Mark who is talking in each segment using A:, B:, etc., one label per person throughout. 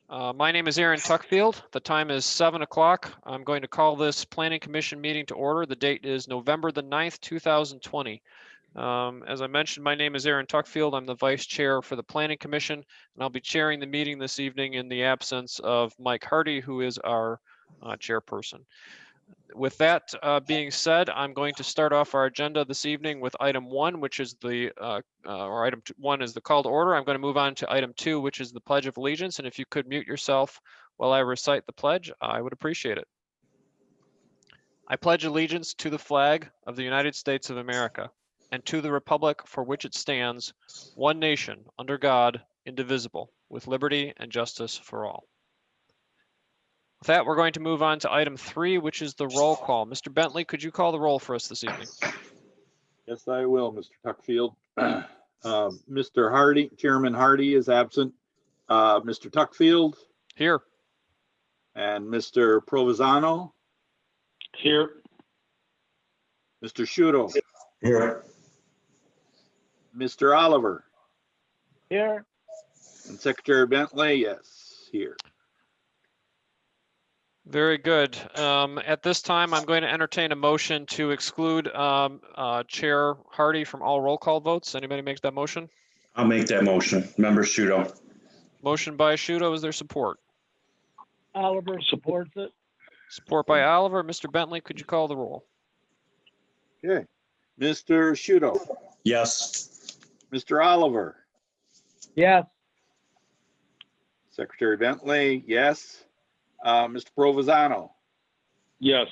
A: My name is Aaron Tuckfield. The time is 7 o'clock. I'm going to call this Planning Commission meeting to order. The date is November the 9th, 2020. As I mentioned, my name is Aaron Tuckfield. I'm the Vice Chair for the Planning Commission, and I'll be chairing the meeting this evening in the absence of Mike Hardy, who is our chairperson. With that being said, I'm going to start off our agenda this evening with item 1, which is the, item 1 is the call to order. I'm going to move on to item 2, which is the Pledge of Allegiance. And if you could mute yourself while I recite the pledge, I would appreciate it. I pledge allegiance to the flag of the United States of America and to the republic for which it stands, one nation, under God, indivisible, with liberty and justice for all. With that, we're going to move on to item 3, which is the roll call. Mr. Bentley, could you call the roll for us this evening?
B: Yes, I will, Mr. Tuckfield. Mr. Hardy, Chairman Hardy is absent. Mr. Tuckfield.
A: Here.
B: And Mr. Provenzano.
C: Here.
B: Mr. Shudo.
C: Here.
B: Mr. Oliver.
C: Here.
B: And Secretary Bentley, yes, here.
A: Very good. At this time, I'm going to entertain a motion to exclude Chair Hardy from all roll call votes. Anybody makes that motion?
C: I'll make that motion. Member Shudo.
A: Motion by Shudo. Is there support?
D: Oliver supports it.
A: Support by Oliver. Mr. Bentley, could you call the roll?
B: Okay. Mr. Shudo.
C: Yes.
B: Mr. Oliver.
D: Yes.
B: Secretary Bentley, yes. Mr. Provenzano.
C: Yes.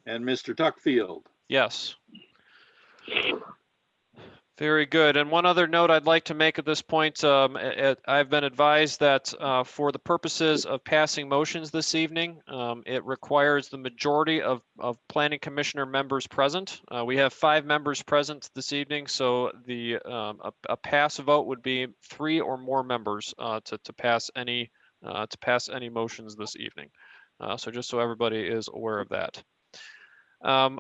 B: And Mr. Tuckfield.
A: Yes. Very good. And one other note I'd like to make at this point, I've been advised that for the purposes of passing motions this evening, it requires the majority of planning commissioner members present. We have 5 members present this evening, so the a pass vote would be 3 or more members to pass any motions this evening. So just so everybody is aware of that.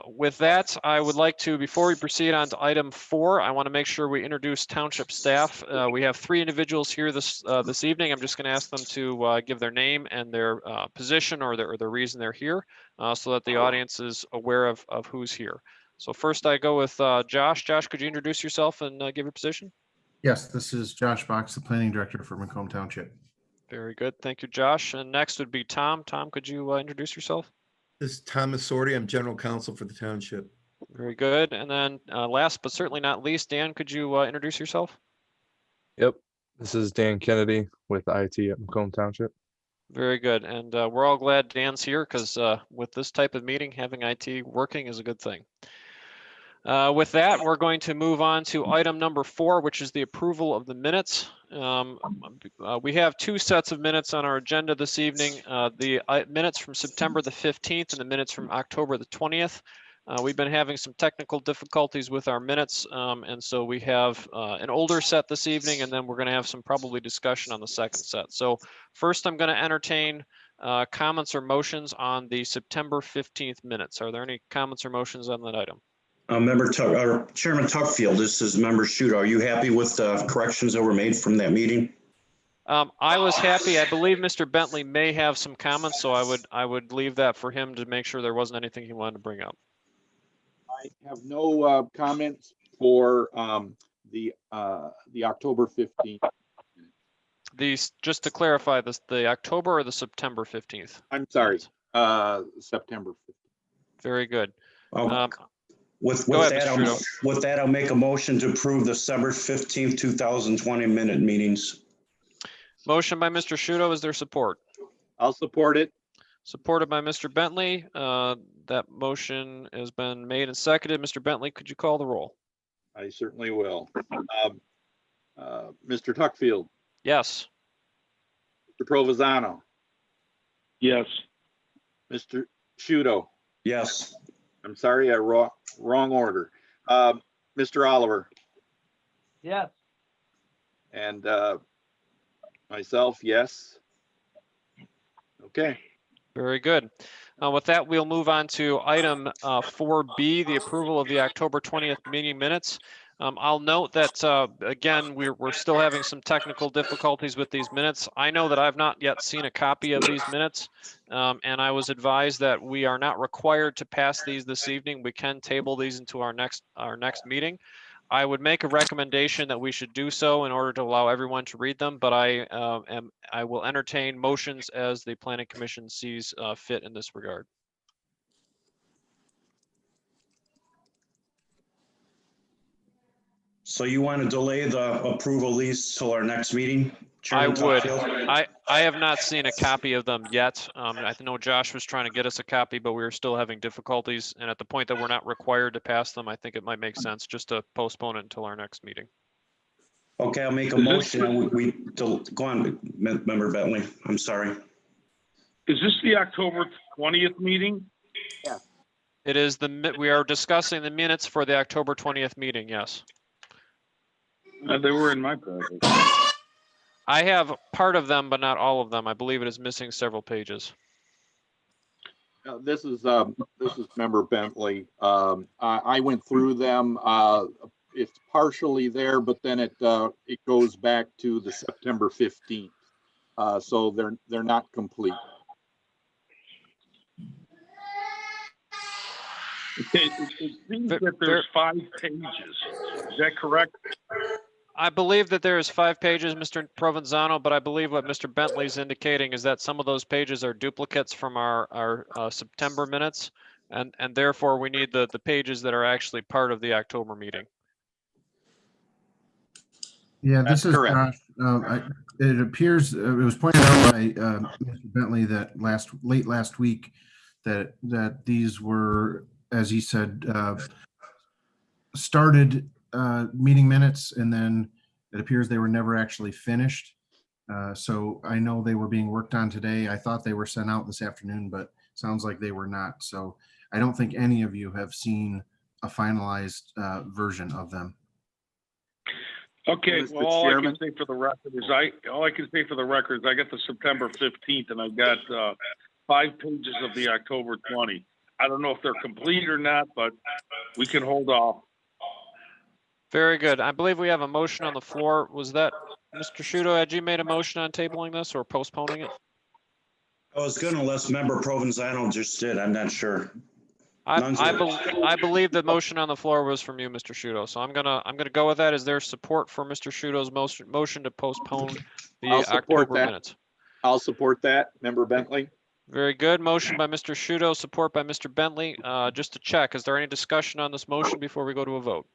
A: With that, I would like to, before we proceed on to item 4, I want to make sure we introduce Township staff. We have 3 individuals here this evening. I'm just going to ask them to give their name and their position or their reason they're here, so that the audience is aware of who's here. So first I go with Josh. Josh, could you introduce yourself and give your position?
E: Yes, this is Josh Box, the Planning Director for Macomb Township.
A: Very good. Thank you, Josh. And next would be Tom. Tom, could you introduce yourself?
F: This is Thomas Sorty. I'm General Counsel for the Township.
A: Very good. And then last but certainly not least, Dan, could you introduce yourself?
G: Yep. This is Dan Kennedy with IT at Macomb Township.
A: Very good. And we're all glad Dan's here because with this type of meeting, having IT working is a good thing. With that, we're going to move on to item number 4, which is the approval of the minutes. We have 2 sets of minutes on our agenda this evening, the minutes from September the 15th and the minutes from October the 20th. We've been having some technical difficulties with our minutes, and so we have an older set this evening, and then we're going to have some probably discussion on the second set. So first, I'm going to entertain comments or motions on the September 15th minutes. Are there any comments or motions on that item?
C: Chairman Tuckfield, this is Member Shudo. Are you happy with the corrections that were made from that meeting?
A: I was happy. I believe Mr. Bentley may have some comments, so I would leave that for him to make sure there wasn't anything he wanted to bring up.
B: I have no comments for the October 15th.
A: Just to clarify, the October or the September 15th?
B: I'm sorry, September 15th.
A: Very good.
C: With that, I'll make a motion to approve the December 15th, 2020 minute meetings.
A: Motion by Mr. Shudo. Is there support?
B: I'll support it.
A: Supported by Mr. Bentley. That motion has been made and seconded. Mr. Bentley, could you call the roll?
B: I certainly will. Mr. Tuckfield.
A: Yes.
B: Mr. Provenzano.
C: Yes.
B: Mr. Shudo.
C: Yes.
B: I'm sorry, wrong order. Mr. Oliver.
D: Yes.
B: And myself, yes. Okay.
A: Very good. With that, we'll move on to item 4B, the approval of the October 20th meeting minutes. I'll note that, again, we're still having some technical difficulties with these minutes. I know that I've not yet seen a copy of these minutes, and I was advised that we are not required to pass these this evening. We can table these into our next meeting. I would make a recommendation that we should do so in order to allow everyone to read them, but I will entertain motions as the Planning Commission sees fit in this regard.
C: So you want to delay the approval of these till our next meeting?
A: I
C: Chairman
A: would.
C: Tuckfield?
A: I have not seen a copy of them yet. I know Josh was trying to get us a copy, but we were still having difficulties. And at the point that we're not required to pass them, I think it might make sense just to postpone it until our next meeting.
C: Okay, I'll make a motion and go on, Member Bentley. I'm sorry.
H: Is this the October 20th meeting?
A: It is we are discussing the minutes for the October 20th meeting, yes.
H: They were in my package.
A: I have part of them, but not all of them. I believe it is missing several pages.
B: This is Member Bentley. I went through them. It's partially there, but then it goes back to the September 15th. So they're not complete.
H: Okay, it seems that there's 5 pages. Is that correct?
A: I believe that there is 5 pages, Mr. Provenzano, but I believe what Mr. Bentley is indicating is that some of those pages are duplicates from our September minutes, and therefore we need the pages that are actually part of the October meeting.
E: Yeah,
B: That's
E: this is
B: correct.
E: Josh. It appears, it was pointed out by Mr. Bentley that late last week that these were, as he said, started meeting minutes, and then it appears they were never actually finished. So I know they were being worked on today. I thought they were sent out this afternoon, but sounds like they were not. So I don't think any of you have seen a finalized version of them.
H: Okay,
B: Mr.
H: well, all I
B: Chairman?
H: can say for the record is I got the September 15th and I've got 5 pages of the October 20. I don't know if they're complete or not, but we can hold off.
A: Very good. I believe we have a motion on the floor. Was that Mr. Shudo? Had you made a motion on tabling this or postponing it?
C: I was gonna let Member Provenzano just did. I'm not sure.
A: I believe the motion on the floor was from you, Mr. Shudo. So I'm gonna go with that. Is there support for Mr. Shudo's motion to postpone the
B: I'll support
A: October
B: that.
A: minutes?
B: I'll support that, Member Bentley.
A: Very good. Motion by Mr. Shudo, support by Mr. Bentley. Just to check, is there any discussion on this motion before we go to a vote?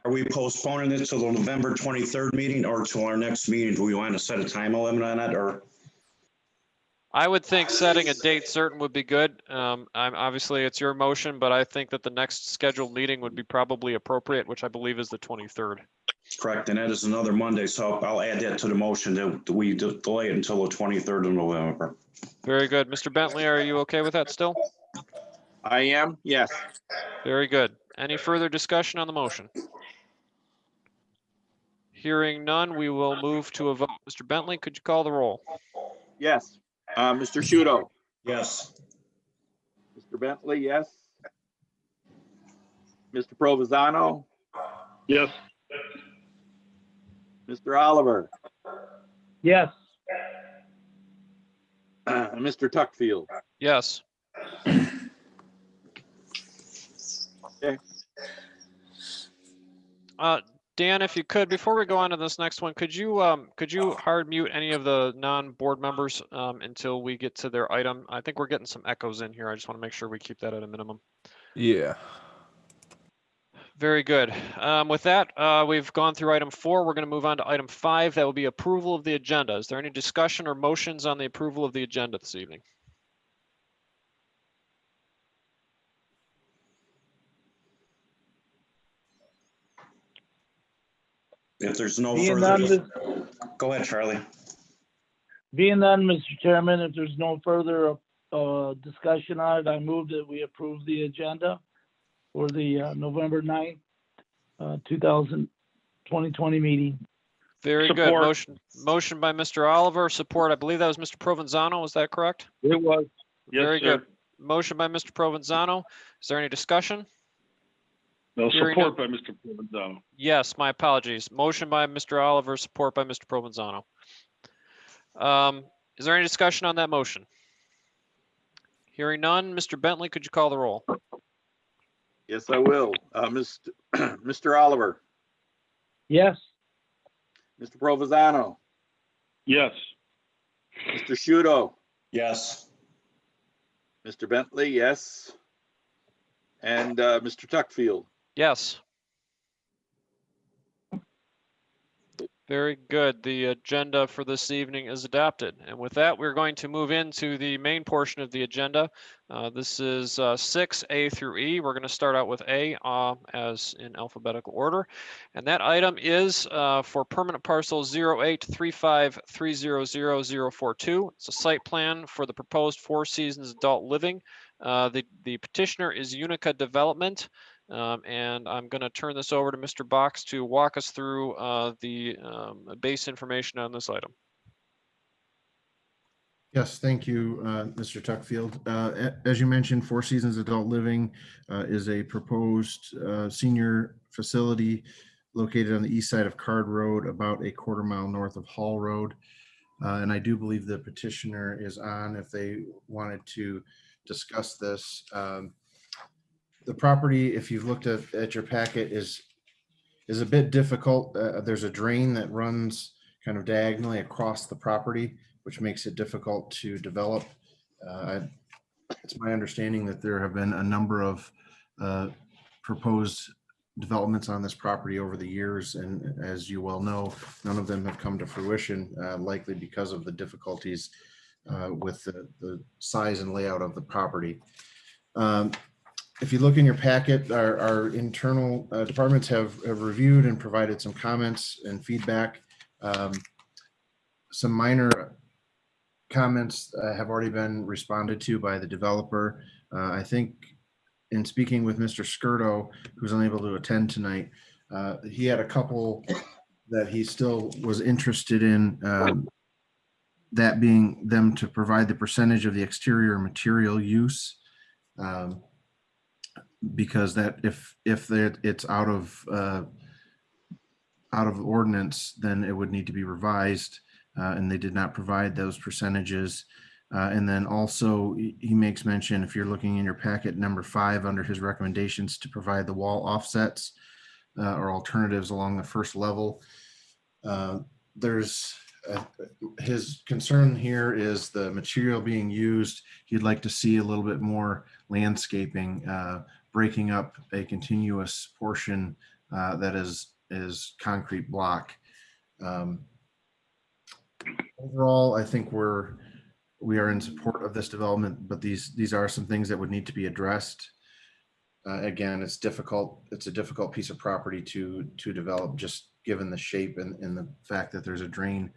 C: Are we postponing this to the November 23rd meeting or to our next meeting? Do we want to set a time limit on it, or?
A: I would think setting a date certain would be good. Obviously it's your motion, but I think that the next scheduled meeting would be probably appropriate, which I believe is the 23rd.
C: Correct, and that is another Monday, so I'll add that to the motion that we delay it until the 23rd of November.
A: Very good. Mr. Bentley, are you okay with that still?
B: I am, yes.
A: Very good. Any further discussion on the motion? Hearing none, we will move to a vote. Mr. Bentley, could you call the roll?
B: Yes. Mr. Shudo.
C: Yes.
B: Mr. Bentley, yes. Mr. Provenzano.
H: Yes.
B: Mr. Oliver.
D: Yes.
B: Mr. Tuckfield.
A: Yes.
B: Okay.
A: Dan, if you could, before we go on to this next one, could you hard mute any of the non-board members until we get to their item? I think we're getting some echoes in here. I just want to make sure we keep that at a minimum.
G: Yeah.
A: Very good. With that, we've gone through item 4. We're going to move on to item 5. That will be approval of the agenda. Is there any discussion or motions on the approval of the agenda this evening?
C: If there's no
D: Being
C: further,
D: none,
C: go ahead, Charlie.
D: being none, Mr. Chairman, if there's no further discussion on it, I move that we approve the agenda for the November 9th, 2020 meeting.
A: Very good.
H: Support.
A: Motion by Mr. Oliver, support. I believe that was Mr. Provenzano. Was that correct?
H: It was. Yes,
A: Very
H: sir.
A: good. Motion by Mr. Provenzano. Is there any discussion?
H: No,
A: Hearing
H: support by Mr. Provenzano.
A: Yes, my apologies. Motion by Mr. Oliver, support by Mr. Provenzano. Is there any discussion on that motion? Hearing none, Mr. Bentley, could you call the roll?
B: Yes, I will. Mr. Oliver,
D: Yes.
B: Mr. Provenzano,
H: Yes.
B: Mr. Shudo,
C: Yes.
B: Mr. Bentley, yes. And Mr. Tuckfield.
A: Yes. Very good. The agenda for this evening is adopted. And with that, we're going to move into the main portion of the agenda. This is 6A through E. We're going to start out with A as in alphabetical order. And that item is for permanent parcel 08353000042. It's a site plan for the proposed Four Seasons adult living. The petitioner is Unica Development. And I'm going to turn this over to Mr. Box to walk us through the base information on this item.
E: Yes, thank you, Mr. Tuckfield. As you mentioned, Four Seasons Adult Living is a proposed senior facility located on the east side of Card Road, about a quarter-mile north of Hall Road. And I do believe the petitioner is on if they wanted to discuss this. The property, if you've looked at your packet, is a bit difficult. There's a drain that runs kind of diagonally across the property, which makes it difficult to develop. It's my understanding that there have been a number of proposed developments on this property over the years, and as you well know, none of them have come to fruition, likely because of the difficulties with the size and layout of the property. If you look in your packet, our internal departments have reviewed and provided some comments and feedback. Some minor comments have already been responded to by the developer. I think in speaking with Mr. Skirdo, who's unable to attend tonight, he had a couple that he still was interested in, that being them to provide the percentage of the exterior material use. Because that if it's out of ordinance, then it would need to be revised, and they did not provide those percentages. And then also he makes mention, if you're looking in your packet, number 5 under his recommendations, to provide the wall offsets or alternatives along the first level. There's his concern here is the material being used. He'd like to see a little bit more landscaping, breaking up a continuous portion that is concrete block. Overall, I think we are in support of this development, but these are some things that would need to be addressed. Again, it's difficult. It's a difficult piece of property to develop, just given the shape and the fact that there's a drain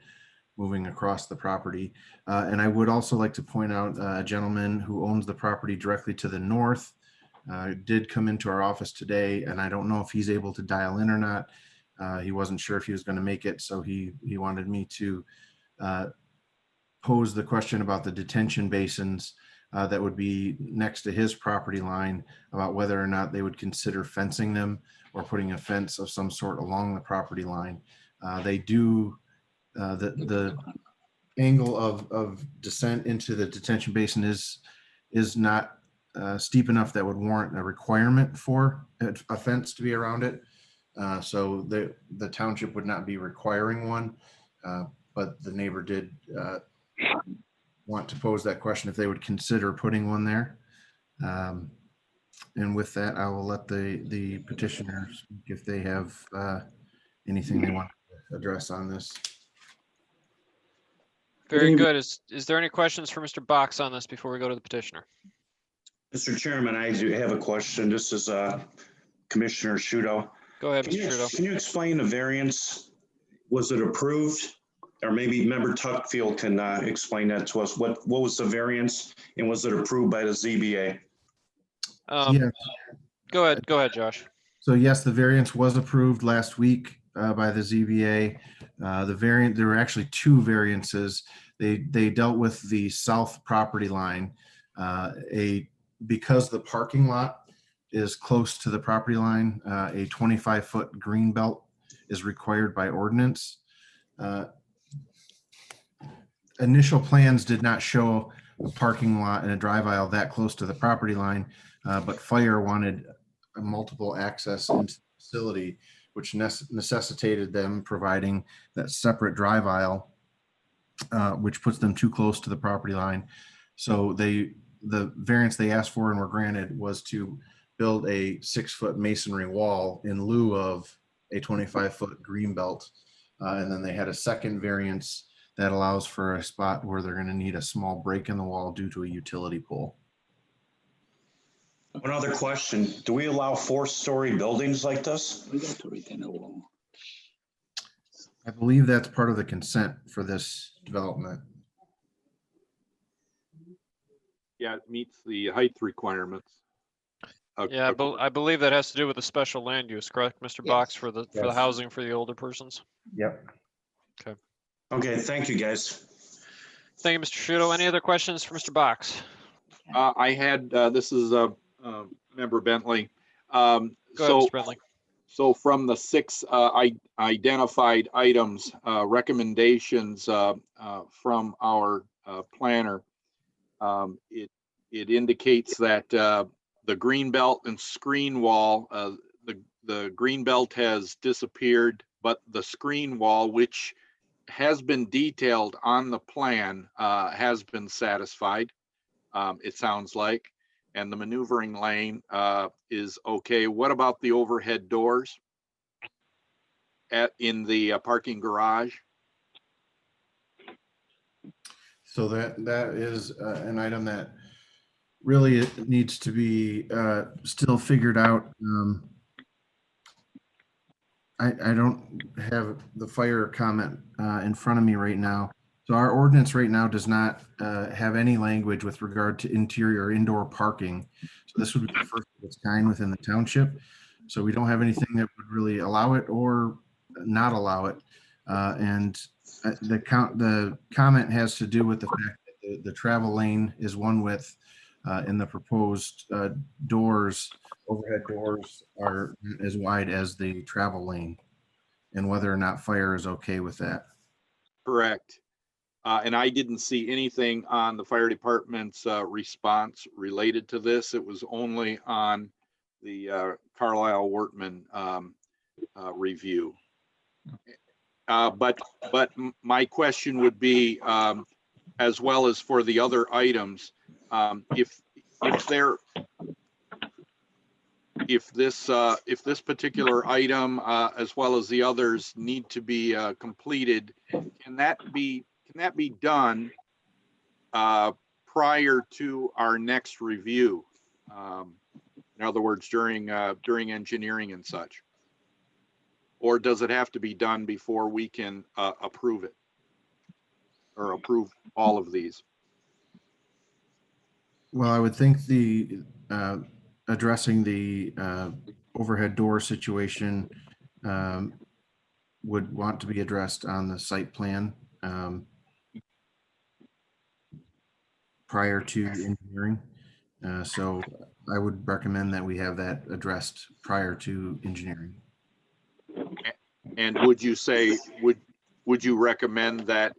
E: moving across the property. And I would also like to point out a gentleman who owns the property directly to the north did come into our office today, and I don't know if he's able to dial in or not. He wasn't sure if he was going to make it, so he wanted me to pose the question about the detention basins that would be next to his property line, about whether or not they would consider fencing them or putting a fence of some sort along the property line. They do, the angle of descent into the detention basin is not steep enough that would warrant a requirement for a fence to be around it. So the township would not be requiring one, but the neighbor did want to pose that question if they would consider putting one there. And with that, I will let the petitioners speak if they have anything they want to address on this.
A: Very good. Is there any questions for Mr. Box on this before we go to the petitioner?
C: Mr. Chairman, I do have a question. This is Commissioner Shudo.
A: Go ahead, Mr. Shudo.
C: Can you explain the variance? Was it approved? Or maybe member Tuckfield can explain that to us. What was the variance, and was it approved by the ZBA?
E: Yeah.
A: Go ahead, Josh.
E: So yes, the variance was approved last week by the ZBA. There were actually 2 variances. They dealt with the south property line. Because the parking lot is close to the property line. A 25-foot green belt is required by ordinance. Initial plans did not show a parking lot and a drive aisle that close to the property line, but fire wanted a multiple access into the facility, which necessitated them providing that separate drive aisle, which puts them too close to the property line. So the variance they asked for and were granted was to build a 6-foot masonry wall in lieu of a 25-foot green belt. And then they had a second variance that allows for a spot where they're going to need a small break in the wall due to a utility pole.
C: One other question. Do we allow 4-story buildings like this?
E: I believe that's part of the consent for this development.
B: Yeah, it meets the height requirements.
A: Yeah, I believe that has to do with the special land use, correct, Mr. Box, for the
E: Yes.
A: housing for the older persons?
E: Yep.
C: Okay, thank you, guys.
A: Thank you, Mr. Shudo. Any other questions for Mr. Box?
B: I had, this is Member Bentley.
A: Go ahead, Mr. Bentley.
B: So from the 6 identified items, recommendations from our planner, it indicates that the green belt and screen wall, the green belt has disappeared, but the screen wall, which has been detailed on the plan, has been satisfied, it sounds like. And the maneuvering lane is okay. What about the overhead doors in the parking garage?
E: So that is an item that really needs to be still figured out. I don't have the fire comment in front of me right now. So our ordinance right now does not have any language with regard to interior or indoor parking. So this would be the first of its kind within the township. So we don't have anything that would really allow it or not allow it. And the comment has to do with the fact that the travel lane is one width and the proposed doors, overhead doors, are as wide as the travel lane, and whether or not fire is okay with that.
B: Correct. And I didn't see anything on the fire department's response related to this. It was only on the Carlisle Wortman review. But my question would be, as well as for the other items, if this particular item, as well as the others, need to be completed, can that be done prior to our next review? In other words, during engineering and such, or does it have to be done before we can approve it or approve all of these?
E: Well, I would think the addressing the overhead door situation would want to be addressed on the site plan prior to engineering. So I would recommend that we have that addressed prior to engineering.
B: And would you say, would you recommend that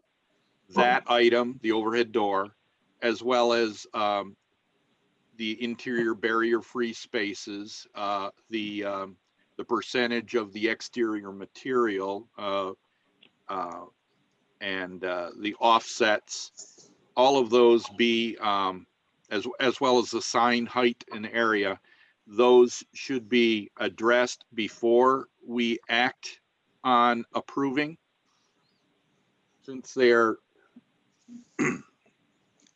B: item, the overhead door, as well as the interior barrier-free spaces, the percentage of the exterior material, and the offsets, all of those be, as well as the sign height and area, those should be addressed before we act on approving, since there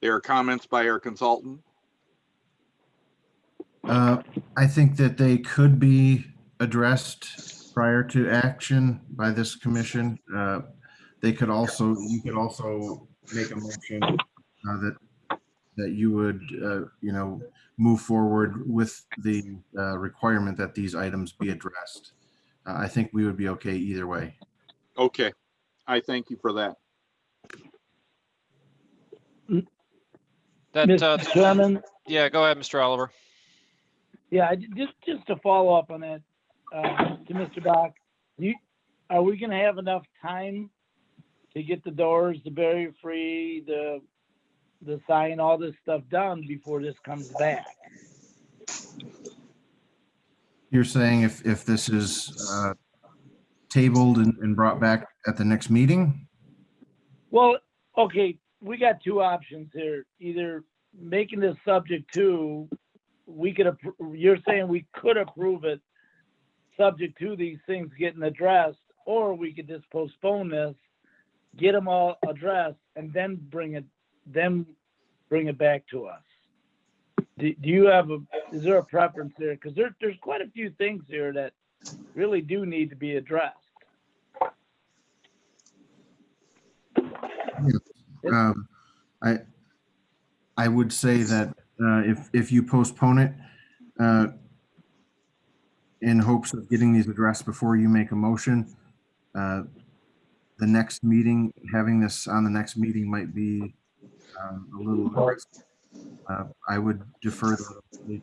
B: are comments by our consultant?
E: I think that they could be addressed prior to action by this commission. You could also make a motion that you would, move forward with the requirement that these items be addressed. I think we would be okay either way.
B: Okay, I thank you for that.
D: Mr. Chairman,
A: Yeah, go ahead, Mr. Oliver.
D: Yeah, just to follow up on that, to Mr. Bach, are we gonna have enough time to get the doors, the barrier free, the sign, all this stuff done before this comes back?
E: You're saying if this is tabled and brought back at the next meeting?
D: Well, okay, we got two options here. Either making this subject to, you're saying we could approve it subject to these things getting addressed, or we could just postpone this, get them all addressed, and then bring it back to us. Do you have is there a preference there? Because there's quite a few things here that really do need to be addressed.
E: I would say that if you postpone it in hopes of getting these addressed before you make a motion, the next meeting, having this on the next meeting might be a little aggressive. I would defer to the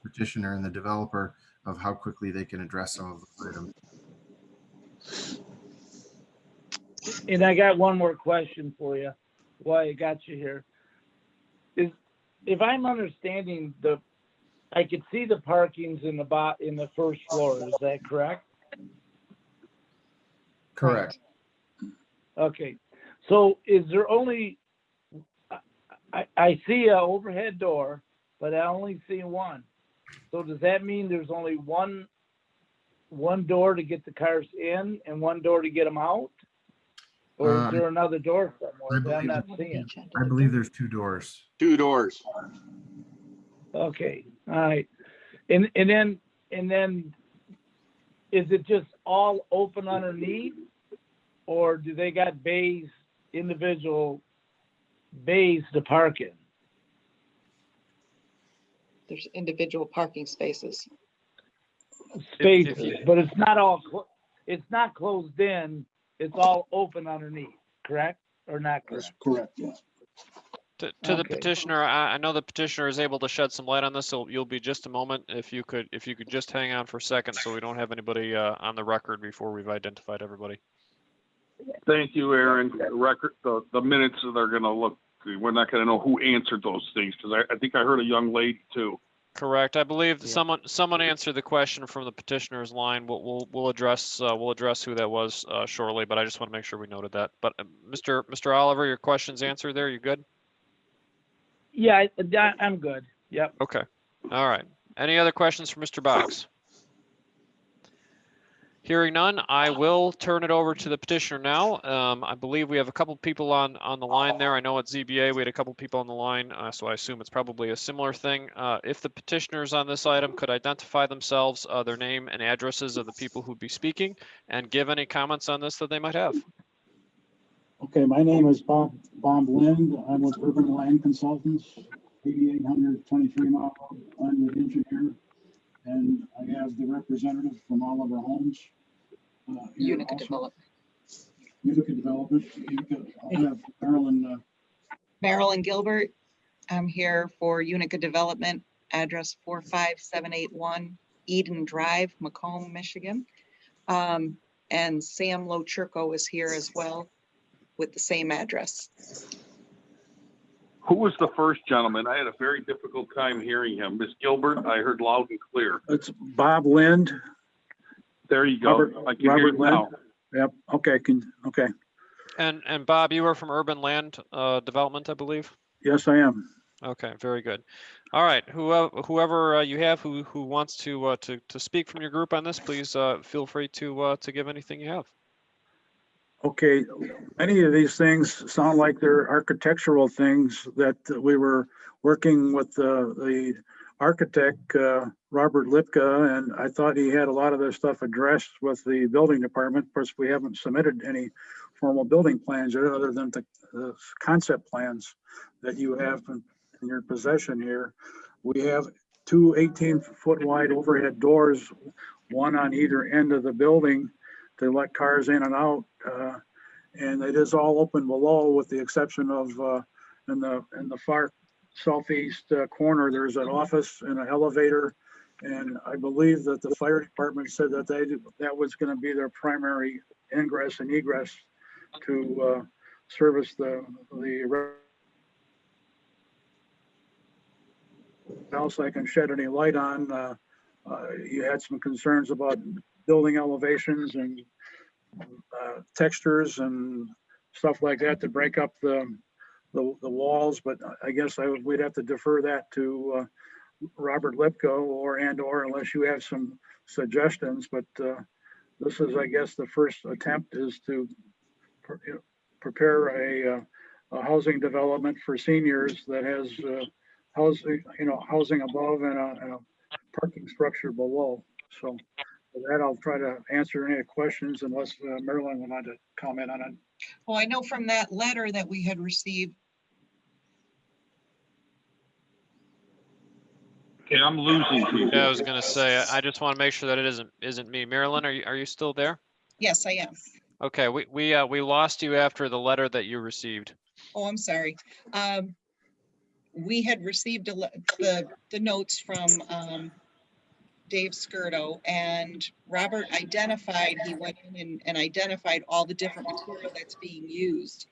E: petitioner and the developer of how quickly they can address some of the items.
D: And I got one more question for you while I got you here. If I'm understanding, I could see the parkings in the first floor, is that correct?
E: Correct.
D: Okay, so is there only, I see an overhead door, but I only see one. So does that mean there's only one door to get the cars in and one door to get them out? Or is there another door somewhere that I'm not seeing?
E: I believe there's two doors.
B: Two doors.
D: Okay, all right. And then is it just all open underneath? Or do they got bays, individual bays to park in?
I: There's individual parking spaces.
D: Spaces, but it's not all, it's not closed in, it's all open underneath, correct? Or not correct?
J: That's correct, yes.
A: To the
D: Okay.
A: petitioner, I know the petitioner is able to shed some light on this, so you'll be just a moment. If you could just hang on for a second so we don't have anybody on the record before we've identified everybody.
H: Thank you, Aaron. The record, the minutes that are gonna look, we're not gonna know who answered those things, because I think I heard a young lady too.
A: Correct. I believe someone answered the question from the petitioner's line. We'll address who that was shortly, but I just want to make sure we noted that. But Mr. Oliver, your question's answered there. You good?
D: Yeah, I'm good. Yep.
A: Okay. All right. Any other questions for Mr. Box? Hearing none, I will turn it over to the petitioner now. I believe we have a couple people on the line there. I know at ZBA we had a couple people on the line, so I assume it's probably a similar thing. If the petitioners on this item could identify themselves, their name and addresses of the people who'd be speaking, and give any comments on this that they might have.
J: Okay, my name is Bob Lind. I'm with Urban Land Consultants, 8800 23 Mile Road. I'm the engineer, and I have the representative from Oliver Homes.
I: Unica Development.
J: Unica Development. I'll have
I: Marilyn Gilbert. I'm here for Unica Development, address 45781 Eden Drive, Macomb, Michigan. And Sam Lochurko is here as well with the same address.
H: Who was the first gentleman? I had a very difficult time hearing him. Miss Gilbert, I heard loud and clear.
J: It's Bob Lind.
H: There you go. I can hear you now.
J: Yep. Okay. Okay.
A: And Bob, you are from Urban Land Development, I believe.
J: Yes, I am.
A: Okay, very good. All right, whoever you have who wants to speak from your group on this, please feel free to give anything you have.
J: Okay, many of these things sound like they're architectural things that we were working with the architect, Robert Lipka, and I thought he had a lot of this stuff addressed with the building department. Of course, we haven't submitted any formal building plans yet, other than the concept plans that you have in your possession here. We have two 18-foot wide overhead doors, one on either end of the building to let cars in and out, and it is all open below, with the exception of in the far southeast corner, there's an office and an elevator And I believe that the fire department said that that was going to be their primary ingress and egress to service the else I can shed any light on. You had some concerns about building elevations and textures and stuff like that to break up the walls, but I guess we'd have to defer that to Robert Lipko or unless you have some suggestions, but this is, I guess, the first attempt is to prepare a housing development for seniors that has housing above and a parking structure below. So for that, I'll try to answer any questions unless Marilyn wanted to comment on it.
I: Well, I know from that letter that we had received.
H: Okay, I'm losing people.
A: Yeah, I was gonna say, I just want to make sure that it isn't me. Marilyn, are you still there?
I: Yes, I am.
A: Okay, we lost you after the letter that you received.
I: Oh, I'm sorry. We had received the notes from Dave Skirdo, and Robert identified, he went in and identified all the different material that's being used.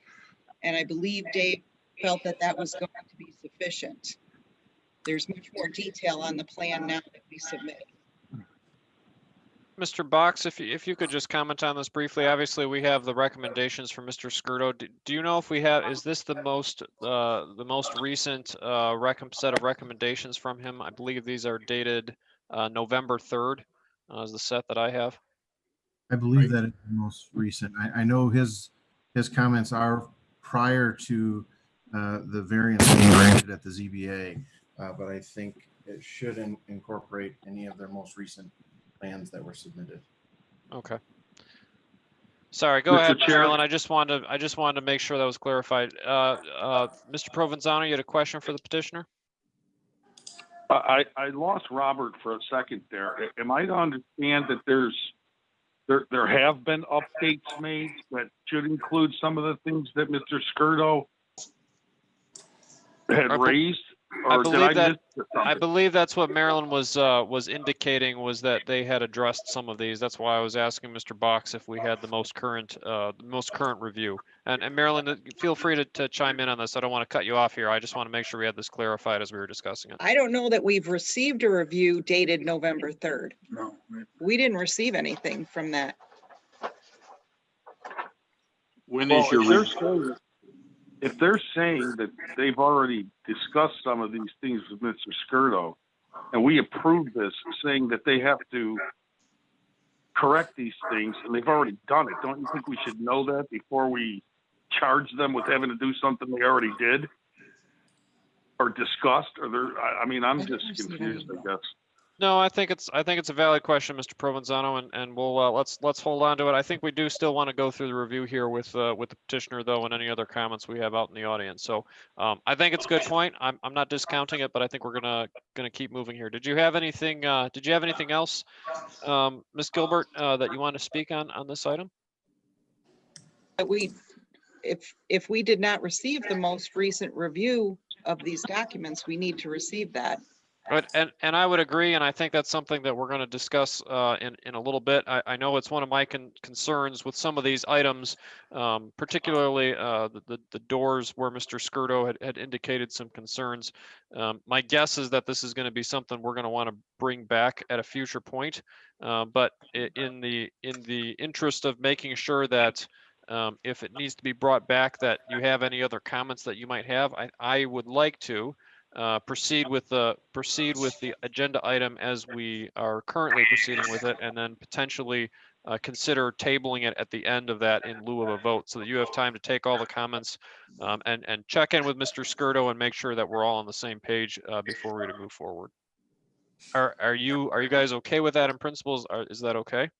I: And I believe Dave felt that that was going to be sufficient. There's much more detail on the plan now that we submitted.
A: Mr. Box, if you could just comment on this briefly. Obviously, we have the recommendations from Mr. Skirdo. Do you know if we have, is this the most recent set of recommendations from him? I believe these are dated November 3rd, is the set that I have.
E: I believe that it's the most recent. I know his comments are prior to the variance being granted at the ZBA, but I think it should incorporate any of their most recent plans that were submitted.
A: Okay. Sorry, go ahead, Marilyn. I just wanted to make sure that was clarified. Mr. Provenzano, you had a question for the petitioner?
H: I lost Robert for a second there. Am I to understand that there have been updates made that should include some of the things that Mr. Skirdo had raised? Or did I miss something?
A: I believe that's what Marilyn was indicating, was that they had addressed some of these. That's why I was asking Mr. Box if we had the most current review. And Marilyn, feel free to chime in on this. I don't want to cut you off here. I just want to make sure we had this clarified as we were discussing it.
I: I don't know that we've received a review dated November 3rd.
J: No.
I: We didn't receive anything from that.
B: When is your
H: if they're saying that they've already discussed some of these things with Mr. Skirdo, and we approve this, saying that they have to correct these things, and they've already done it, don't you think we should know that before we charge them with having to do something they already did or discussed? Or I'm just confused, I guess.
A: No, I think it's a valid question, Mr. Provenzano, and we'll let's hold on to it. I think we do still want to go through the review here with the petitioner, though, and any other comments we have out in the audience. So I think it's a good point. I'm not discounting it, but I think we're gonna keep moving here. Did you have anything? Did you have anything else, Ms. Gilbert, that you want to speak on this item?
I: If we did not receive the most recent review of these documents, we need to receive that.
A: Right, and I would agree, and I think that's something that we're going to discuss in a little bit. I know it's one of my concerns with some of these items, particularly the doors where Mr. Skirdo had indicated some concerns. My guess is that this is going to be something we're going to want to bring back at a future point, but in the interest of making sure that if it needs to be brought back, that you have any other comments that you might have, I would like to proceed with the agenda item as we are currently proceeding with it, and then potentially consider tabling it at the end of that in lieu of a vote, so that you have time to take all the comments and check in with Mr. Skirdo and make sure that we're all on the same page before we move forward. Are you guys okay with that in principle? Is that okay?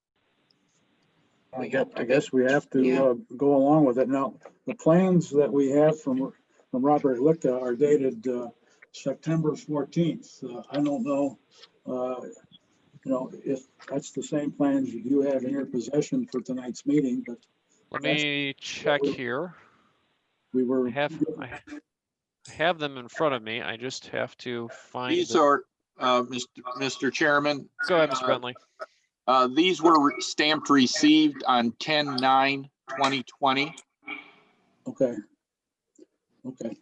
J: I guess we have to go along with it. Now, the plans that we have from Robert Litka are dated September 14th. I don't know, if that's the same plans you have in your possession for tonight's meeting, but.
A: Let me check here. I have them in front of me. I just have to find.
B: Mr. Chairman.
A: Go ahead, Mr. Bentley.
B: These were stamped received on 10/9/2020,
J: Okay. Okay.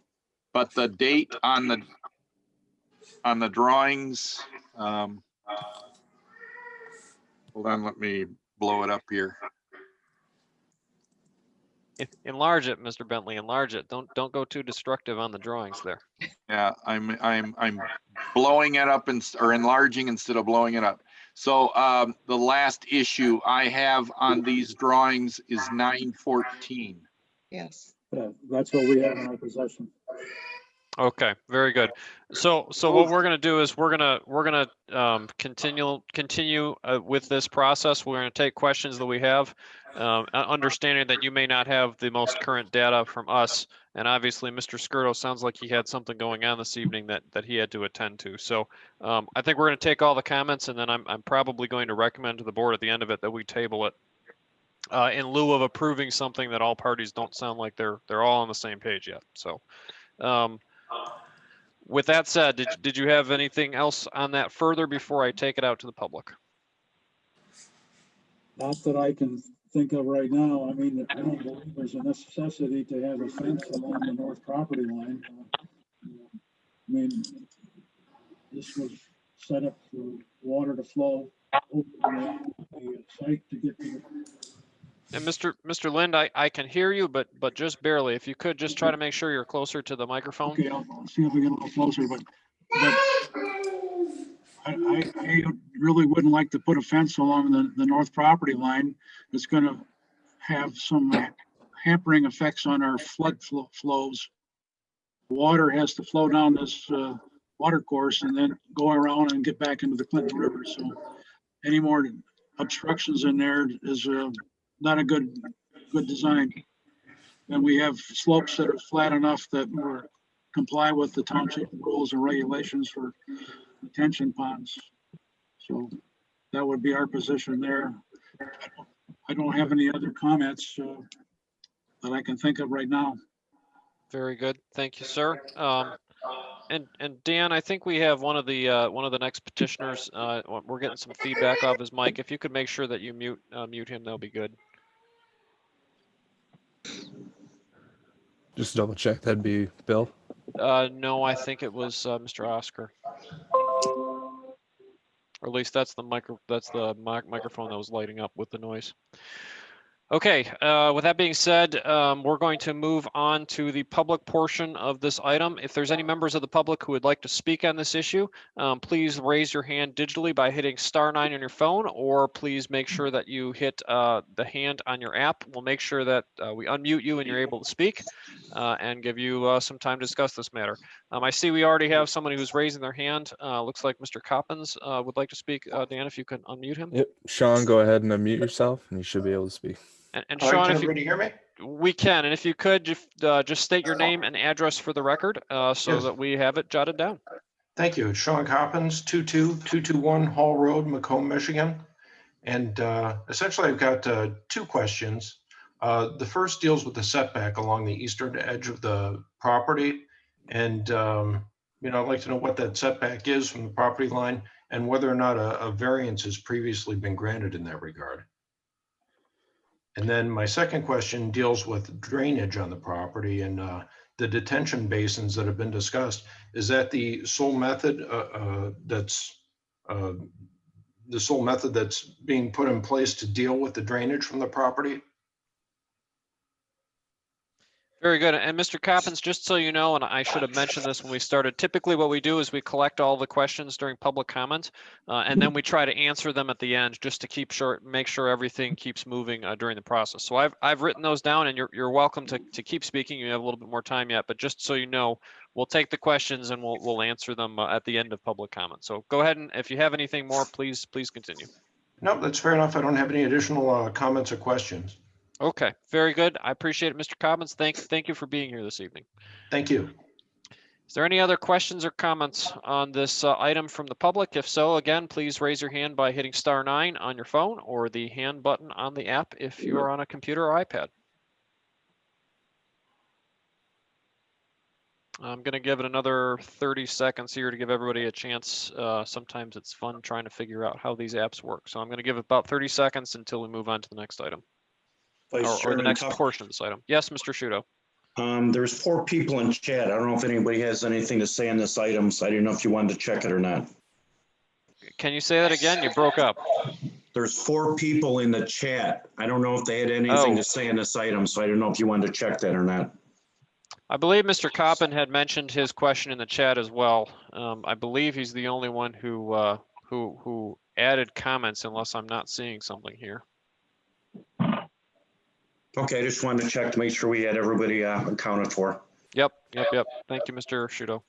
B: but the date on the drawings, hold on, let me blow it up here.
A: Enlarge it, Mr. Bentley, enlarge it. Don't go too destructive on the drawings there.
B: Yeah, I'm blowing it up or enlarging instead of blowing it up. So the last issue I have on these drawings is 9/14.
I: Yes.
J: Yeah, that's what we have in our possession.
A: Okay, very good. So what we're going to do is we're going to continue with this process. We're going to take questions that we have, understanding that you may not have the most current data from us. And obviously, Mr. Skirdo sounds like he had something going on this evening that he had to attend to. So I think we're going to take all the comments, and then I'm probably going to recommend to the board at the end of it that we table it in lieu of approving something that all parties don't sound like they're all on the same page yet. So. With that said, did you have anything else on that further before I take it out to the public?
J: Not that I can think of right now. I mean, I don't believe there's a necessity to have a fence along the north property line. I mean, this was set up for water to flow over the site to get to the.
A: And Mr. Lind, I can hear you, but just barely. If you could just try to make sure you're closer to the microphone.
J: Okay, I'll see if we get a little closer, but I really wouldn't like to put a fence along the north property line. It's going to have some hampering effects on our flood flows. Water has to flow down this water course and then go around and get back into the Clinton River. So any more obstructions in there is not a good design. And we have slopes that are flat enough that we're comply with the township rules and regulations for detention ponds. So that would be our position there. I don't have any other comments that I can think of right now.
A: Very good. Thank you, sir. And Dan, I think we have one of the next petitioners. We're getting some feedback off his mic. If you could make sure that you mute him, that'll be good.
G: Just double check. That'd be Bill.
A: No, I think it was Mr. Oscar. Or at least that's the microphone that was lighting up with the noise. Okay, with that being said, we're going to move on to the public portion of this item. If there's any members of the public who would like to speak on this issue, please raise your hand digitally by hitting *9 on your phone, or please make sure that you hit the hand on your app. We'll make sure that we unmute you and you're able to speak and give you some time to discuss this matter. I see we already have somebody who's raising their hand. Looks like Mr. Coppins would like to speak. Dan, if you could unmute him.
G: Yep. Sean, go ahead and unmute yourself and you should be able to speak.
A: And
K: All
A: Sean,
K: right, can
A: if you,
K: everybody hear me?
A: we can, and if you could just state your name and address for the record, so
K: Yes.
A: that we have it jotted down.
K: Thank you. It's Sean Coppins, 22221 Hall Road, Macomb, Michigan. And essentially, I've got two questions. The first deals with the setback along the eastern edge of the property. And, I'd like to know what that setback is from the property line and whether or not a variance has previously been granted in that regard. And then my second question deals with drainage on the property and the detention basins that have been discussed. Is that the sole method that's being put in place to deal with the drainage from the property?
A: Very good. And Mr. Coppins, just so you know, and I should have mentioned this when we started, typically what we do is we collect all the questions during public comment, and then we try to answer them at the end just to make sure everything keeps moving during the process. So I've written those down, and you're welcome to keep speaking. You have a little bit more time yet, but just so you know, we'll take the questions and we'll answer them at the end of public comment. So go ahead, and if you have anything more, please continue.
K: No, that's fair enough. I don't have any additional comments or questions.
A: Okay, very good. I appreciate it, Mr. Cobbins. Thank you for being here this evening.
K: Thank you.
A: Is there any other questions or comments on this item from the public? If so, again, please raise your hand by hitting *9 on your phone or the hand button on the app if you are on a computer or iPad. I'm going to give it another 30 seconds here to give everybody a chance. Sometimes it's fun trying to figure out how these apps work. So I'm going to give it about 30 seconds until we move on to the next item
C: Vice
A: or the
C: Chairman
A: next
C: Tuck,
A: portion of this item. Yes, Mr. Shudo.
C: There's 4 people in chat. I don't know if anybody has anything to say on this item, so I didn't know if you wanted to check it or not.
A: Can you say that again? You broke up.
C: There's 4 people in the chat. I don't know if they had anything
A: Oh.
C: to say on this item, so I didn't know if you wanted to check that or not.
A: I believe Mr. Coppin had mentioned his question in the chat as well. I believe he's the only one who added comments, unless I'm not seeing something here.
C: Okay, I just wanted to check to make sure we had everybody accounted for.
A: Yep. Thank you, Mr. Shudo.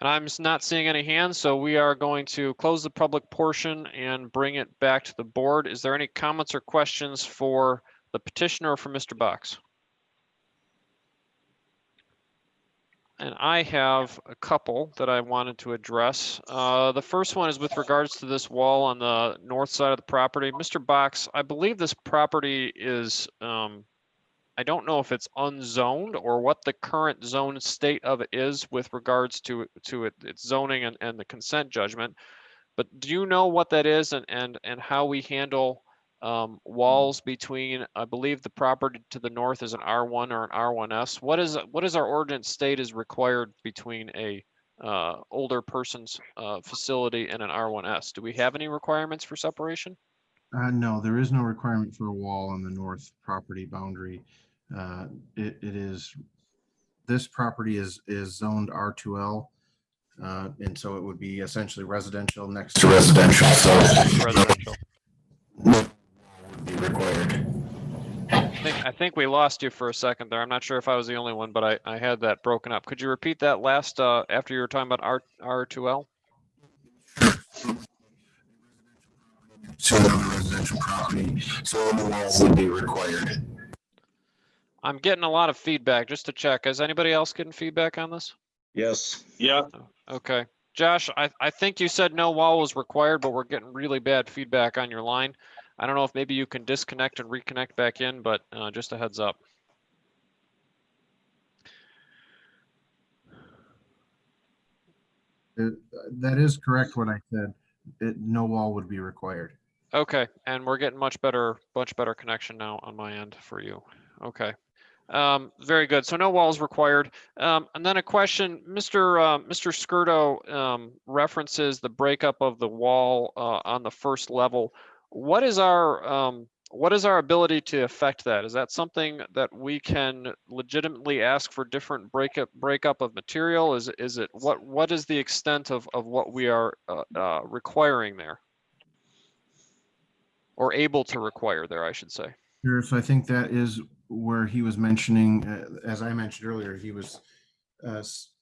A: And I'm not seeing any hands, so we are going to close the public portion and bring it back to the board. Is there any comments or questions for the petitioner or for Mr. Box? And I have a couple that I wanted to address. The first one is with regards to this wall on the north side of the property. Mr. Box, I believe this property is, I don't know if it's unzoned or what the current zone state of it is with regards to its zoning and the consent judgment. But do you know what that is and how we handle walls between, I believe the property to the north is an R1 or an R1S. What is our ordinance state is required between a older person's facility and an R1S? Do we have any requirements for separation?
E: No, there is no requirement for a wall on the north property boundary. This property is zoned R2L. And so it would be essentially residential next to residential. So
A: residential
E: would be required.
A: I think we lost you for a second there. I'm not sure if I was the only one, but I had that broken up. Could you repeat that last after you were talking about R2L?
E: So the residential property, so the walls would be required.
A: I'm getting a lot of feedback. Just to check, is anybody else getting feedback on this?
C: Yes.
H: Yeah.
A: Okay. Josh, I think you said no wall was required, but we're getting really bad feedback on your line. I don't know if maybe you can disconnect and reconnect back in, but just a heads up.
E: That is correct what I said. No wall would be required.
A: Okay, and we're getting much better connection now on my end for you. Okay. Very good. So no walls required. And then a question, Mr. Skirdo references the breakup of the wall on the first level. What is our ability to affect that? Is that something that we can legitimately ask for different breakup of material? Is it what is the extent of what we are requiring there, or able to require there, I should say?
E: Sure. So I think that is where he was mentioning, as I mentioned earlier, he was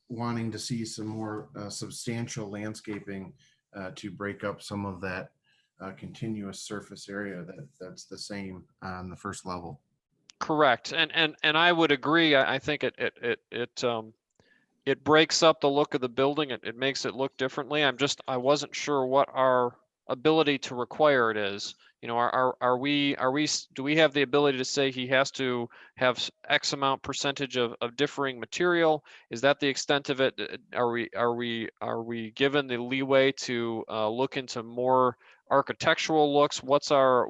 E: wanting to see some more substantial landscaping to break up some of that continuous surface area that's the same on the first level.
A: Correct, and I would agree. I think it breaks up the look of the building. It makes it look differently. I wasn't sure what our ability to require it is. You know, do we have the ability to say he has to have X amount percentage of differing material? Is that the extent of it? Are we given the leeway to look into more architectural looks? What's our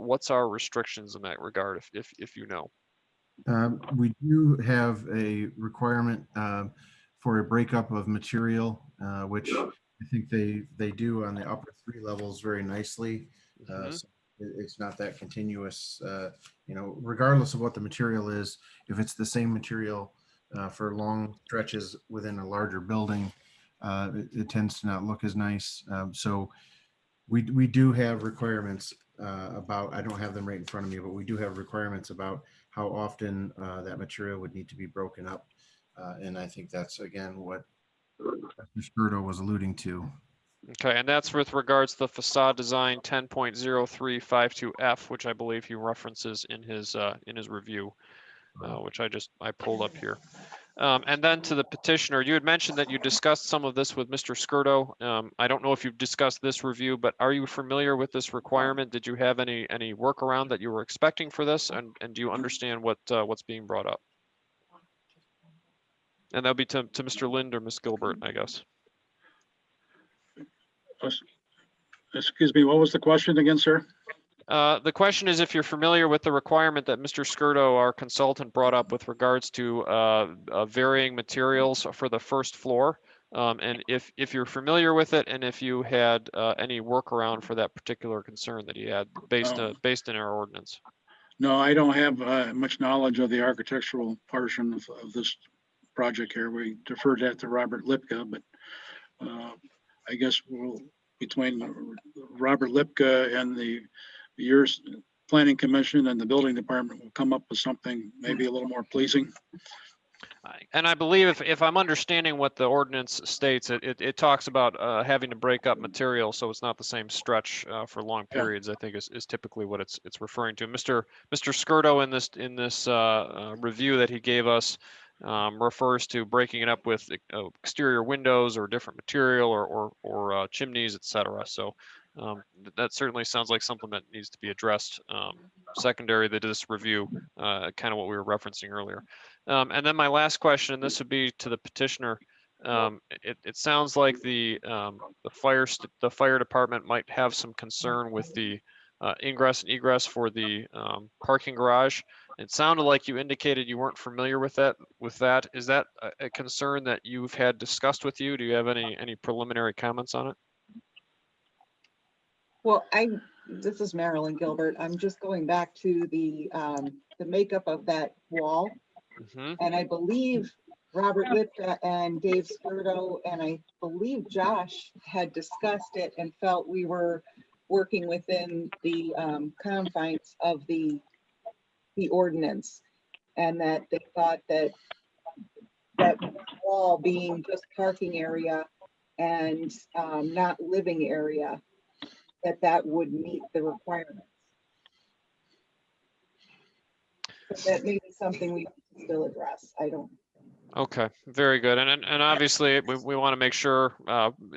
A: restrictions in that regard, if you know?
E: We do have a requirement for a breakup of material, which I think they do on the upper 3 levels very nicely. So it's not that continuous, you know, regardless of what the material is. If it's the same material for long stretches within a larger building, it tends to not look as nice. So we do have requirements about, I don't have them right in front of me, but we do have requirements about how often that material would need to be broken up. And I think that's, again, what Mr. Skirdo was alluding to.
A: Okay, and that's with regards to the facade design 10.0352F, which I believe he references in his review, which I pulled up here. And then to the petitioner, you had mentioned that you discussed some of this with Mr. Skirdo. I don't know if you've discussed this review, but are you familiar with this requirement? Did you have any workaround that you were expecting for this? And do you understand what's being brought up? And that'll be to Mr. Lind or Ms. Gilbert, I guess.
J: Excuse me, what was the question again, sir?
A: The question is if you're familiar with the requirement that Mr. Skirdo, our consultant, brought up with regards to varying materials for the first floor. And if you're familiar with it, and if you had any workaround for that particular concern that he had based in our ordinance.
J: No, I don't have much knowledge of the architectural portion of this project here. We deferred that to Robert Lipka, but I guess between Robert Lipka and the year's planning commission and the building department will come up with something maybe a little more pleasing.
A: And I believe if I'm understanding what the ordinance states, it talks about having to break up material so it's not the same stretch for long periods. I think is typically what it's referring to. Mr. Skirdo in this review that he gave us refers to breaking it up with exterior windows or different material or chimneys, etc. So that certainly sounds like something that needs to be addressed secondary to this review, kind of what we were referencing earlier. And then my last question, and this would be to the petitioner. It sounds like the fire department might have some concern with the ingress and egress for the parking garage. It sounded like you indicated you weren't familiar with that. Is that a concern that you've had discussed with you? Do you have any preliminary comments on it?
I: Well, this is Marilyn Gilbert. I'm just going back to the makeup of that wall.
A: Mm-hmm.
I: And I believe Robert Lipka and Dave Skirdo, and I believe Josh had discussed it and felt we were working within the confines of the ordinance, and that they thought that wall being just parking area and not living area, that would meet the requirements. But that may be something we still address. I don't.
A: Okay, very good. And obviously we want to make sure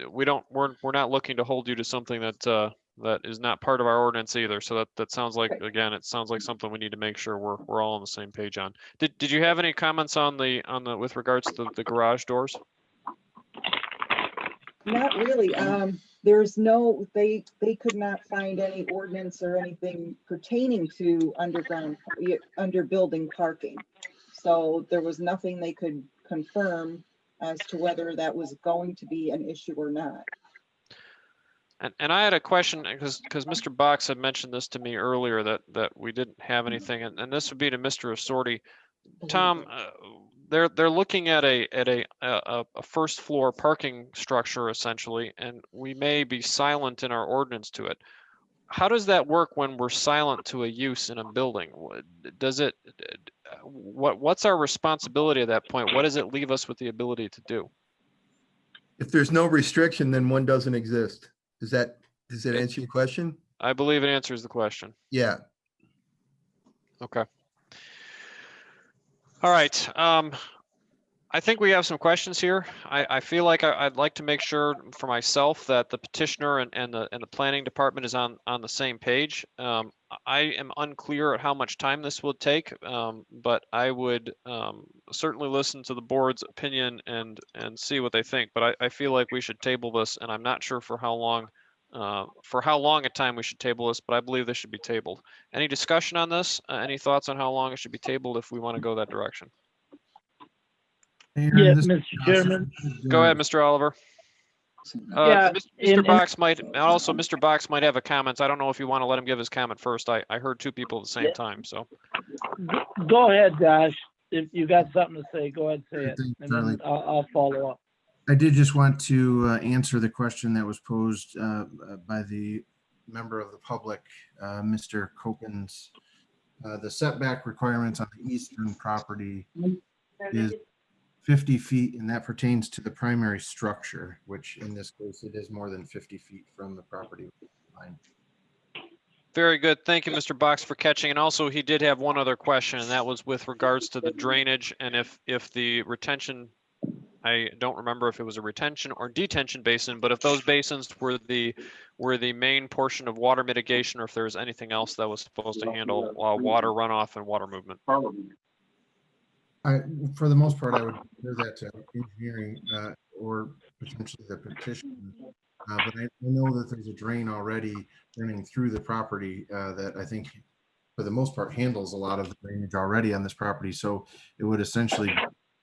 A: we're not looking to hold you to something that is not part of our ordinance either. So that sounds like, again, it sounds like something we need to make sure we're all on the same page on. Did you have any comments on the with regards to the garage doors?
I: Not really. There's no, they could not find any ordinance or anything pertaining to under building parking. So there was nothing they could confirm as to whether that was going to be an issue or not.
A: And I had a question because Mr. Box had mentioned this to me earlier that we didn't have anything, and this would be to Mr. Assorti. Tom, they're looking at a first floor parking structure essentially, and we may be silent in our ordinance to it. How does that work when we're silent to a use in a building? Does it? What's our responsibility at that point? What does it leave us with the ability to do?
F: If there's no restriction, then one doesn't exist. Does that answer your question?
A: I believe it answers the question.
F: Yeah.
A: Okay. All right. I think we have some questions here. I feel like I'd like to make sure for myself that the petitioner and the planning department is on the same page. I am unclear at how much time this will take, but I would certainly listen to the board's opinion and see what they think. But I feel like we should table this, and I'm not sure for how long a time we should table this, but I believe this should be tabled. Any discussion on this? Any thoughts on how long it should be tabled if we want to go that direction?
D: Yeah, Mr. Chairman.
A: Go ahead, Mr. Oliver. Mr. Box might, and also Mr. Box might have a comment. I don't know if you want to let him give his comment first. I heard two people at the same time, so.
D: Go ahead, Josh. If you got something to say, go ahead and say it, and then I'll follow up.
E: I did just want to answer the question that was posed by the member of the public, Mr. Copens. The setback requirements on the eastern property is 50 feet, and that pertains to the primary structure, which in this case, it is more than 50 feet from the property line.
A: Very good. Thank you, Mr. Box, for catching. And also, he did have one other question, and that was with regards to the drainage and if the retention, I don't remember if it was a retention or detention basin, but if those basins were the main portion of water mitigation, or if there was anything else that was supposed to handle water runoff and water movement.
E: For the most part, I would do that to engineering or potentially the petition. But I know that there's a drain already running through the property that I think for the most part handles a lot of the drainage already on this property. So it would essentially be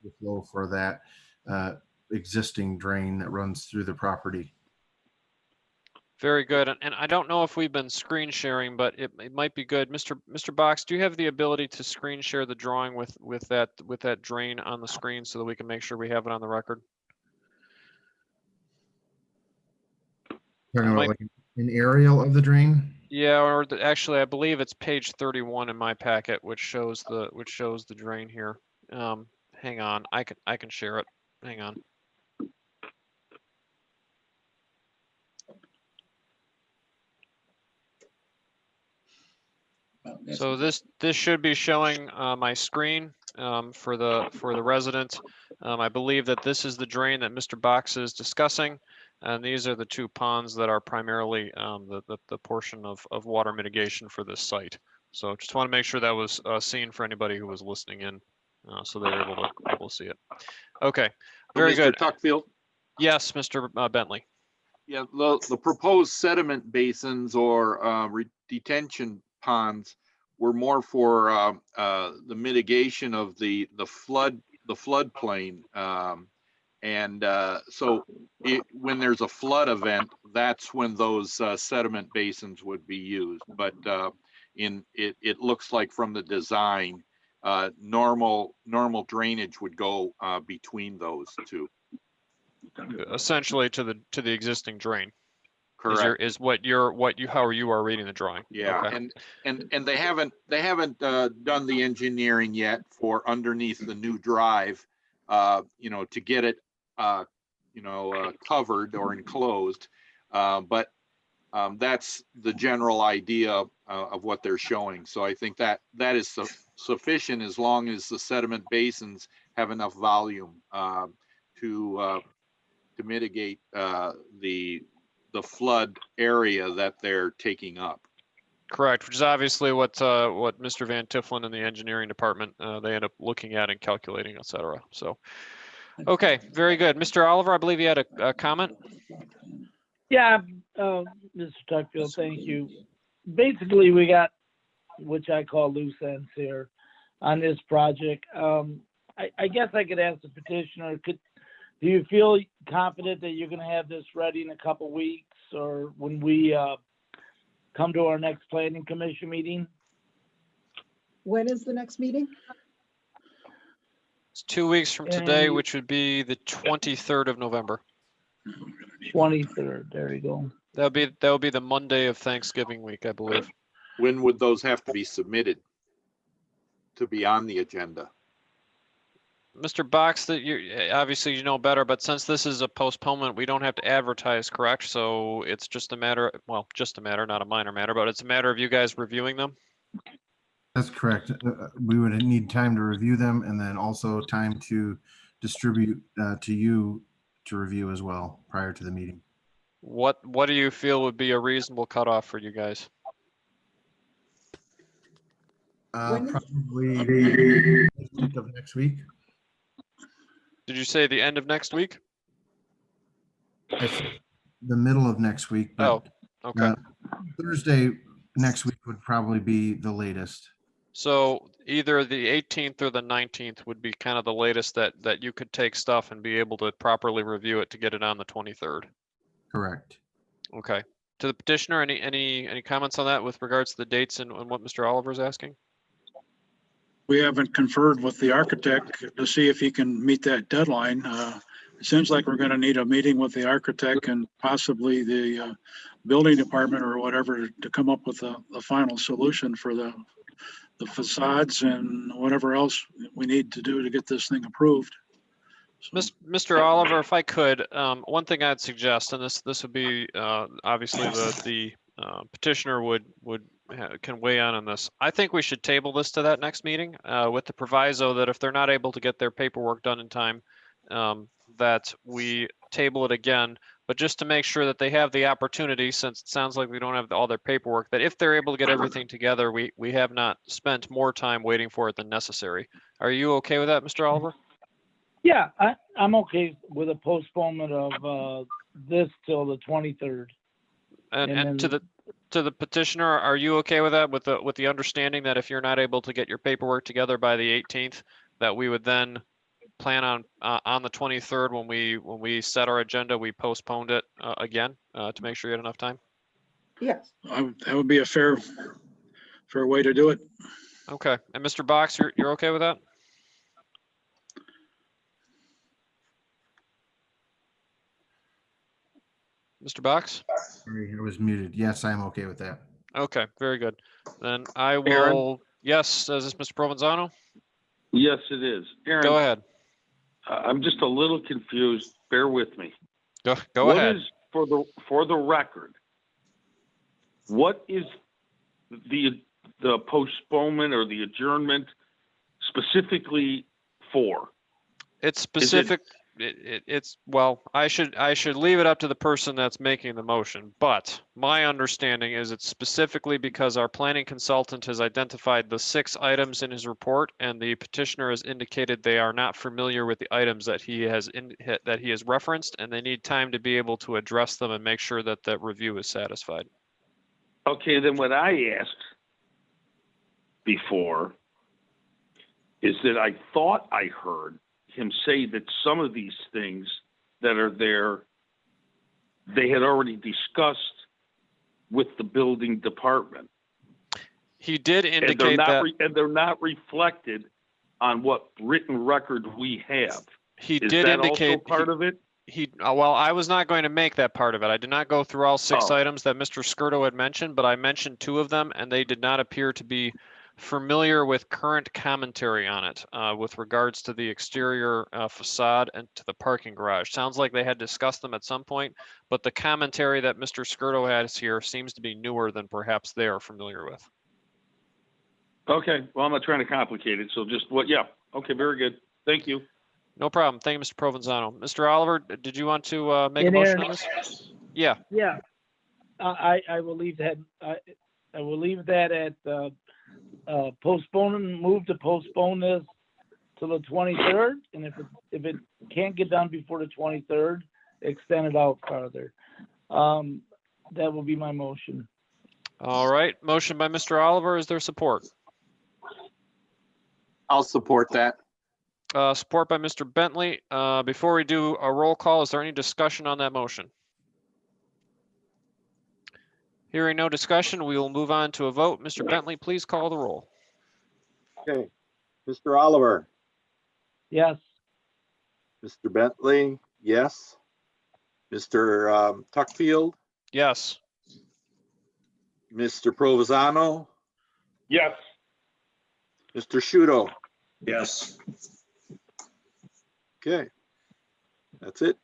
E: the flow for that existing drain that runs through the property.
A: Very good. And I don't know if we've been screen sharing, but it might be good. Mr. Box, do you have the ability to screen share the drawing with that drain on the screen so that we can make sure we have it on the record?
E: Talking about like an aerial of the drain?
A: Yeah, or actually, I believe it's page 31 in my packet, which shows the drain here. Hang on, I can share it. Hang on. So this should be showing my screen for the resident. I believe that this is the drain that Mr. Box is discussing. And these are the two ponds that are primarily the portion of water mitigation for this site. So just want to make sure that was seen for anybody who was listening in, so they're able to see it. Okay, very good.
B: Mr. Tuckfield?
A: Yes, Mr. Bentley.
B: Yeah, the proposed sediment basins or detention ponds were more for the mitigation of the floodplain. So when there's a flood event, that's when those sediment basins would be used. But it looks like from the design, normal drainage would go between those two.
A: Essentially to the existing drain.
B: Correct.
A: How you are reading the drawing.
B: Yeah,
A: okay.
B: and they haven't done the engineering yet for underneath the new drive, to get it covered or enclosed, but that's the general idea of what they're showing. So I think that is sufficient as long as the sediment basins have enough volume to mitigate the flood area that they're taking up.
A: Correct, which is obviously what Mr. Van Tiffelen in the engineering department they end up looking at and calculating, et cetera. So, okay, very good. Mr. Oliver, I believe you had a comment.
D: Yeah, Mr. Tuckfield, thank you. Basically, we got, which I call loose ends here on this project. I guess I could ask the petitioner, do you feel confident that you're going to have this ready in a couple weeks, or when we come to our next planning commission meeting?
L: When is the next meeting?
A: It's 2 weeks from today, which would be the 23rd of November.
D: 23rd, there you go.
A: That'll be the Monday of Thanksgiving week, I believe.
B: When would those have to be submitted to be on the agenda?
A: Mr. Box, that obviously you know better, but since this is a postponement, we don't have to advertise, correct? So it's just a matter, well, just a matter, not a minor matter, but it's a matter of you guys reviewing them.
E: That's correct. We would need time to review them and then also time to distribute to you to review as well prior to the meeting.
A: What do you feel would be a reasonable cutoff for you guys?
E: Probably the week of next week.
A: Did you say the end of next week?
E: The middle of next week. But,
A: okay.
E: Thursday next week would probably be the latest.
A: So either the 18th or the 19th would be kind of the latest that you could take stuff and be able to properly review it to get it on the 23rd.
E: Correct.
A: Okay. To the petitioner, any comments on that with regards to the dates and what Mr. Oliver is asking?
J: We haven't conferred with the architect to see if he can meet that deadline. It seems like we're going to need a meeting with the architect and possibly the building department or whatever to come up with a final solution for the facades and whatever else we need to do to get this thing approved.
A: Mr. Oliver, if I could, one thing I'd suggest, and this would be obviously the petitioner can weigh on this. I think we should table this to that next meeting with the proviso that if they're not able to get their paperwork done in time, that we table it again, but just to make sure that they have the opportunity, since it sounds like we don't have all their paperwork, that if they're able to get everything together, we have not spent more time waiting for it than necessary. Are you okay with that, Mr. Oliver?
D: Yeah, I'm okay with a postponement of this till the 23rd.
A: And
D: And
A: to
D: then-
A: the petitioner, are you okay with that, with the understanding that if you're not able to get your paperwork together by the 18th, that we would then plan on the 23rd when we set our agenda, we postponed it again to make sure you had enough time?
L: Yes.
J: That would be a fair way to do it.
A: Okay, and Mr. Box, you're okay with that? Mr. Box?
E: Sorry, I was muted. Yes, I'm okay with that.
A: Okay, very good. Then I will, yes, is this Mr. Provenzano?
H: Yes, it is. Aaron,
A: Go ahead.
H: I'm just a little confused. Bear with me.
A: Go
H: What
A: ahead.
H: is, for the record, what is the postponement or the adjournment specifically for?
A: It's specific. It's well, I should leave it up to the person that's making the motion, but my understanding is it's specifically because our planning consultant has identified the 6 items in his report, and the petitioner has indicated they are not familiar with the items that he has referenced, and they need time to be able to address them and make sure that that review is satisfied.
H: Okay, then what I asked before is that I thought I heard him say that some of these things that are there, they had already discussed with the building department.
A: He did
H: And
A: indicate that
H: and they're not reflected on what written record we have.
A: he
H: Is
A: did
H: that
A: indicate
H: also part of it?
A: well, I was not going to make that part of it. I did not go through all 6
H: Oh.
A: items that Mr. Skirdo had mentioned, but I mentioned 2 of them, and they did not appear to be familiar with current commentary on it with regards to the exterior facade and to the parking garage. Sounds like they had discussed them at some point, but the commentary that Mr. Skirdo has here seems to be newer than perhaps they are familiar with.
H: Okay, well, I'm not trying to complicate it, so just yeah. Okay, very good. Thank you.
A: No problem. Thank you, Mr. Provenzano. Mr. Oliver, did you want to make a
D: And
A: motion
D: Aaron-
A: on this? Yeah.
D: Yeah, I will leave that, I will leave that at move to postpone this till the 23rd. And if it can't get done before the 23rd, extend it out farther. That will be my motion.
A: All right. Motion by Mr. Oliver. Is there support?
B: I'll support that.
A: Support by Mr. Bentley. Before we do a roll call, is there any discussion on that motion? Hearing no discussion, we will move on to a vote. Mr. Bentley, please call the roll.
B: Okay. Mr. Oliver,
D: Yes.
B: Mr. Bentley, yes. Mr. Tuckfield,
A: Yes.
B: Mr. Provenzano,
H: Yes.
B: Mr. Shudo.
C: Yes.
B: Okay. That's it.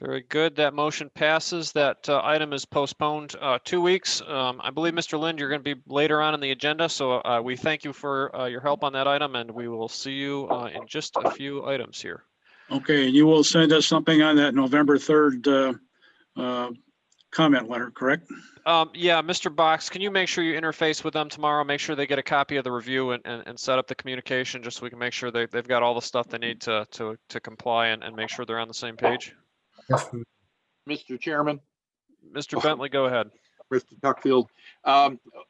A: Very good. That motion passes. That item is postponed 2 weeks. I believe, Mr. Lind, you're going to be later on in the agenda, so we thank you for your help on that item, and we will see you in just a few items here.
J: Okay, you will send us something on that November 3rd comment letter, correct?
A: Yeah, Mr. Box, can you make sure you interface with them tomorrow? Make sure they get a copy of the review and set up the communication just so we can make sure they've got all the stuff they need to comply and make sure they're on the same page.
E: Yes,
B: Mr. Chairman,
A: Mr. Bentley, go ahead.
B: Mr. Tuckfield.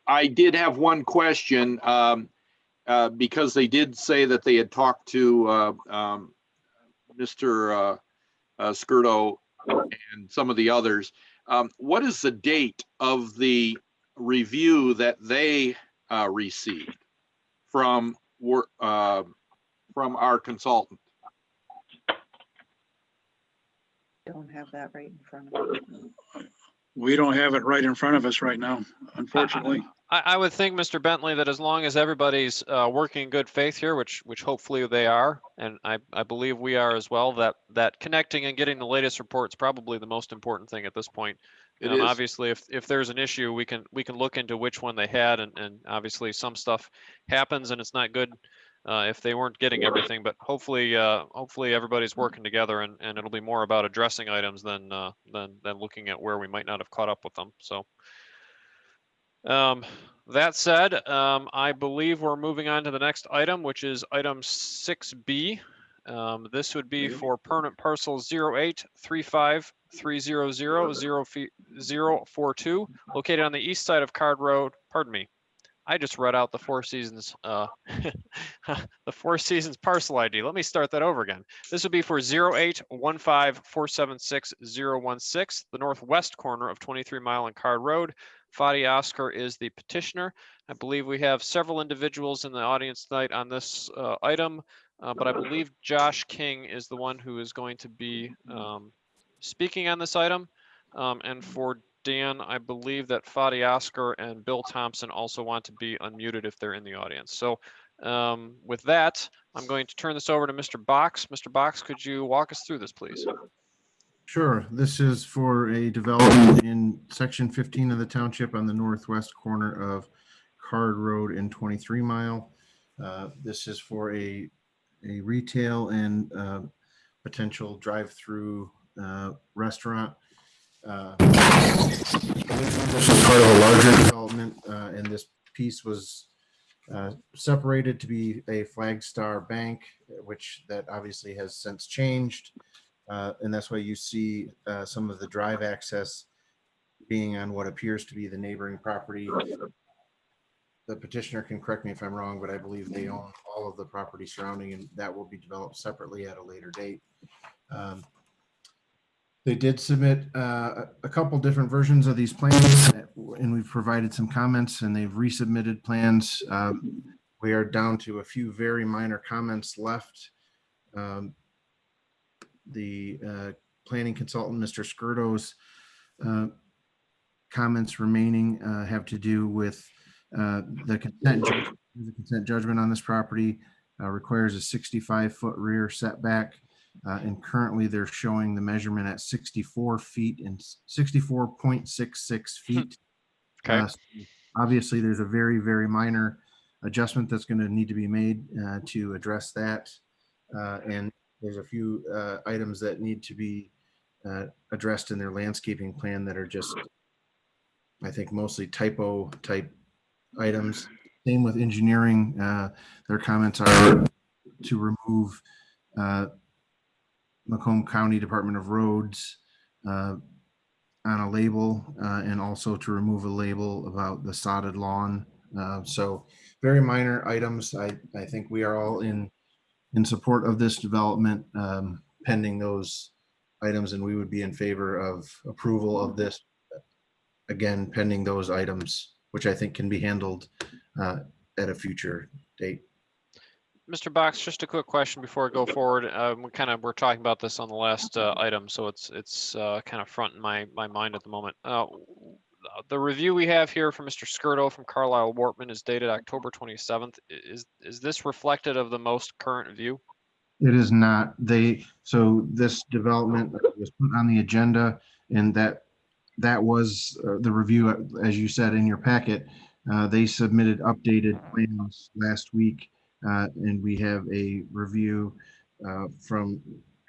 B: I did have one question because they did say that they had talked to Mr. Skirdo and some of the others. What is the date of the review that they received from our consultant?
I: Don't have that right in front of me.
J: We don't have it right in front of us right now, unfortunately.
A: I would think, Mr. Bentley, that as long as everybody's working in good faith here, which hopefully they are, and I believe we are as well, that connecting and getting the latest report is probably the most important thing at this point.
B: It is.
A: Obviously, if there's an issue, we can look into which one they had, and obviously some stuff happens and it's not good if they weren't getting everything. But hopefully everybody's working together, and it'll be more about addressing items than looking at where we might not have caught up with them. So. That said, I believe we're moving on to the next item, which is item 6B. This would be for permanent parcel 08353000042, located on the east side of Card Road. Pardon me. I just read out the Four Seasons, the Four Seasons parcel ID. Let me start that over again. This would be for 08154760016, the northwest corner of 23 Mile and Card Road. Fadi Oscar is the petitioner. I believe we have several individuals in the audience tonight on this item, but I believe Josh King is the one who is going to be speaking on this item. And for Dan, I believe that Fadi Oscar and Bill Thompson also want to be unmuted if they're in the audience. So with that, I'm going to turn this over to Mr. Box. Mr. Box, could you walk us through this, please?
E: Sure. This is for a development in section 15 of the township on the northwest corner of Card Road and 23 Mile. This is for a retail and potential drive-through restaurant. This is part of a larger development, and this piece was separated to be a Flagstar Bank, which that obviously has since changed. And that's why you see some of the drive access being on what appears to be the neighboring property. The petitioner can correct me if I'm wrong, but I believe they own all of the property surrounding, and that will be developed separately at a later date. They did submit a couple different versions of these plans, and we've provided some comments, and they've resubmitted plans. We are down to a few very minor comments left. The planning consultant, Mr. Skirdo's comments remaining have to do with the consent judgment on this property requires a 65-foot rear setback. And currently they're showing the measurement at 64 feet and 64.66 feet.
A: Okay.
E: So obviously there's a very, very minor adjustment that's going to need to be made to address that. And there's a few items that need to be addressed in their landscaping plan that are just, I think, mostly typo type items. Same with engineering. Their comments are to remove Macomb County Department of Roads on a label, and also to remove a label about the sodded lawn. So very minor items. I think we are all in support of this development, pending those items, and we would be in favor of approval of this, again, pending those items, which I think can be handled at a future date.
A: Mr. Box, just a quick question before I go forward. We're talking about this on the last item, so it's kind of front in my mind at the moment. The review we have here from Mr. Skirdo from Carlisle Wortman is dated October 27th. Is this reflected of the most current view?
E: It is not. So this development was put on the agenda, and that was the review, as you said in your packet. They submitted updated plans last week. And we have a review from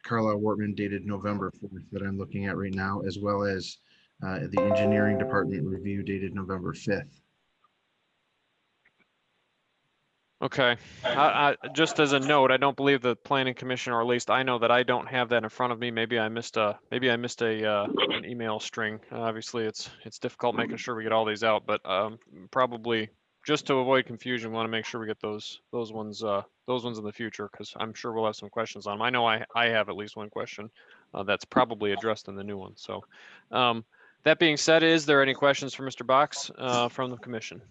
E: Carlisle Wortman dated November 4th that I'm looking at right now, as well as the engineering department review dated November 5th.
A: Okay. Just as a note, I don't believe the planning commission, or at least I know that I don't have that in front of me. Maybe I missed an email string. Obviously, it's difficult making sure we get all these out, but probably, just to avoid confusion, we want to make sure we get those ones in the future, because I'm sure we'll have some questions on them. I know I have at least one question that's probably addressed in the new one. So that being said, is there any questions for Mr. Box from the commission?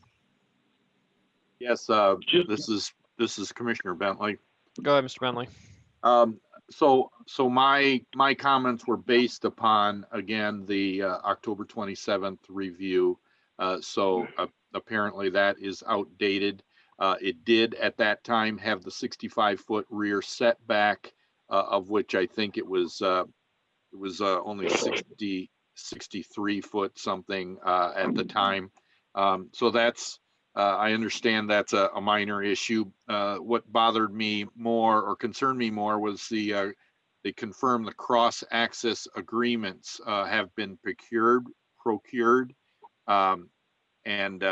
B: Yes, this is Commissioner Bentley.
A: Go ahead, Mr. Bentley.
B: So my comments were based upon, again, the October 27th review. Apparently that is outdated. It did at that time have the 65-foot rear setback, of which I think it was only 63 foot something at the time. So that's, I understand that's a minor issue. What bothered me more, or concerned me more, was they confirmed the cross-access agreements have been procured. And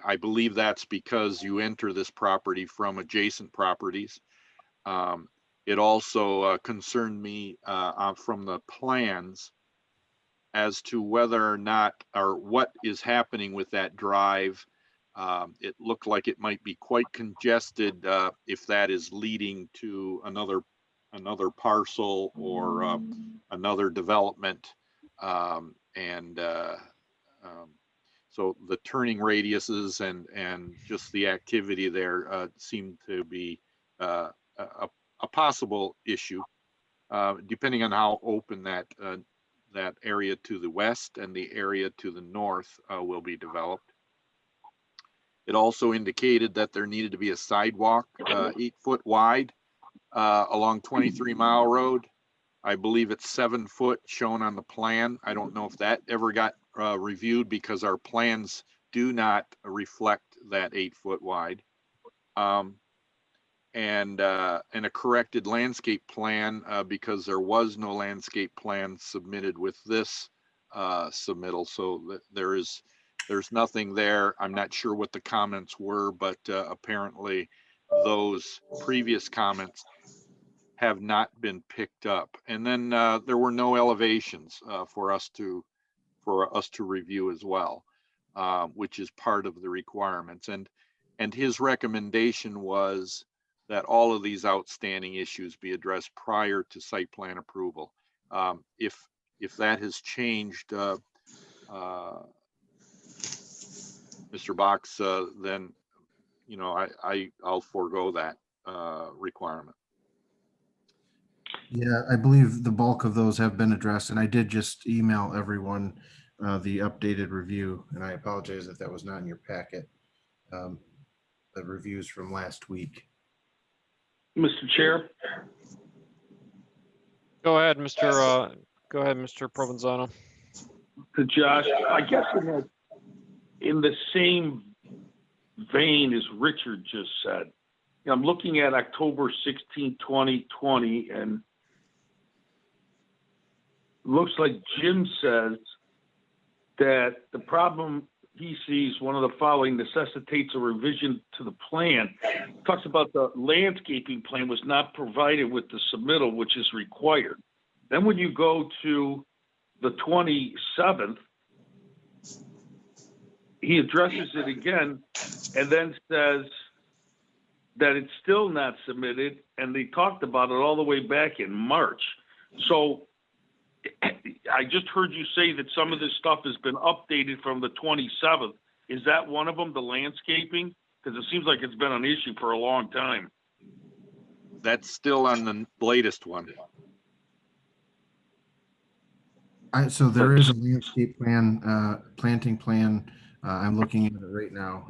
B: I believe that's because you enter this property from adjacent properties. It also concerned me from the plans as to whether or not, or what is happening with that drive. It looked like it might be quite congested if that is leading to another parcel or another development. So the turning radiuses and just the activity there seem to be a possible issue, depending on how open that area to the west and the area to the north will be developed. It also indicated that there needed to be a sidewalk 8 foot wide along 23 Mile Road. I believe it's 7 foot shown on the plan. I don't know if that ever got reviewed because our plans do not reflect that 8 foot wide. And a corrected landscape plan because there was no landscape plan submitted with this submittal. So there's nothing there. I'm not sure what the comments were, but apparently those previous comments have not been picked up. And then there were no elevations for us to review as well, which is part of the requirements. And his recommendation was that all of these outstanding issues be addressed prior to site plan approval. If that has changed, Mr. Box, then I'll forego that requirement.
E: Yeah, I believe the bulk of those have been addressed, and I did just email everyone the updated review, and I apologize if that was not in your packet. The reviews from last week.
H: Mr. Chair?
A: Go ahead, Mr. Provenzano.
H: To Josh, I guess in the same vein as Richard just said, I'm looking at October 16, 2020, and looks like Jim says that the problem he sees, one of the following necessitates a revision to the plan. Talks about the landscaping plan was not provided with the submittal, which is required. Then when you go to the 27th, he addresses it again and then says that it's still not submitted, and they talked about it all the way back in March. So I just heard you say that some of this stuff has been updated from the 27th. Is that one of them, the landscaping? Because it seems like it's been an issue for a long time.
B: That's still on the latest one.
E: So there is a landscape plan, planting plan. I'm looking at it right now.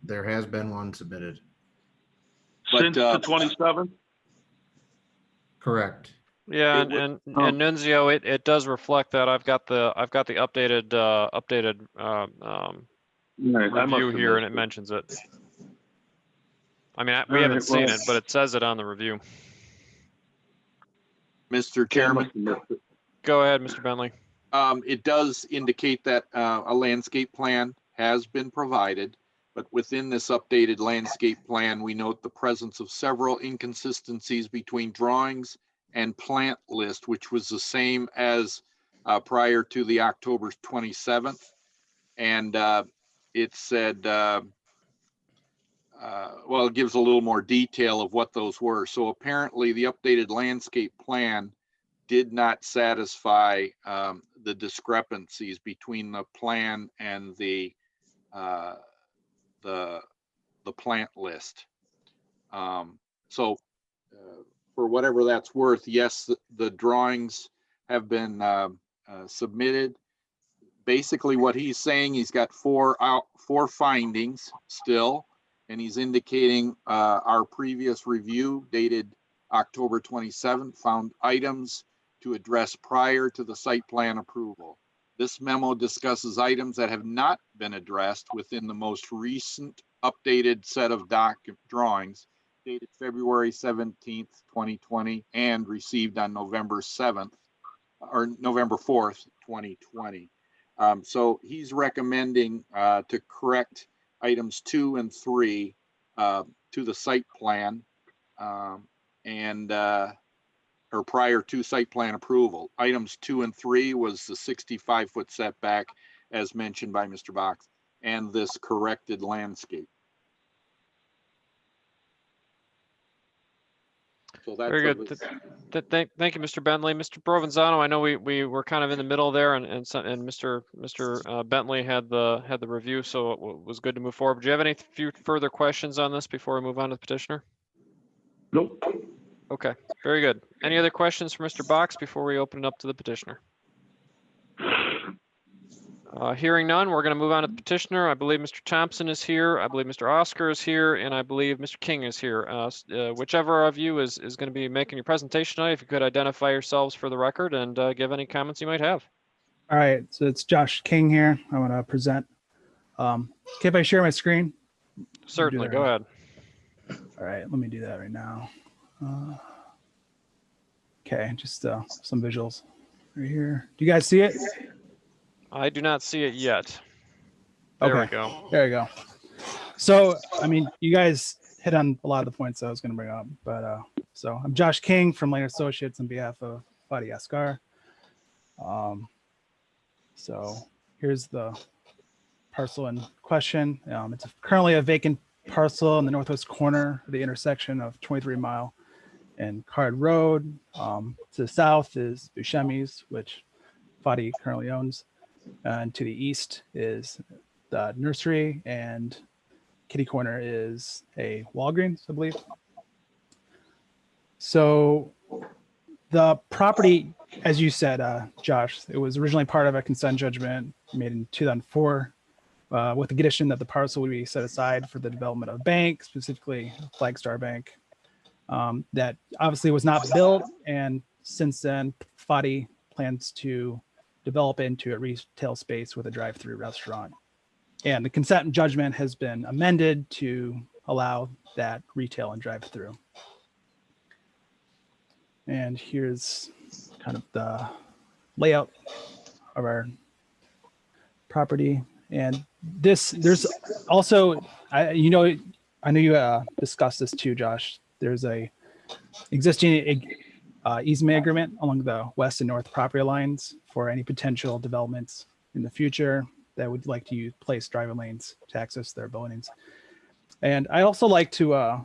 E: There has been one submitted.
H: Since the 27th?
E: Correct.
A: Yeah, and Nunzio, it does reflect that. I've got the updated review here, and it mentions it. I mean, we haven't seen it, but it says it on the review.
B: Mr. Chairman.
A: Go ahead, Mr. Bentley.
B: It does indicate that a landscape plan has been provided, but within this updated landscape plan, we note the presence of several inconsistencies between drawings and plant list, which was the same as prior to the October 27th. And it said, well, it gives a little more detail of what those were. So apparently the updated landscape plan did not satisfy the discrepancies between the plan and the plant list. For whatever that's worth, yes, the drawings have been submitted. Basically what he's saying, he's got four findings still, and he's indicating our previous review dated October 27th found items to address prior to the site plan approval. This memo discusses items that have not been addressed within the most recent updated set of drawings dated February 17th, 2020, and received on November 7th or November 4th, 2020. So he's recommending to correct items 2 and 3 to the site plan or prior to site plan approval. Items 2 and 3 was the 65-foot setback as mentioned by Mr. Box and this corrected landscape. So that's
A: Very good. Thank you, Mr. Bentley. Mr. Provenzano, I know we were kind of in the middle there, and Mr. Bentley had the review, so it was good to move forward. Do you have any few further questions on this before we move on to the petitioner?
H: Nope.
A: Okay, very good. Any other questions for Mr. Box before we open it up to the petitioner? Hearing none, we're going to move on to the petitioner. I believe Mr. Thompson is here. I believe Mr. Oscar is here, and I believe Mr. King is here. Whichever of you is going to be making your presentation tonight, if you could identify yourselves for the record and give any comments you might have.
M: All right, so it's Josh King here. I want to present. Okay, if I share my screen?
A: Certainly, go ahead.
M: All right, let me do that right now. Okay, just some visuals right here. Do you guys see it?
A: I do not see it yet. There we go.
M: There you go. So, I mean, you guys hit on a lot of the points I was going to bring up, but so I'm Josh King from Lane Associates on behalf of Fadi Asghar. So here's the parcel in question. It's currently a vacant parcel in the northwest corner of the intersection of 23 Mile and Card Road. To the south is Buscemi's, which Fadi currently owns. And to the east is the nursery, and kitty corner is a Walgreens, I believe. So the property, as you said, Josh, it was originally part of a consent judgment made in 2004 with the condition that the parcel would be set aside for the development of a bank, specifically Flagstar Bank. That obviously was not built, and since then, Fadi plans to develop into a retail space with a drive-through restaurant. And the consent judgment has been amended to allow that retail and drive-through. And here's kind of the layout of our property. And there's also, I know you discussed this too, Josh. There's a existing easement agreement along the west and north property lines for any potential developments in the future that would like to place driving lanes to access their buildings. And I also like to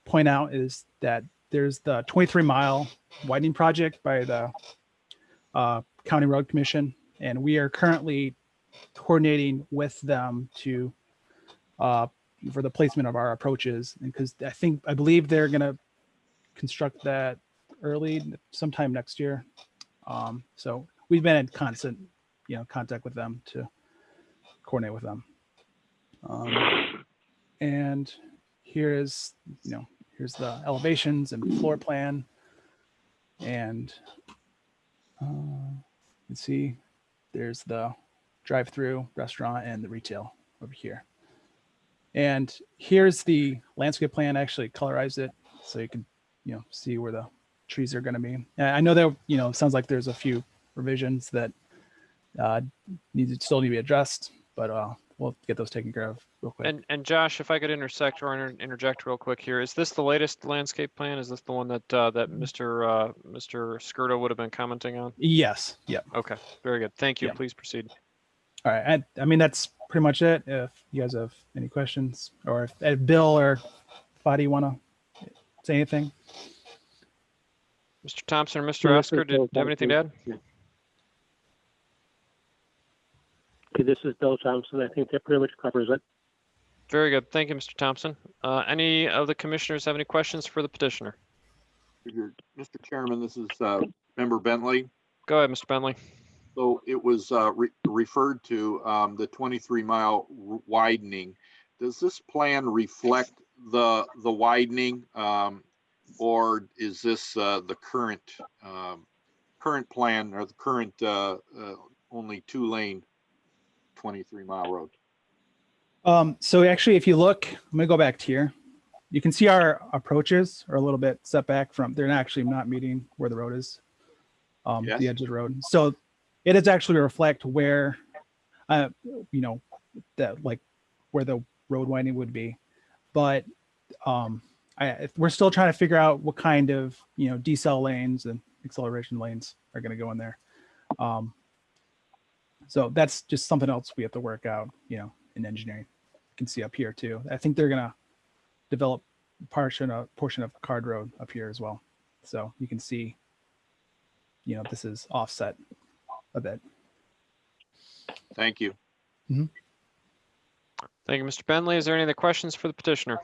M: point out is that there's the 23 Mile widening project by the County Road Commission, and we are currently coordinating with them to for the placement of our approaches, because I believe they're going to construct that sometime next year. So we've been in constant, contact with them to coordinate with them. And here's the elevations and floor plan. And you can see there's the drive-through restaurant and the retail over here. And here's the landscape plan. I actually colorized it so you can, see where the trees are going to be. I know that, sounds like there's a few revisions that still need to be addressed, but we'll get those taken care of real quick.
A: And Josh, if I could intersect or interject real quick here, is this the latest landscape plan? Is this the one that Mr. Skirto would have been commenting on?
M: Yes. Yep.
A: Okay. Very good. Thank you.
M: Yep.
A: Please proceed.
M: All right. I mean, that's pretty much it. If you guys have any questions, or if Bill or Fadi want to say anything.
A: Mr. Thompson or Mr. Oscar, do you have anything to add?
N: Okay, this is Bill Thompson. I think that pretty much covers it.
A: Very good. Thank you, Mr. Thompson. Any of the commissioners have any questions for the petitioner?
B: Mr. Chairman, this is Member Bentley.
A: Go ahead, Mr. Bentley.
B: So it was referred to the 23 Mile widening. Does this plan reflect the widening, or is this the current plan, or the current only 2-lane 23 Mile road?
M: So actually, if you look, I'm gonna go back to here. You can see our approaches are a little bit set back from, they're actually not meeting where the road is,
B: Yes.
M: the edge of the road. So it is actually reflect where, that like where the road widening would be. But we're still trying to figure out what kind of, decel lanes and acceleration lanes are going to go in there. So that's just something else we have to work out, in engineering. You can see up here too. I think they're going to develop portion of a card road up here as well. So you can see, this is offset a bit.
B: Thank you.
M: Mm-hmm.
A: Thank you, Mr. Bentley. Is there any other questions for the petitioner?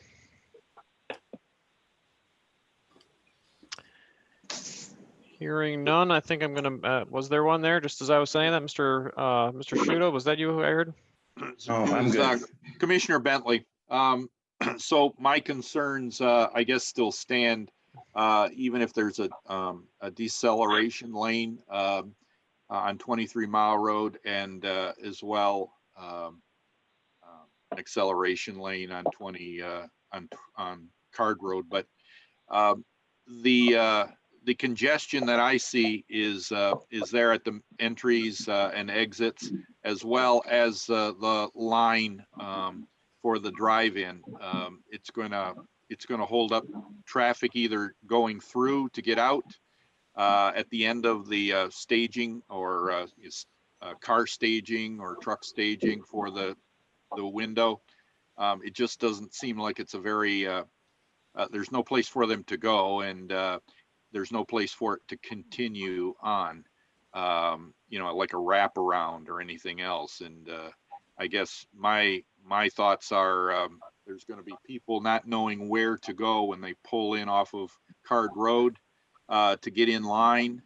A: Hearing none, I think I'm gonna, was there one there, just as I was saying that, Mr. Shudo, was that you who I heard?
C: Oh, I'm good.
B: Commissioner Bentley, so my concerns, I guess, still stand, even if there's a deceleration lane on 23 Mile Road, and as well an acceleration lane on 20 on Card Road. But the congestion that I see is there at the entries and exits, as well as the line for the drive-in. It's gonna hold up traffic either going through to get out at the end of the staging, or car staging or truck staging for the window. It just doesn't seem like it's a very there's no place for them to go, and there's no place for it to continue on, like a wraparound or anything else. And I guess my thoughts are there's going to be people not knowing where to go when they pull in off of Card Road to get in line.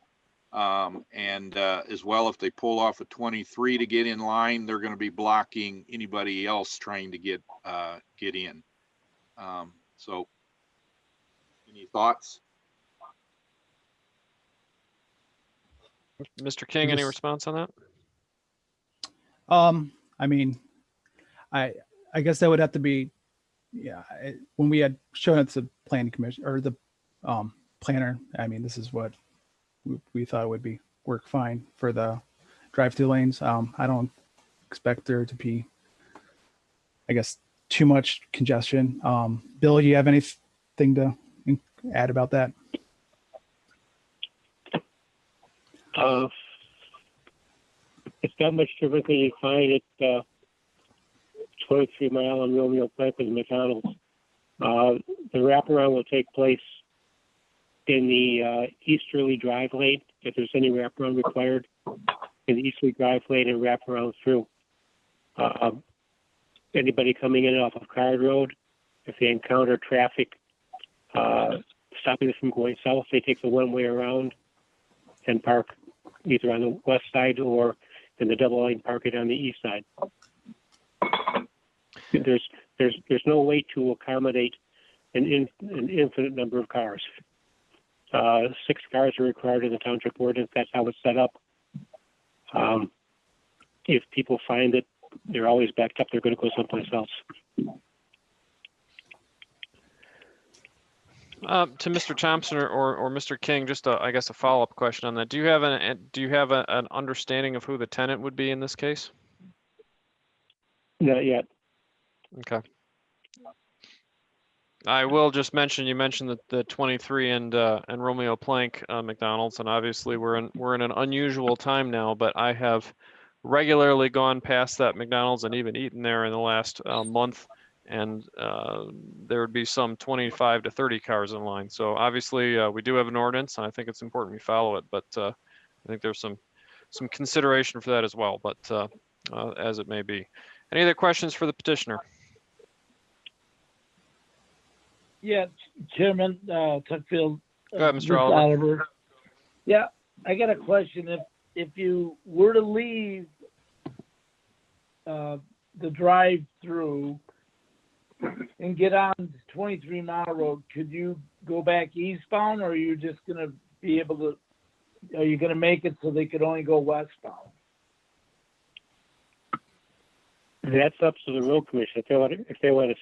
B: And as well, if they pull off of 23 to get in line, they're going to be blocking anybody else trying to get in. So any thoughts?
A: Mr. King, any response on that?
M: I mean, I guess that would have to be, when we had shown it to the planning commission or the planner, I mean, this is what we thought would be work fine for the drive-through lanes. I don't expect there to be, I guess, too much congestion. Bill, do you have anything to add about that?
N: It's not much different than you find at 23 Mile and Romeo Plank with McDonald's. The wraparound will take place in the easterly drive lane, if there's any wraparound required, in the easterly drive lane and wrap around through. Anybody coming in off of Card Road, if they encounter traffic stopping them from going south, they take the one-way around and park either on the west side or in the double lane parking on the east side. There's no way to accommodate an infinite number of cars. 6 cars are required in the township ordinance. That's how it's set up. If people find that they're always backed up, they're going to go someplace else.
A: To Mr. Thompson or Mr. King, just I guess a follow-up question on that. Do you have an understanding of who the tenant would be in this case?
N: Not yet.
A: Okay. I will just mention, you mentioned that the 23 and Romeo Plank McDonald's, and obviously we're in an unusual time now, but I have regularly gone past that McDonald's and even eaten there in the last month, and there would be some 25 to 30 cars in line. So obviously we do have an ordinance, and I think it's important we follow it, but I think there's some consideration for that as well, but as it may be. Any other questions for the petitioner?
D: Yeah, Chairman Tuckfield.
A: Go ahead, Mr.
D: Mr. Oliver. Yeah, I got a question. If you were to leave the drive-through and get on 23 Mile Road, could you go back eastbound, or are you just going to be able to? Are you going to make it so they could only go westbound?
N: That's up to the road commission. If they want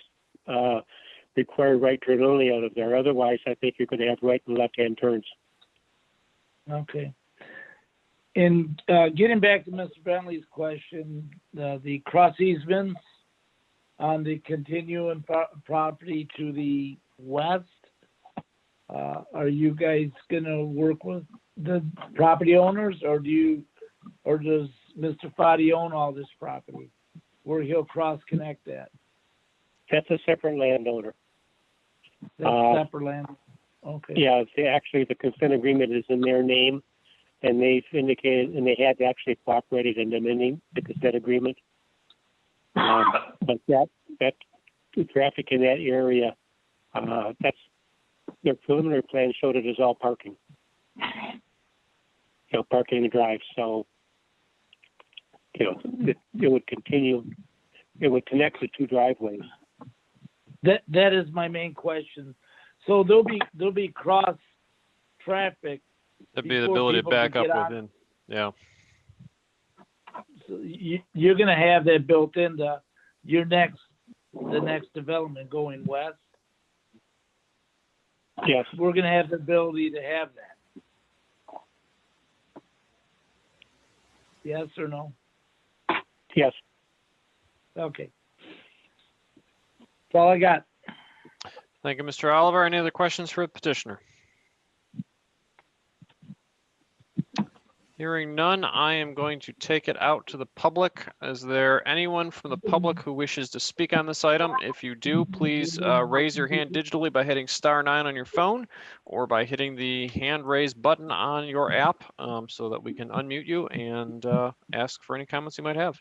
N: to require right turn only out of there. Otherwise, I think you're going to have right and left-hand turns.
D: Okay. And getting back to Mr. Bentley's question, the cross easements, on the continuing property to the west. Are you guys gonna work with the property owners, or does Mr. Fadi own all this property where he'll cross connect that?
N: That's a separate landowner.
D: That's separate land? Okay.
N: Yeah, actually, the consent agreement is in their name, and they've indicated, and they had actually cooperated in amending the consent agreement. But that traffic in that area, that's their preliminary plan showed it as all parking. Parking and drive. So, it would continue. It would connect the two driveways.
D: That is my main question. So there'll be cross traffic.
A: That'd be the ability to back up within. Yeah.
D: So you're gonna have that built into the next development going west.
N: Yes.
D: We're gonna have the ability to have that. Yes or no?
N: Yes.
D: Okay. That's all I got.
A: Thank you, Mr. Oliver. Any other questions for the petitioner? Hearing none, I am going to take it out to the public. Is there anyone from the public who wishes to speak on this item? If you do, please raise your hand digitally by hitting *9 on your phone or by hitting the hand raise button on your app so that we can unmute you and ask for any comments you might have.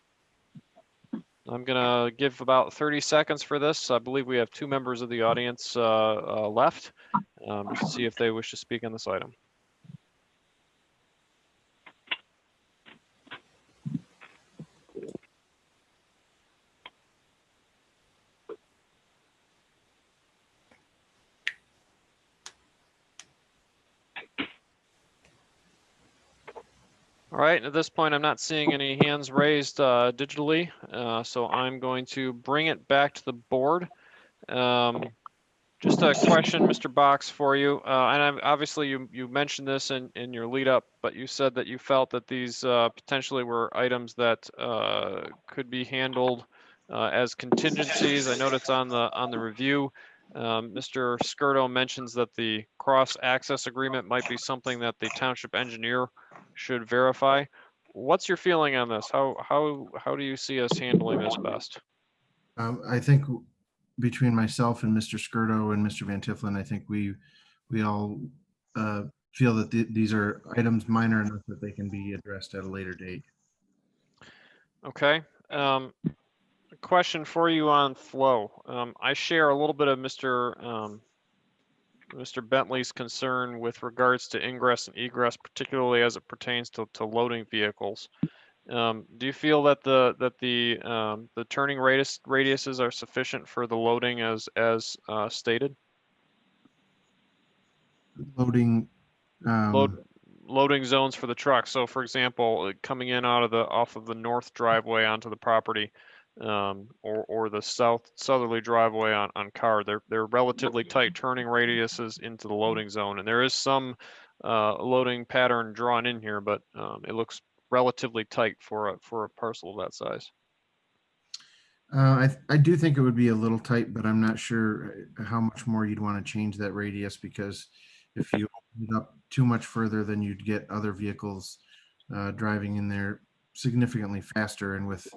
A: I'm going to give about 30 seconds for this. I believe we have 2 members of the audience left. Just to see if they wish to speak on this item. All right, at this point, I'm not seeing any hands raised digitally, so I'm going to bring it back to the board. Just a question, Mr. Box, for you. And obviously, you mentioned this in your lead up, but you said that you felt that these potentially were items that could be handled as contingencies. I noticed on the review, Mr. Skirdo mentions that the cross-access agreement might be something that the township engineer should verify. What's your feeling on this? How do you see us handling this best?
E: I think between myself and Mr. Skirdo and Mr. Van Tiffelen, I think we all feel that these are items minor enough that they can be addressed at a later date.
A: Okay. A question for you on flow. I share a little bit of Mr. Bentley's concern with regards to ingress and egress, particularly as it pertains to loading vehicles. Do you feel that the turning radiuses are sufficient for the loading as stated?
E: Loading
A: loading zones for the truck. So, for example, coming in off of the north driveway onto the property, or the southerly driveway on car, they're relatively tight turning radiuses into the loading zone, and there is some loading pattern drawn in here, but it looks relatively tight for a parcel of that size.
E: I do think it would be a little tight, but I'm not sure how much more you'd want to change that radius, because if you open it up too much further, then you'd get other vehicles driving in there significantly faster, and with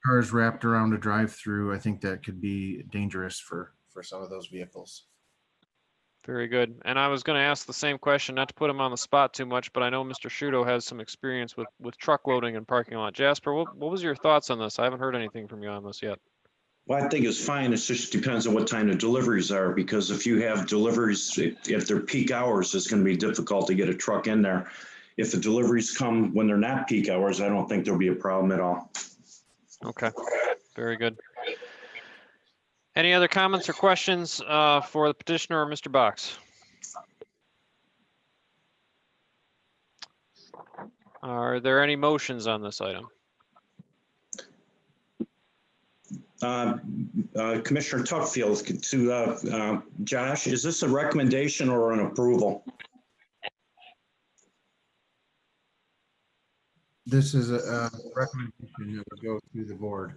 E: cars wrapped around a drive-through, I think that could be dangerous for some of those vehicles.
A: Very good. And I was going to ask the same question, not to put him on the spot too much, but I know Mr. Shudo has some experience with truck loading and parking lot. Jasper, what was your thoughts on this? I haven't heard anything from you on this yet.
C: Well, I think it's fine. It just depends on what time the deliveries are, because if you have deliveries, if they're peak hours, it's going to be difficult to get a truck in there. If the deliveries come when they're not peak hours, I don't think there'll be a problem at all.
A: Okay, very good. Any other comments or questions for the petitioner or Mr. Box? Are there any motions on this item?
C: Commissioner Tuckfield, to Josh, is this a recommendation or an approval?
E: This is a recommendation that would go through the board.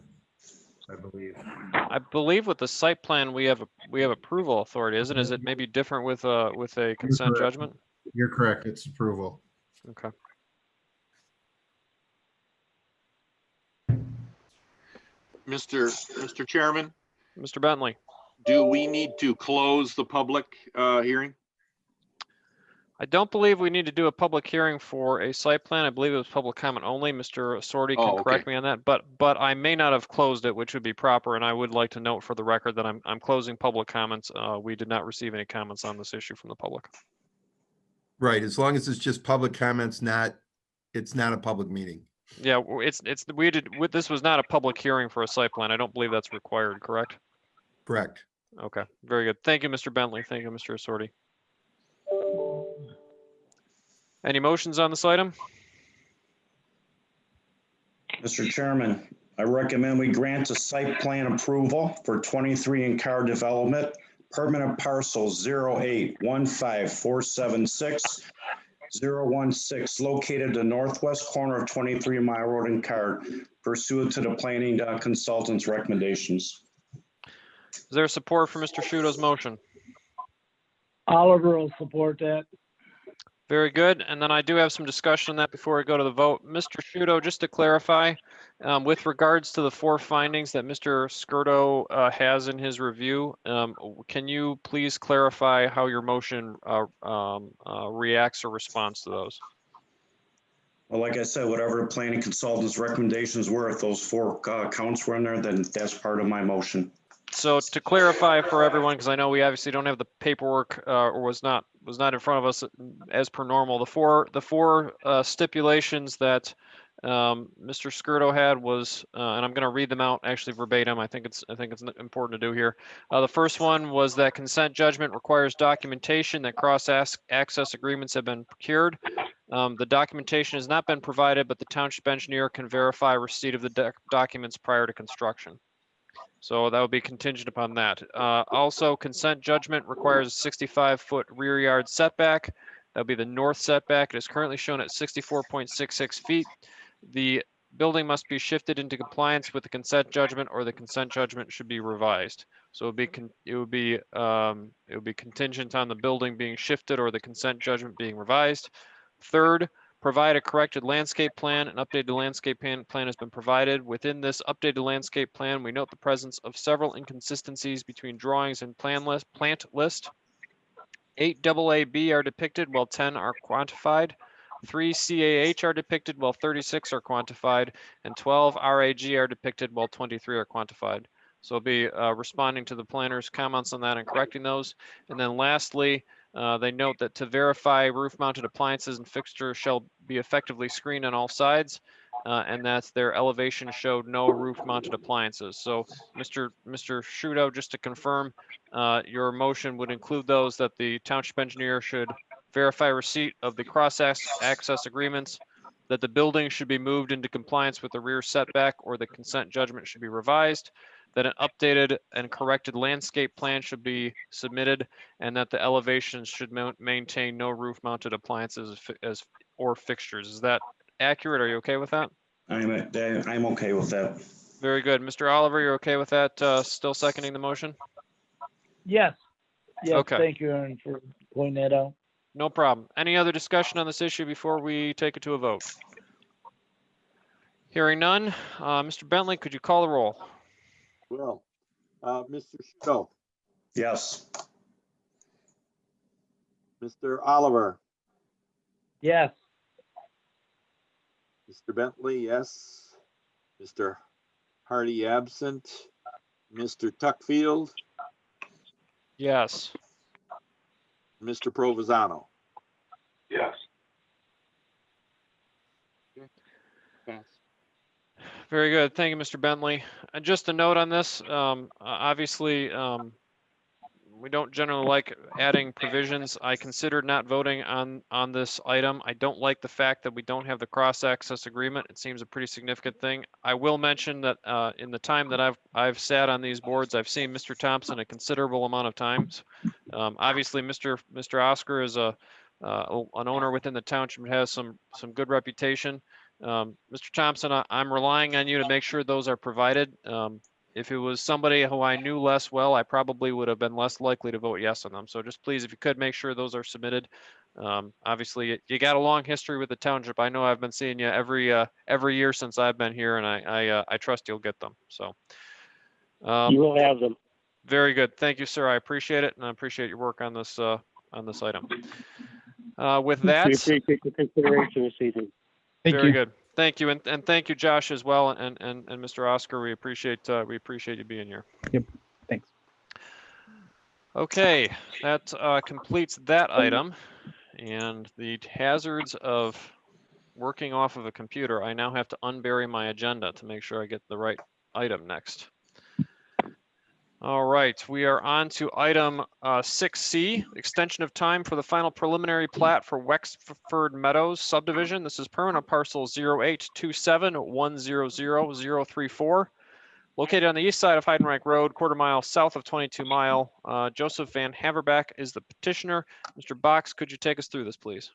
E: I believe.
A: I believe with the site plan, we have approval authority, isn't it? Is it maybe different with a consent
E: correct.
A: judgment?
E: You're correct. It's approval.
A: Okay.
B: Mr. Chairman,
A: Mr. Bentley.
B: do we need to close the public hearing?
A: I don't believe we need to do a public hearing for a site plan. I believe it was public comment only. Mr. Sorty can correct me on that, but I may not have closed it, which would be proper. And I would like to note for the record that I'm closing public comments. We did not receive any comments on this issue from the public.
F: Right, as long as it's just public comments, it's not a public meeting.
A: Yeah, this was not a public hearing for a site plan. I don't believe that's required, correct?
F: Correct.
A: Okay, very good. Thank you, Mr. Bentley. Thank you, Mr. Sorty. Any motions on this item?
C: Mr. Chairman, I recommend we grant a site plan approval for 23 in-car development, permanent parcel 0815476-016, located the northwest corner of 23 Mile Road in Car, pursuant to the planning consultant's recommendations.
A: Is there support for Mr. Shudo's motion?
D: Oliver will support that.
A: Very good. And then I do have some discussion on that before we go to the vote. Mr. Shudo, just to clarify, with regards to the 4 findings that Mr. Skirdo has in his review, can you please clarify how your motion reacts or responds to those?
C: Well, like I said, whatever the planning consultant's recommendations were, if those 4 counts were in there, then that's part of my motion.
A: So to clarify for everyone, because I know we obviously don't have the paperwork or was not in front of us as per normal. The four stipulations that Mr. Skirdo had was, and I'm going to read them out actually verbatim. I think it's important to do here. The first one was that consent judgment requires documentation that cross-access agreements have been procured. The documentation has not been provided, but the township engineer can verify receipt of the documents prior to construction. So that would be contingent upon that. Also, consent judgment requires a 65-foot rear yard setback. That would be the north setback. It is currently shown at 64.66 feet. The building must be shifted into compliance with the consent judgment, or the consent judgment should be revised. So it would be contingent on the building being shifted or the consent judgment being revised. Third, provide a corrected landscape plan. An updated landscape plan has been provided. Within this updated landscape plan, we note the presence of several inconsistencies between drawings and plant list. 8 AAB are depicted while 10 are quantified. 3 CAH are depicted while 36 are quantified, and 12 RAG are depicted while 23 are quantified. So I'll be responding to the planner's comments on that and correcting those. And then lastly, they note that to verify roof-mounted appliances and fixtures shall be effectively screened on all sides, and that their elevation showed no roof-mounted appliances. So, Mr. Shudo, just to confirm, your motion would include those that the township engineer should verify receipt of the cross-access agreements, that the building should be moved into compliance with the rear setback or the consent judgment should be revised, that an updated and corrected landscape plan should be submitted, and that the elevations should maintain no roof-mounted appliances or fixtures. Is that accurate? Are you okay with that?
C: I'm okay with that.
A: Very good. Mr. Oliver, you're okay with that? Still seconding the motion?
D: Yes. Yes,
A: Okay.
D: thank you, Aaron, for pointing that out.
A: No problem. Any other discussion on this issue before we take it to a vote? Hearing none. Mr. Bentley, could you call the roll?
B: Well, Mr. Shudo,
C: Yes.
B: Mr. Oliver,
D: Yes.
B: Mr. Bentley, yes. Mr. Hardy absent. Mr. Tuckfield,
A: Yes.
B: Mr. Provenzano.
H: Yes.
B: Pass.
A: Very good. Thank you, Mr. Bentley. And just a note on this, obviously, we don't generally like adding provisions. I considered not voting on this item. I don't like the fact that we don't have the cross-access agreement. It seems a pretty significant thing. I will mention that in the time that I've sat on these boards, I've seen Mr. Thompson a considerable amount of times. Obviously, Mr. Oscar is an owner within the township and has some good reputation. Mr. Thompson, I'm relying on you to make sure those are provided. If it was somebody who I knew less well, I probably would have been less likely to vote yes on them. So just please, if you could, make sure those are submitted. Obviously, you got a long history with the township. I know I've been seeing you every year since I've been here, and I trust you'll get them. So
N: You will have them.
A: very good. Thank you, sir. I appreciate it, and I appreciate your work on this item. With that,
N: We appreciate the consideration this evening.
A: very good. Thank you, and thank you, Josh, as well, and Mr. Oscar. We appreciate you being here.
M: Yep. Thanks.
A: Okay, that completes that item, and the hazards of working off of a computer. I now have to unbury my agenda to make sure I get the right item next. All right, we are on to item 6C, extension of time for the final preliminary plat for Wexford Meadows subdivision. This is permanent parcel 0827100034, located on the east side of Heidenreich Road, quarter mile south of 22 Mile. Joseph Van Haverback is the petitioner. Mr. Box, could you take us through this, please?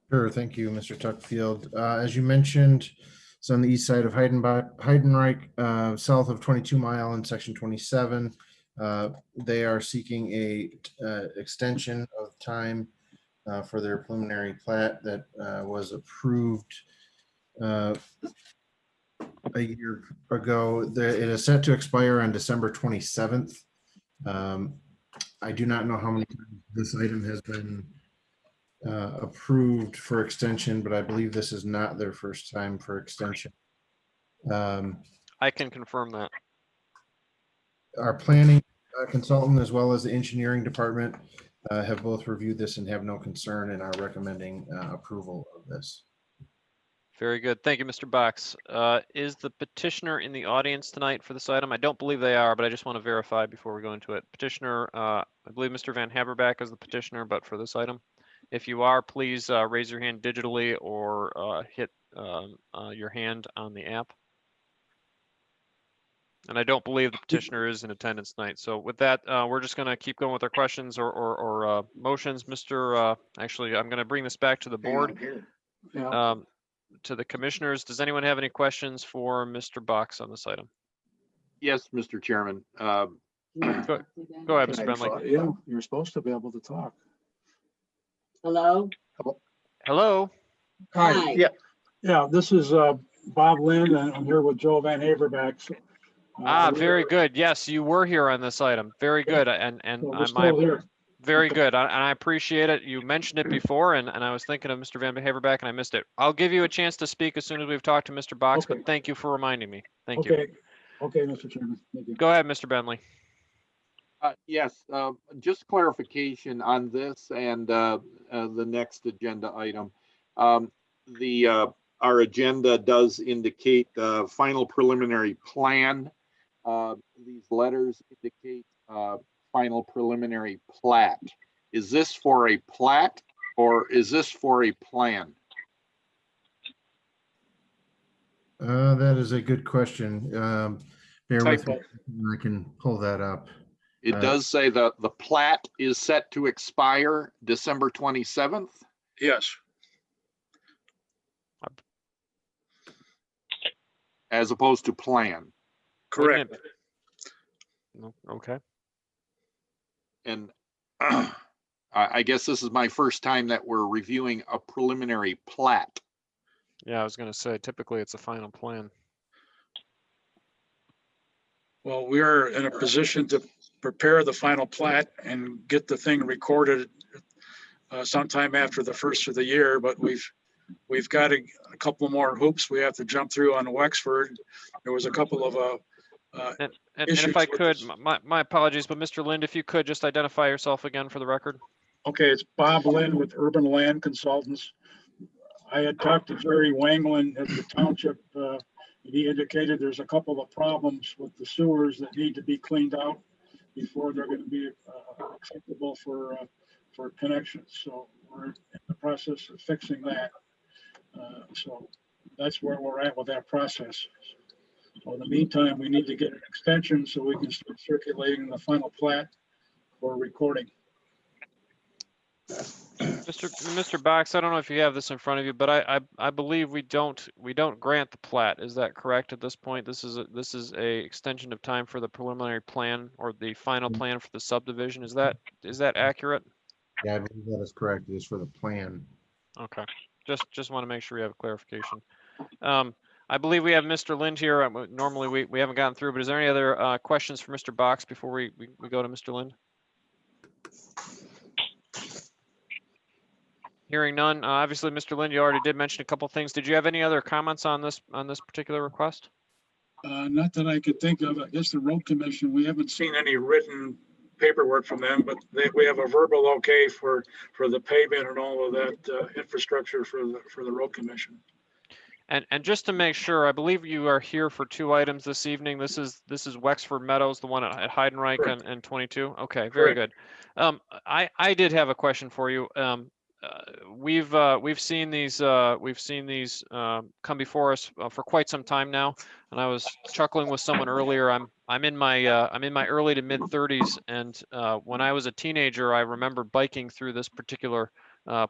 E: Sure, thank you, Mr. Tuckfield. As you mentioned, it's on the east side of Heidenreich, south of 22 Mile in section 27. They are seeking a extension of time for their preliminary plat that was approved a year ago. It is set to expire on December 27th. I do not know how many times this item has been approved for extension, but I believe this is not their first time for extension.
A: I can confirm that.
E: Our planning consultant as well as the engineering department have both reviewed this and have no concern and are recommending approval of this.
A: Very good. Thank you, Mr. Box. Is the petitioner in the audience tonight for this item? I don't believe they are, but I just want to verify before we go into it. Petitioner, I believe Mr. Van Haverback is the petitioner, but for this item. If you are, please raise your hand digitally or hit your hand on the app. And I don't believe the petitioner is in attendance tonight. So with that, we're just going to keep going with our questions or motions. Actually, I'm going to bring this back to the board, to the commissioners. Does anyone have any questions for Mr. Box on this item?
B: Yes, Mr. Chairman.
A: Go ahead, Mr. Bentley.
J: Yeah, you're supposed to be able to talk.
O: Hello?
A: Hello.
O: Hi.
J: Yeah, this is Bob Lynn, and I'm here with Joe Van Haverback.
A: Very good. Yes, you were here on this item. Very good. And
J: we're still here.
A: Very good. And I appreciate it. You mentioned it before, and I was thinking of Mr. Van Haverback, and I missed it. I'll give you a chance to speak as soon as we've talked to Mr. Box, but thank you for reminding me. Thank you.
J: Okay, Mr. Chairman. Thank you.
A: Go ahead, Mr. Bentley.
B: Yes, just clarification on this and the next agenda item. Our agenda does indicate final preliminary plan. These letters indicate final preliminary plat. Is this for a plat or is this for a plan?
E: That is a good question. Bear with me. I can pull that up.
B: It does say that the plat is set to expire December 27th.
J: Yes.
B: As opposed to plan.
J: Correct.
A: Okay.
B: And I guess this is my first time that we're reviewing a preliminary plat.
A: Yeah, I was going to say, typically it's a final plan.
J: Well, we are in a position to prepare the final plat and get the thing recorded sometime after the first of the year, but we've got a couple more hoops we have to jump through on Wexford. There was a couple of
A: and if I could, my apologies, but Mr. Lind, if you could just identify yourself again for the record.
J: Okay, it's Bob Lind with Urban Land Consultants. I had talked to Jerry Wanglin at the Township. He indicated there's a couple of problems with the sewers that need to be cleaned out before they're going to be acceptable for connections. So we're in the process of fixing that. So that's where we're at with that process. So in the meantime, we need to get an extension so we can start circulating the final plat for recording.
A: Mr. Box, I don't know if you have this in front of you, but I believe we don't grant the plat. Is that correct at this point? This is a extension of time for the preliminary plan or the final plan for the subdivision. Is that accurate?
E: Yeah, I believe that is correct. It is for the plan.
A: Okay. Just want to make sure we have clarification. I believe we have Mr. Lind here. Normally we haven't gotten through, but is there any other questions for Mr. Box before we go to Mr. Lind? Hearing none. Obviously, Mr. Lind, you already did mention a couple things. Did you have any other comments on this particular request?
J: Not that I could think of. I guess the road commission, we haven't seen any written paperwork from them, but we have a verbal okay for the pavement and all of that infrastructure for the road commission.
A: And just to make sure, I believe you are here for 2 items this evening. This is Wexford Meadows, the one at Heidenreich and 22. Okay, very good. I did have a question for you. We've seen these come before us for quite some time now, and I was chuckling with someone earlier. I'm in my early to mid 30s, and when I was a teenager, I remember biking through this particular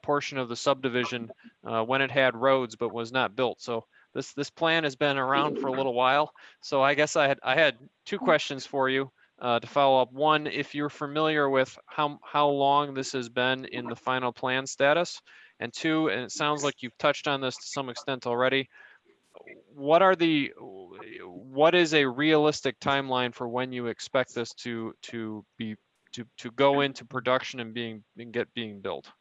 A: portion of the subdivision when it had roads but was not built. So this plan has been around for a little while. So I guess I had 2 questions for you. To follow up, one, if you're familiar with how long this has been in the final plan status, and 2, and it sounds like you've touched on this to some extent already, what is a realistic timeline for when you expect this to go into production and being built?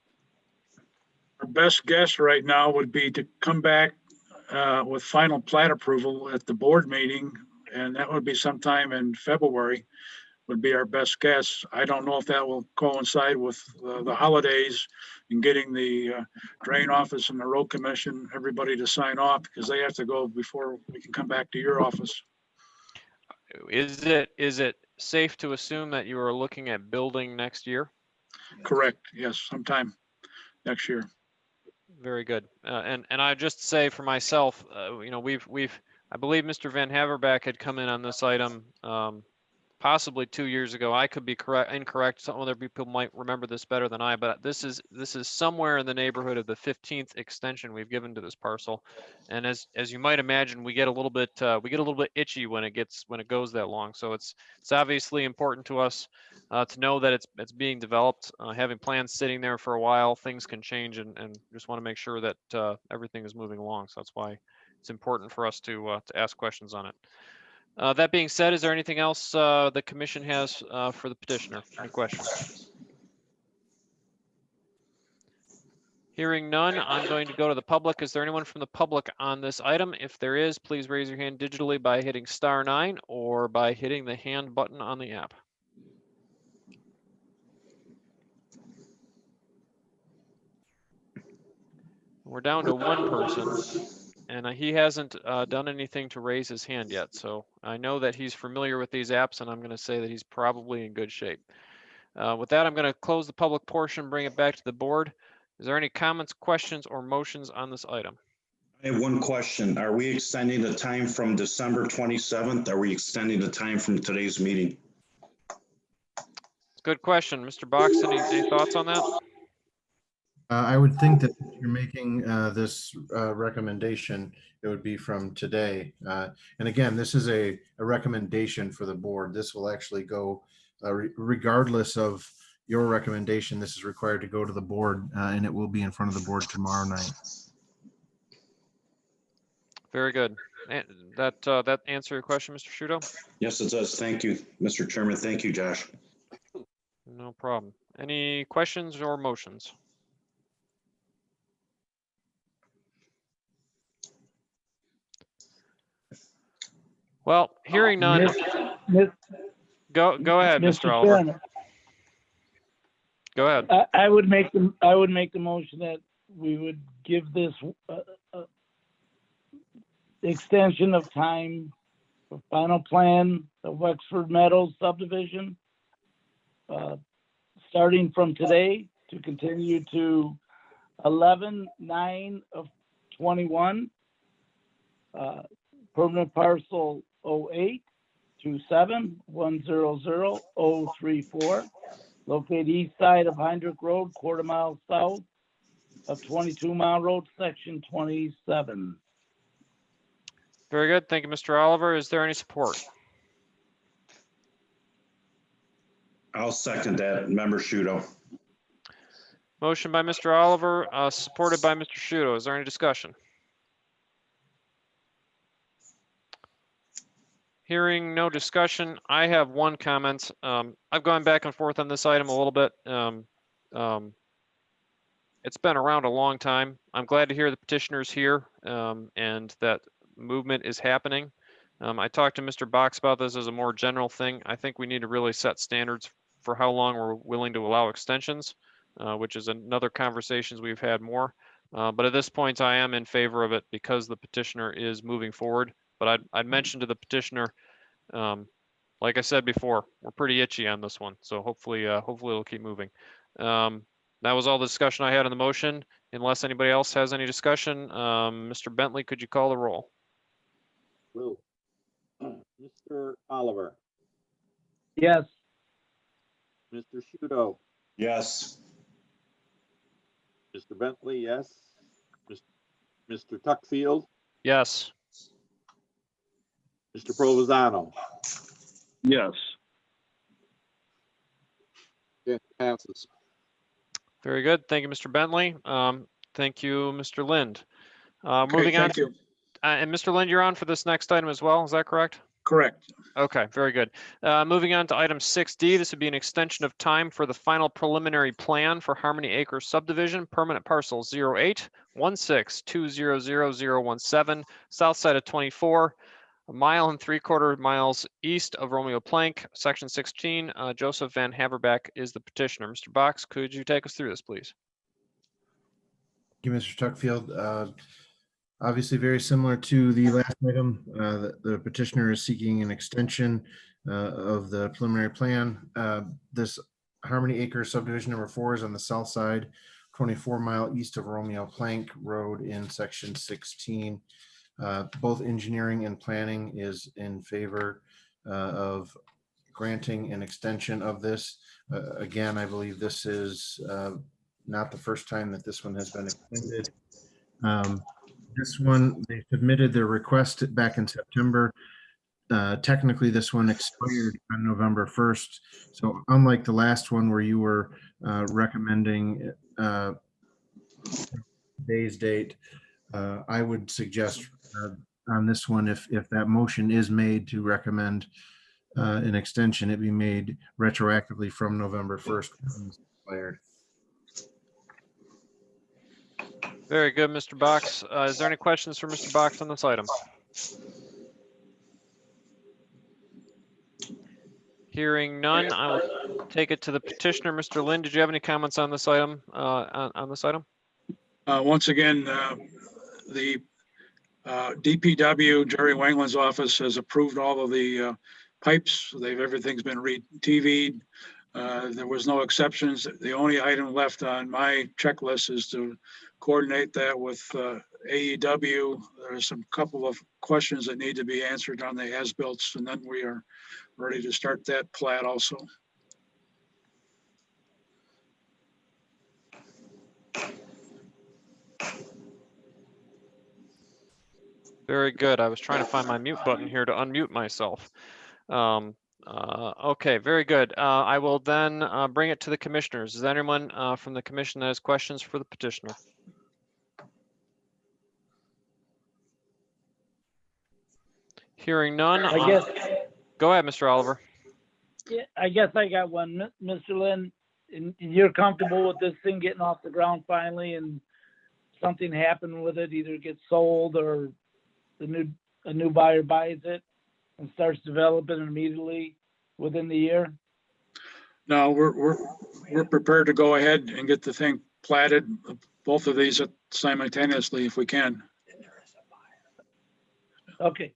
J: Our best guess right now would be to come back with final plat approval at the board meeting, and that would be sometime in February, would be our best guess. I don't know if that will coincide with the holidays and getting the drain office and the road commission, everybody to sign off, because they have to go before we can come back to your office.
A: Is it safe to assume that you are looking at building next year?
J: Correct. Yes, sometime next year.
A: Very good. And I just say for myself, I believe Mr. Van Haverback had come in on this item possibly 2 years ago. I could be incorrect. Some other people might remember this better than I, but this is somewhere in the neighborhood of the 15th extension we've given to this parcel. And as you might imagine, we get a little bit itchy when it goes that long. So it's obviously important to us to know that it's being developed. Having plans sitting there for a while, things can change, and just want to make sure that everything is moving along. So that's why it's important for us to ask questions on it. That being said, is there anything else the commission has for the petitioner? Any questions? Hearing none, I'm going to go to the public. Is there anyone from the public on this item? If there is, please raise your hand digitally by hitting *9 or by hitting the hand button on the app. We're down to 1 person. And he hasn't done anything to raise his hand yet. So I know that he's familiar with these apps, and I'm going to say that he's probably in good shape. With that, I'm going to close the public portion, bring it back to the board. Is there any comments, questions, or motions on this item?
C: I have one question. Are we extending the time from December 27th? Are we extending the time from today's meeting?
A: Good question. Mr. Box, any thoughts on that?
E: I would think that if you're making this recommendation, it would be from today. And again, this is a recommendation for the board. This will actually go, regardless of your recommendation, this is required to go to the board, and it will be in front of the board tomorrow night.
A: Very good. That answer your question, Mr. Shudo?
C: Yes, it does. Thank you, Mr. Chairman. Thank you, Josh.
A: No problem. Any questions or motions? Well, hearing none. Go ahead, Mr. Oliver.
D: Chairman,
A: Go ahead.
D: I would make the motion that we would give this extension of time for final plan of Wexford Meadows subdivision, starting from today to continue to 11/9 of 21. Permanent parcel 0827100034, located east side of Heinrich Road, quarter mile south of 22 Mile Road, section 27.
A: Very good. Thank you, Mr. Oliver. Is there any support?
C: I'll second that, member Shudo.
A: Motion by Mr. Oliver, supported by Mr. Shudo. Is there any discussion? Hearing no discussion, I have one comment. I've gone back and forth on this item a little bit. It's been around a long time. I'm glad to hear the petitioner's here and that movement is happening. I talked to Mr. Box about this as a more general thing. I think we need to really set standards for how long we're willing to allow extensions, which is another conversations we've had more. But at this point, I am in favor of it because the petitioner is moving forward. But I'd mentioned to the petitioner, like I said before, we're pretty itchy on this one. So hopefully it'll keep moving. That was all the discussion I had on the motion. Unless anybody else has any discussion, Mr. Bentley, could you call the roll?
B: Will. Mr. Oliver,
D: Yes.
B: Mr. Shudo,
C: Yes.
B: Mr. Bentley, yes. Mr. Tuckfield,
A: Yes.
B: Mr. Provenzano.
H: Yes.
B: It passes.
A: Very good. Thank you, Mr. Bentley. Thank you, Mr. Lind.
J: Okay,
A: Moving on.
J: thank you.
A: And Mr. Lind, you're on for this next item as well. Is that correct?
J: Correct.
A: Okay, very good. Moving on to item 6D, this would be an extension of time for the final preliminary plan for Harmony Acre subdivision, permanent parcel 0816200017, south side of 24, 1 3/4 miles east of Romeo Plank, section 16. Joseph Van Haverbeck is the petitioner. Mr. Box, could you take us through this, please?
E: Thank you, Mr. Tuckfield. Obviously very similar to the last item. The petitioner is seeking an extension of the preliminary plan. This Harmony Acre subdivision number 4 is on the south side, 24 mile east of Romeo Plank Road in section 16. Both engineering and planning is in favor of granting an extension of this. Again, I believe this is not the first time that this one has been extended. This one, they submitted their request back in September. Technically, this one expired on November 1st. So unlike the last one where you were recommending today's date, I would suggest on this one, if that motion is made to recommend an extension, it be made retroactively from November 1st. Expired.
A: Very good, Mr. Box. Is there any questions for Mr. Box on this item? Hearing none, I will take it to the petitioner. Mr. Lind, did you have any comments on this item? On this item?
J: Once again, the DPW, Jerry Wangland's office has approved all of the pipes. Everything's been re-TV'd. There was no exceptions. The only item left on my checklist is to coordinate that with AEW. There's a couple of questions that need to be answered on the as-built, and then we are ready to start that plat also.
A: Very good. I was trying to find my mute button here to unmute myself. Okay, very good. I will then bring it to the commissioners. Is there anyone from the commission that has questions for the petitioner? Hearing none.
D: I guess.
A: Go ahead, Mr. Oliver.
D: Yeah, I guess I got one. Mr. Lynn, you're comfortable with this thing getting off the ground finally and something happened with it, either it gets sold or a new buyer buys it and starts developing immediately within the year?
J: No, we're prepared to go ahead and get the thing platted, both of these simultaneously if we can.
D: Okay.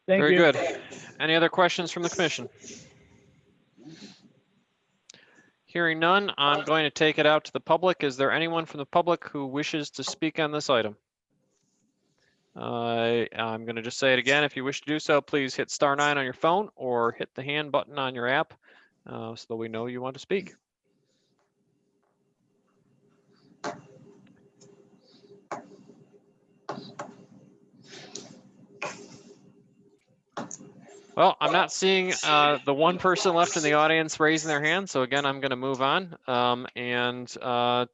D: Thank
A: Very
D: you.
A: good. Any other questions from the commission? Hearing none, I'm going to take it out to the public. Is there anyone from the public who wishes to speak on this item? I'm going to just say it again. If you wish to do so, please hit *9 on your phone or hit the hand button on your app so that we know you want to speak. Well, I'm not seeing the one person left in the audience raising their hand. So again, I'm going to move on and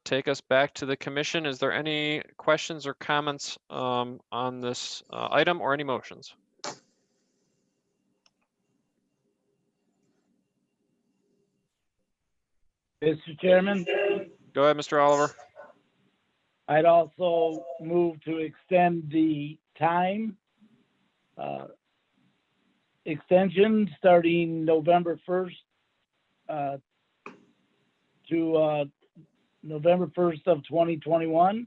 A: take us back to the commission. Is there any questions or comments on this item or any motions?
D: Mr. Chairman,
A: Go ahead, Mr. Oliver.
D: I'd also move to extend the time extension starting November 1st to November 1st of 2021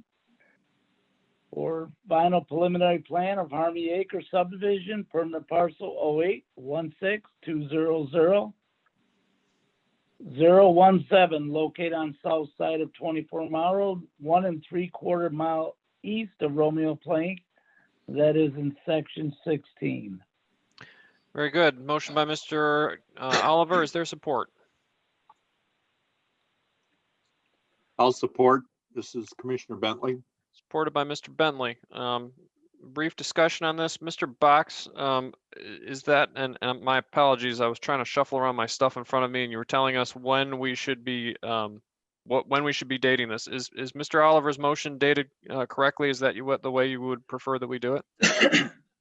D: for final preliminary plan of Harmony Acre subdivision, permanent parcel 0816200 017, located on south side of 24 Mile Road, 1 3/4 mile east of Romeo Plank. That is in section 16.
A: Very good. Motion by Mr. Oliver. Is there support?
B: I'll support. This is Commissioner Bentley.
A: Supported by Mr. Bentley. Brief discussion on this. Mr. Box, is that, and my apologies, I was trying to shuffle around my stuff in front of me and you were telling us when we should be, when we should be dating this. Is Mr. Oliver's motion dated correctly? Is that the way you would prefer that we do it?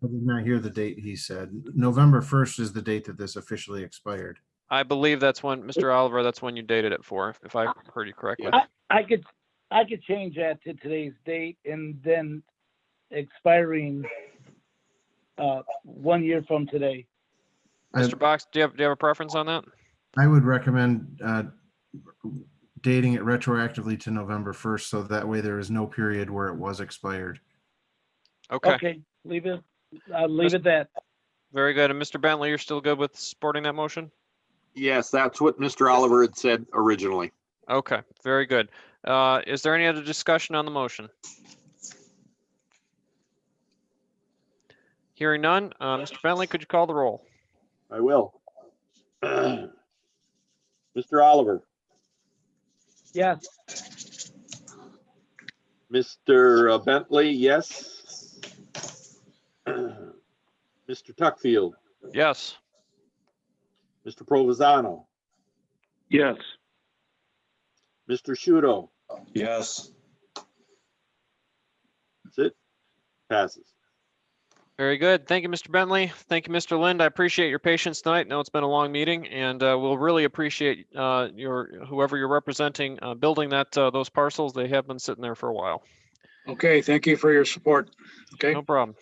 E: I did not hear the date he said. November 1st is the date that this officially expired.
A: I believe that's when, Mr. Oliver, that's when you dated it for, if I heard you correctly.
D: I could change that to today's date and then expiring 1 year from today.
A: Mr. Box, do you have a preference on that?
E: I would recommend dating it retroactively to November 1st, so that way there is no period where it was expired.
A: Okay.
D: Okay, I'll leave it that.
A: Very good. And Mr. Bentley, you're still good with supporting that motion?
B: Yes, that's what Mr. Oliver had said originally.
A: Okay, very good. Is there any other discussion on the motion? Hearing none, Mr. Bentley, could you call the roll?
B: I will. Mr. Oliver,
D: Yes.
B: Mr. Bentley, yes. Mr. Tuckfield,
A: Yes.
B: Mr. Provenzano,
H: Yes.
B: Mr. Shudo.
C: Yes.
B: That's it. Passes.
A: Very good. Thank you, Mr. Bentley. Thank you, Mr. Lind. I appreciate your patience tonight. I know it's been a long meeting, and we'll really appreciate whoever you're representing building those parcels. They have been sitting there for a while.
J: Okay, thank you for your support. Okay.
A: No problem.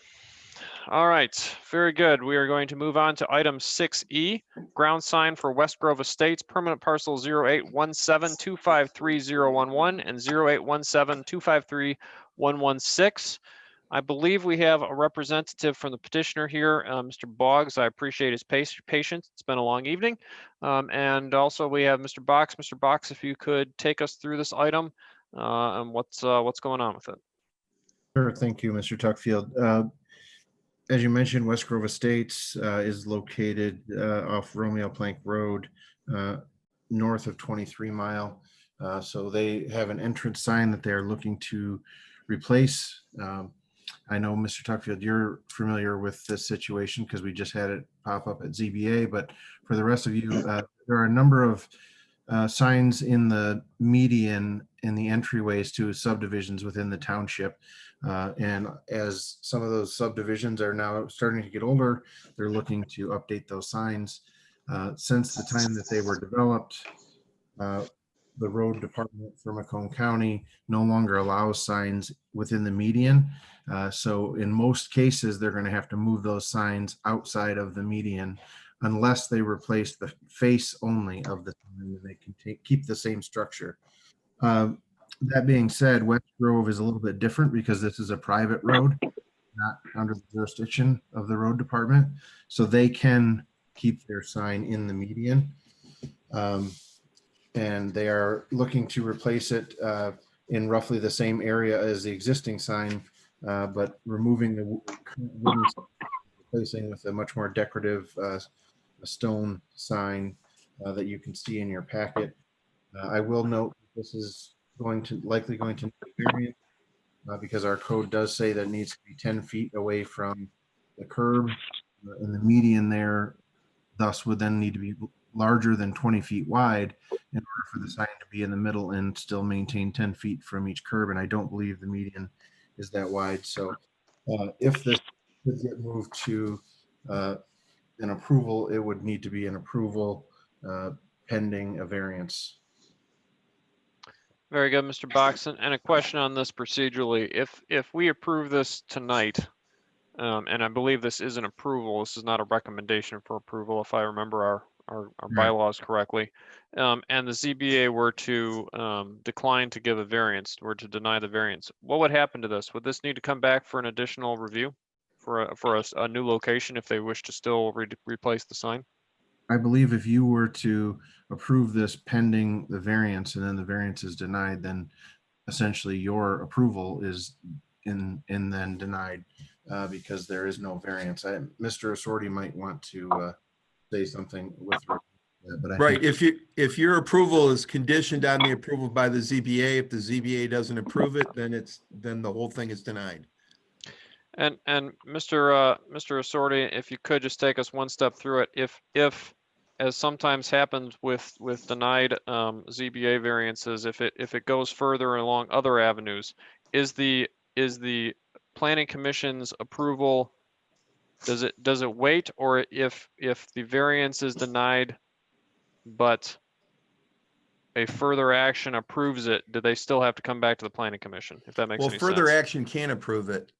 A: All right, very good. We are going to move on to item 6E, ground sign for West Grove Estates, permanent parcel 0817253011 and 0817253116. I believe we have a representative from the petitioner here, Mr. Boggs. I appreciate his patience. It's been a long evening. And also we have Mr. Box. Mr. Box, if you could take us through this item and what's going on with it.
E: Sure. Thank you, Mr. Tuckfield. As you mentioned, West Grove Estates is located off Romeo Plank Road, north of 23 Mile. So they have an entrance sign that they're looking to replace. I know, Mr. Tuckfield, you're familiar with this situation because we just had it pop up at ZBA, but for the rest of you, there are a number of signs in the median in the entryways to subdivisions within the township. And as some of those subdivisions are now starting to get older, they're looking to update those signs. Since the time that they were developed, the road department for Macomb County no longer allows signs within the median. So in most cases, they're going to have to move those signs outside of the median unless they replace the face only of the sign, and they can keep the same structure. That being said, West Grove is a little bit different because this is a private road, not under the jurisdiction of the road department. So they can keep their sign in the median. And they are looking to replace it in roughly the same area as the existing sign but removing the wooden, replacing with a much more decorative a stone sign that you can see in your packet. I will note this is likely going to need a variance because our code does say that it needs to be 10 feet away from the curb, and the median there thus would then need to be larger than 20 feet wide in order for the sign to be in the middle and still maintain 10 feet from each curb. And I don't believe the median is that wide. So if this could get moved to an approval, it would need to be an approval pending a variance.
A: Very good, Mr. Box. And a question on this procedurally. If we approve this tonight, and I believe this is an approval, this is not a recommendation for approval, if I remember our bylaws correctly, and the ZBA were to decline to give a variance, or to deny the variance, what would happen to this? Would this need to come back for an additional review for a new location if they wish to still replace the sign?
E: I believe if you were to approve this pending the variance and then the variance is denied, then essentially your approval is then denied because there is no variance. Mr. Assorti might want to say something with that, but I
F: Right,
E: think
F: if your approval is conditioned on the approval by the ZBA, if the ZBA doesn't approve it, then the whole thing is denied.
A: And Mr. Assorti, if you could just take us one step through it, if as sometimes happens with denied ZBA variances, if it goes further along other avenues, is the planning commission's approval, does it wait, or if the variance is denied but a further action approves it, do they still have to come back to the planning commission, if that makes any sense?
F: Well, further action can approve it.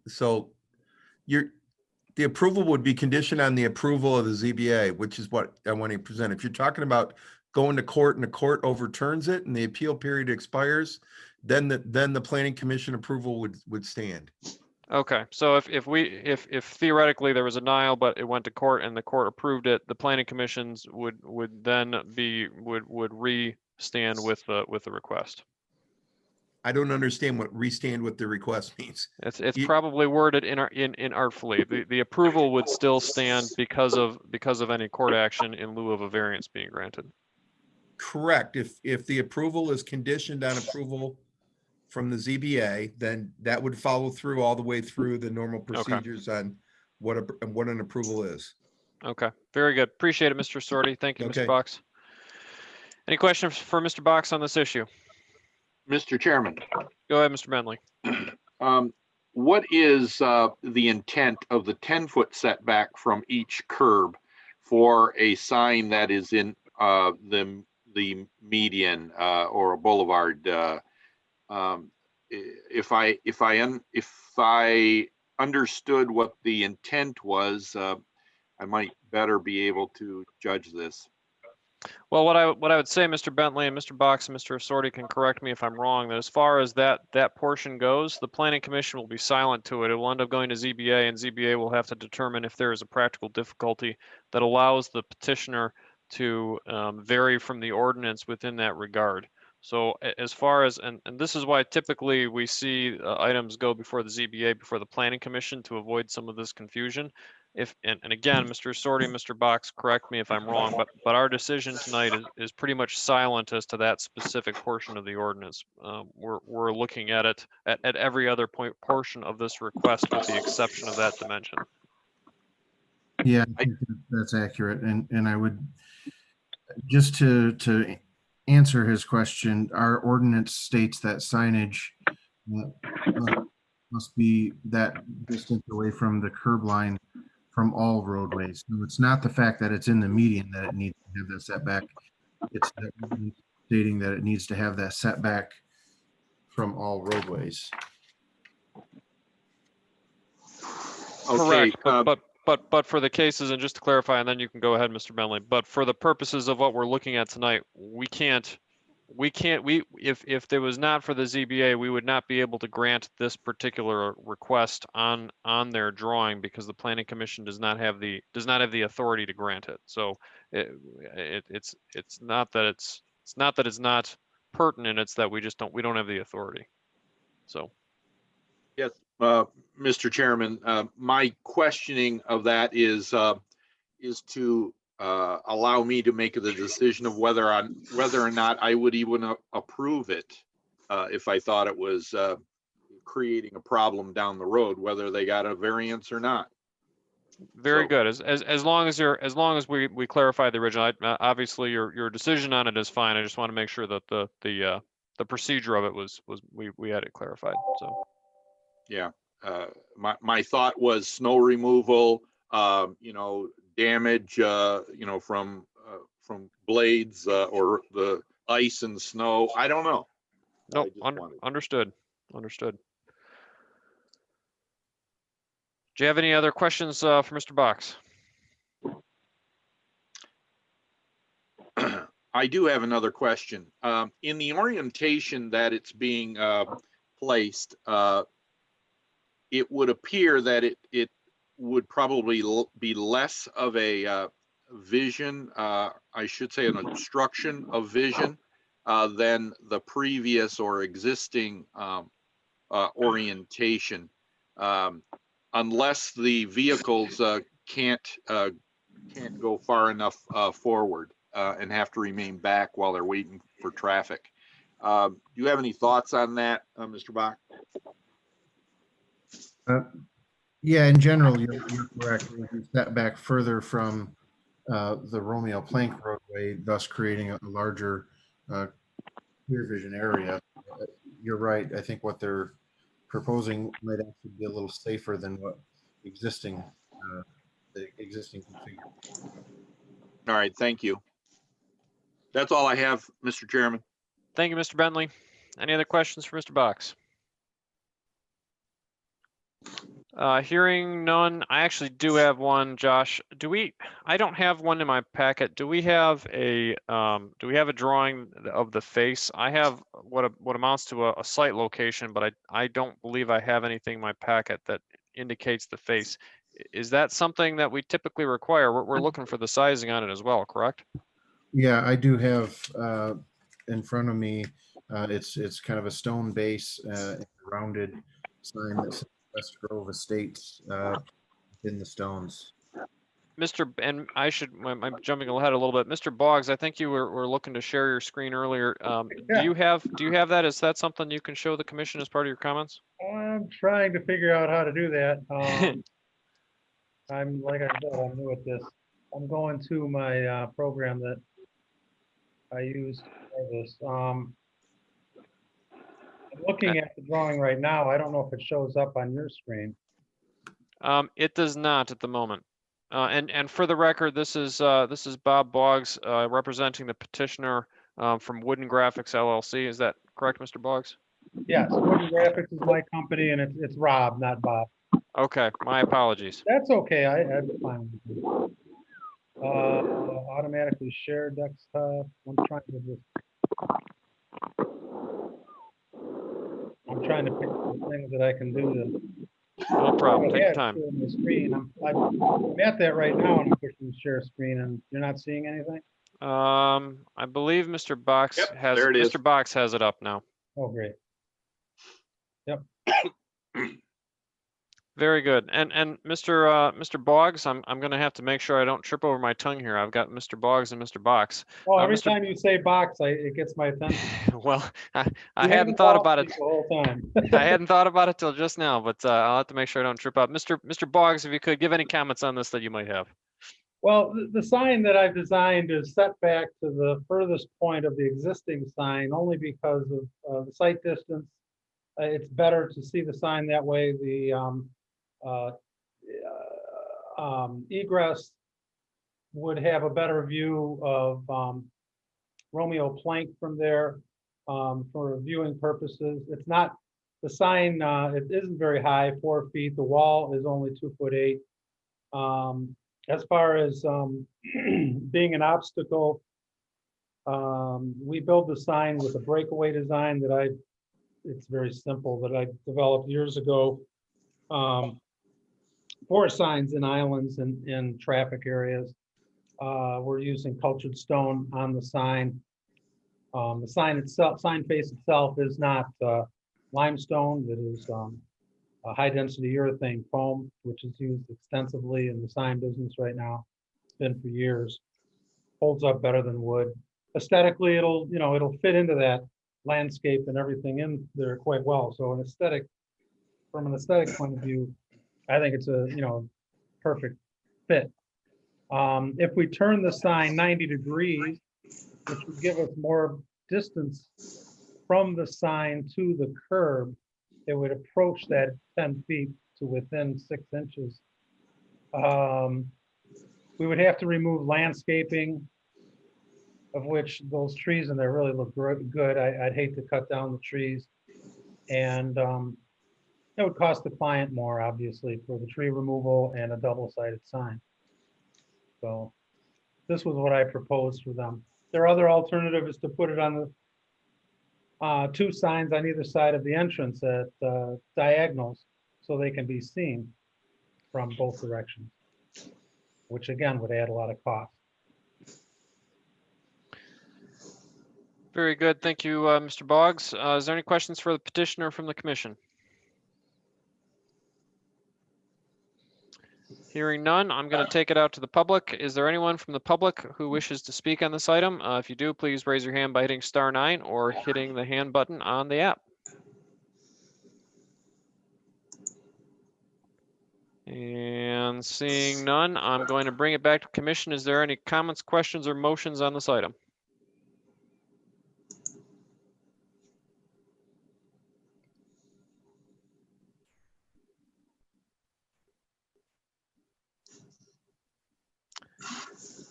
F: So the approval would be conditioned on the approval of the ZBA, which is what I want to present. If you're talking about going to court and the court overturns it and the appeal period expires, then the planning commission approval would stand.
A: Okay, so if theoretically there was a denial, but it went to court and the court approved it, the planning commissions would then re-stand with the request.
F: I don't understand what restand with the request means.
A: It's probably worded in artfully. The approval would still stand because of any court action in lieu of a variance being granted.
F: Correct. If the approval is conditioned on approval from the ZBA, then that would follow through all the way through the normal procedures on what an approval is.
A: Okay, very good. Appreciate it, Mr. Assorti. Thank you,
F: Okay.
A: Mr. Box. Any questions for Mr. Box on this issue?
B: Mr. Chairman,
A: Go ahead, Mr. Bentley.
B: what is the intent of the 10-foot setback from each curb for a sign that is in the median or a boulevard? If I understood what the intent was, I might better be able to judge this.
A: Well, what I would say, Mr. Bentley and Mr. Box and Mr. Assorti can correct me if I'm wrong, that as far as that portion goes, the planning commission will be silent to it. It will end up going to ZBA, and ZBA will have to determine if there is a practical difficulty that allows the petitioner to vary from the ordinance within that regard. So as far as, and this is why typically we see items go before the ZBA, before the planning commission, to avoid some of this confusion. And again, Mr. Assorti, Mr. Box, correct me if I'm wrong, but our decision tonight is pretty much silent as to that specific portion of the ordinance. We're looking at it at every other portion of this request with the exception of that dimension.
E: Yeah, I think that's accurate. And I would, just to answer his question, our ordinance states that signage must be that distance away from the curb line from all roadways. So it's not the fact that it's in the median that it needs to have that setback. It's stating that it needs to have that setback from all roadways.
B: Okay,
A: correct, but for the cases, and just to clarify, and then you can go ahead, Mr. Bentley, but for the purposes of what we're looking at tonight, if there was not for the ZBA, we would not be able to grant this particular request on their drawing because the planning commission does not have the authority to grant it. So it's not that it's not pertinent, it's that we don't have the authority. So
B: yes, Mr. Chairman, my questioning of that is to allow me to make the decision of whether or not I would even approve it if I thought it was creating a problem down the road, whether they got a variance or not.
A: Very
B: So-
A: good. As long as we clarify the original, obviously your decision on it is fine. I just want to make sure that the procedure of it was we had it clarified. So
B: Yeah, my thought was snow removal, damage, from blades or the ice and snow. I don't know.
A: no,
B: I just wanted-
A: understood. Do you have any other questions for Mr. Box?
B: I do have another question. In the orientation that it's being placed, it would appear that it would probably be less of a vision, I should say an obstruction of vision than the previous or existing orientation. Unless the vehicles can't go far enough forward and have to remain back while they're waiting for traffic. Do you have any thoughts on that, Mr. Bach?
E: Yeah, in general, you're correct. You step back further from the Romeo Plank roadway, thus creating a larger clear vision area. You're right. I think what they're proposing might actually be a little safer than what the existing configuration.
B: All right, thank you. That's all I have, Mr. Chairman.
A: Thank you, Mr. Bentley. Any other questions for Mr. Box? Hearing none, I actually do have one, Josh. I don't have one in my packet. Do we have a drawing of the face? I have what amounts to a site location, but I don't believe I have anything in my packet that indicates the face. Is that something that we typically require? We're looking for the sizing on it as well, correct?
E: Yeah, I do have in front of me. It's kind of a stone base, rounded sign that says West Grove Estates in the stones.
A: And I'm jumping ahead a little bit. Mr. Boggs, I think you were looking to share your screen earlier. Do you have that? Is that something you can show the commission as part of your comments?
P: I'm trying to figure out how to do that. I'm, like I said, I'm new at this. I'm going to my program that I use for this. I'm looking at the drawing right now. I don't know if it shows up on your screen.
A: It does not at the moment. And for the record, this is Bob Boggs representing the petitioner from Wooden Graphics LLC. Is that correct, Mr. Boggs?
P: Yes, Wooden Graphics is my company, and it's Rob, not Bob.
A: Okay, my apologies.
P: That's okay. I'm fine with it. Automatically share desktop. I'm trying to pick the things that I can do to.
A: No problem. Take your time.
P: The screen. I'm at that right now, and I'm pushing share screen, and you're not seeing anything.
A: I believe Mr. Box has
B: there it is.
A: Mr. Box has it up now.
P: Oh, great. Yep.
A: Very good. And Mr. Boggs, I'm going to have to make sure I don't trip over my tongue here. I've got Mr. Boggs and Mr. Box.
P: Oh, every time you say box, it gets my attention.
A: Well, I hadn't thought about it
P: the whole time.
A: I hadn't thought about it till just now, but I'll have to make sure I don't trip up. Mr. Boggs, if you could give any comments on this that you might have.
P: Well, the sign that I've designed is set back to the furthest point of the existing sign only because of the sight distance. It's better to see the sign that way. The egress would have a better view of Romeo Plank from there for viewing purposes. It's not, the sign, it isn't very high, 4 feet. The wall is only 2'8". As far as being an obstacle, we build the sign with a breakaway design that it's very simple, that I developed years ago for signs in islands and in traffic areas. We're using cultured stone on the sign. The sign itself, sign face itself is not limestone. It is high-density urethane foam, which is used extensively in the sign business right now. Been for years. Holds up better than wood. Aesthetically, it'll fit into that landscape and everything in there quite well. So from an aesthetic point of view, I think it's a perfect fit. If we turn the sign 90 degrees, which would give us more distance from the sign to the curb, it would approach that 10 feet to within 6 inches. We would have to remove landscaping, of which those trees in there really look good. I'd hate to cut down the trees. And it would cost the client more, obviously, for the tree removal and a double-sided sign. So this was what I proposed for them. Their other alternative is to put it on the 2 signs on either side of the entrance at diagonals, so they can be seen from both directions, which again would add a lot of cost.
A: Very good. Thank you, Mr. Boggs. Is there any questions for the petitioner from the commission? Hearing none, I'm going to take it out to the public. Is there anyone from the public who wishes to speak on this item? If you do, please raise your hand by hitting *9 or hitting the hand button on the app. And seeing none, I'm going to bring it back to commission. Is there any comments, questions, or motions on this item?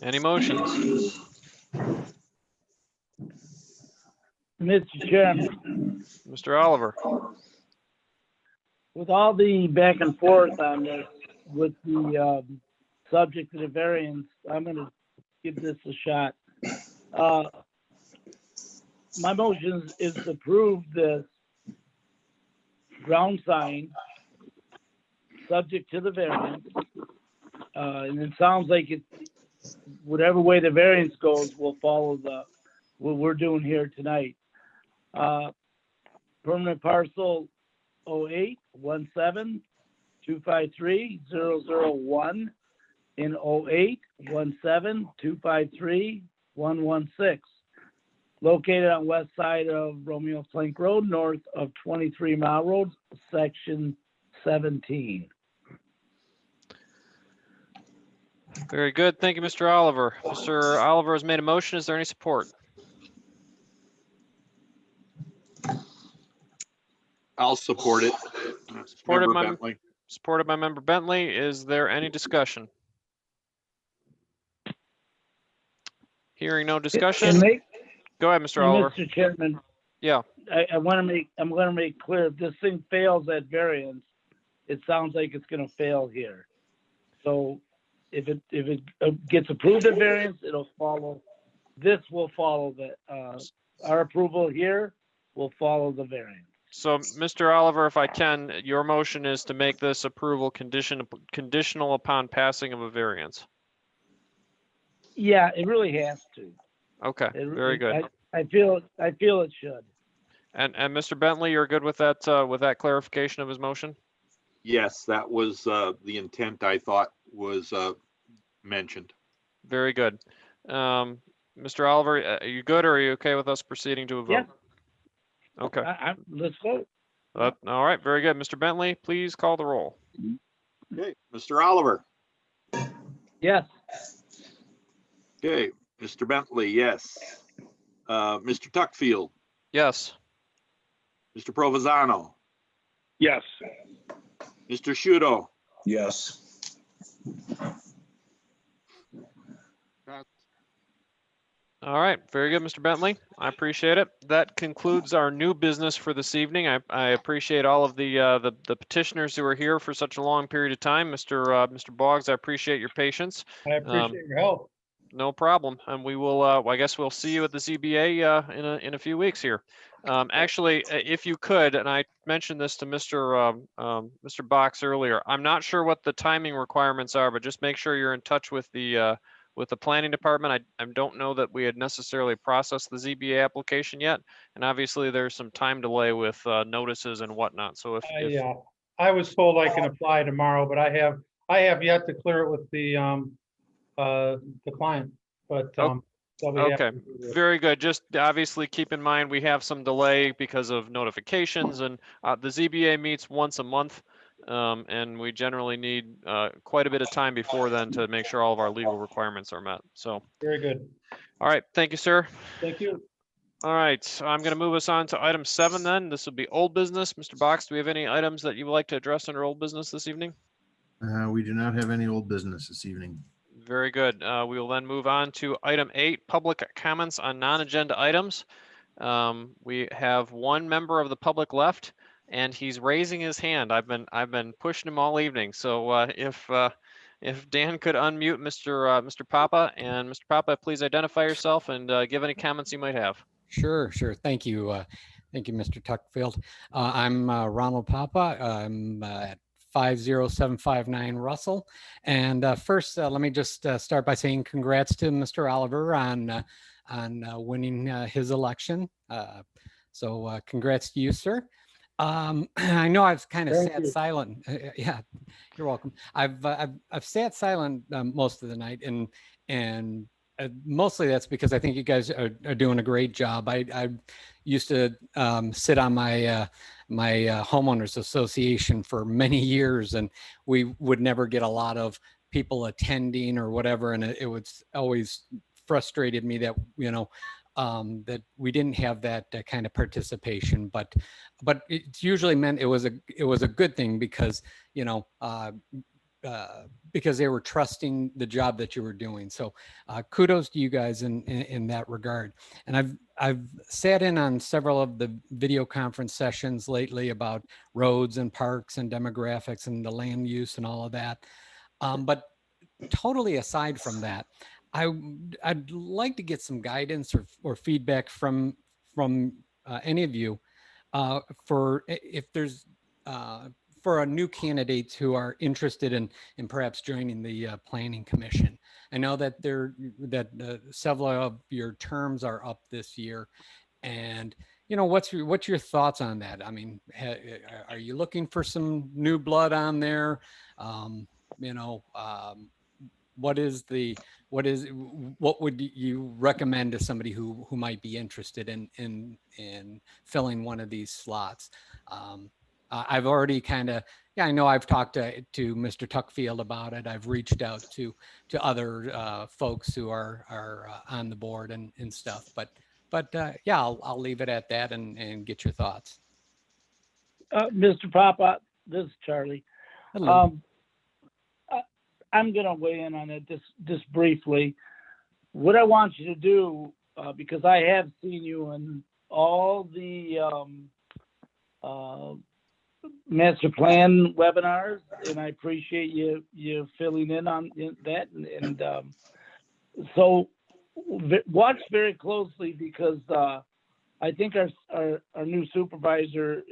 A: Any motions?
D: Mr. Chairman,
A: Mr. Oliver.
D: with all the back and forth on this, with the subject to the variance, I'm gonna give this a shot. My motion is to approve this ground sign subject to the variance. And it sounds like whatever way the variance goes, we'll follow what we're doing here tonight. Permanent parcel 08-17-253-001 in 08-17-253-116. Located on west side of Romeo Plank Road, north of 23 Mile Road, section 17.
A: Very good. Thank you, Mr. Oliver. Mr. Oliver has made a motion. Is there any support?
B: I'll support it.
A: Supported by Member Bentley. Is there any discussion? Hearing no discussion. Go ahead, Mr. Oliver.
D: Mr. Chairman.
A: Yeah.
D: I'm gonna make clear, if this thing fails at variance, it sounds like it's gonna fail here. So if it gets approved at variance, it'll follow. This will follow our approval here will follow the variance.
A: So, Mr. Oliver, if I can, your motion is to make this approval conditional upon passing of a variance.
D: Yeah, it really has to.
A: Okay, very good.
D: I feel it should.
A: And Mr. Bentley, you're good with that clarification of his motion?
B: Yes, that was the intent I thought was mentioned.
A: Very good. Mr. Oliver, are you good, or are you okay with us proceeding to a vote?
D: Yeah.
A: Okay.
D: Let's vote.
A: All right, very good. Mr. Bentley, please call the roll.
B: Okay, Mr. Oliver.
D: Yes.
B: Okay, Mr. Bentley, yes. Mr. Tuckfield.
A: Yes.
B: Mr. Provenzano.
H: Yes.
B: Mr. Shudo.
C: Yes.
A: All right, very good, Mr. Bentley. I appreciate it. That concludes our new business for this evening. I appreciate all of the petitioners who are here for such a long period of time. Mr. Boggs, I appreciate your patience.
P: I appreciate your help.
A: No problem. And we will, I guess we'll see you at the ZBA in a few weeks here. Actually, if you could, and I mentioned this to Mr. Box earlier, I'm not sure what the timing requirements are, but just make sure you're in touch with the planning department. I don't know that we had necessarily processed the ZBA application yet. And obviously there's some time delay with notices and whatnot. So if
P: Yeah, I was told I can apply tomorrow, but I have yet to clear it with the client, but, they'll be happy
A: Okay,
P: to do it.
A: very good. Just obviously keep in mind, we have some delay because of notifications and the ZBA meets once a month. And we generally need quite a bit of time before then to make sure all of our legal requirements are met. So,
P: Very good.
A: all right, thank you, sir.
P: Thank you.
A: All right, I'm going to move us on to item 7 then. This will be old business. Mr. Box, do we have any items that you would like to address under old business this evening?
E: We do not have any old business this evening.
A: Very good. We will then move on to item 8, public comments on non-agenda items. We have one member of the public left, and he's raising his hand. I've been pushing him all evening. So if Dan could unmute Mr. Papa, and Mr. Papa, please identify yourself and give any comments you might have.
Q: Sure. Thank you. Thank you, Mr. Tuckfield. I'm Ronald Papa. I'm at 50759 Russell. And first, let me just start by saying congrats to Mr. Oliver on winning his election. So congrats to you, sir. I know I've kind of sat silent. Yeah, you're welcome. I've sat silent most of the night, and mostly that's because I think you guys are doing a great job. I used to sit on my homeowners association for many years, and we would never get a lot of people attending or whatever, and it was always frustrated me that that we didn't have that kind of participation, but it's usually meant it was a good thing because because they were trusting the job that you were doing. So kudos to you guys in that regard. And I've sat in on several of the video conference sessions lately about roads and parks and demographics and the land use and all of that. But totally aside from that, I'd like to get some guidance or feedback from any of you for if there's for a new candidates who are interested in perhaps joining the Planning Commission. I know that several of your terms are up this year, and what's your thoughts on that? I mean, are you looking for some new blood on there? What would you recommend to somebody who might be interested in filling one of these slots? I've already I know I've talked to Mr. Tuckfield about it. I've reached out to other folks who are on the board and stuff, but yeah, I'll leave it at that and get your thoughts.
D: Mr. Papa, this is Charlie.
Q: Hello.
D: I'm going to weigh in on it just briefly. What I want you to do, because I have seen you in all the master plan webinars, and I appreciate you filling in on that. And so watch very closely, because I think our new supervisor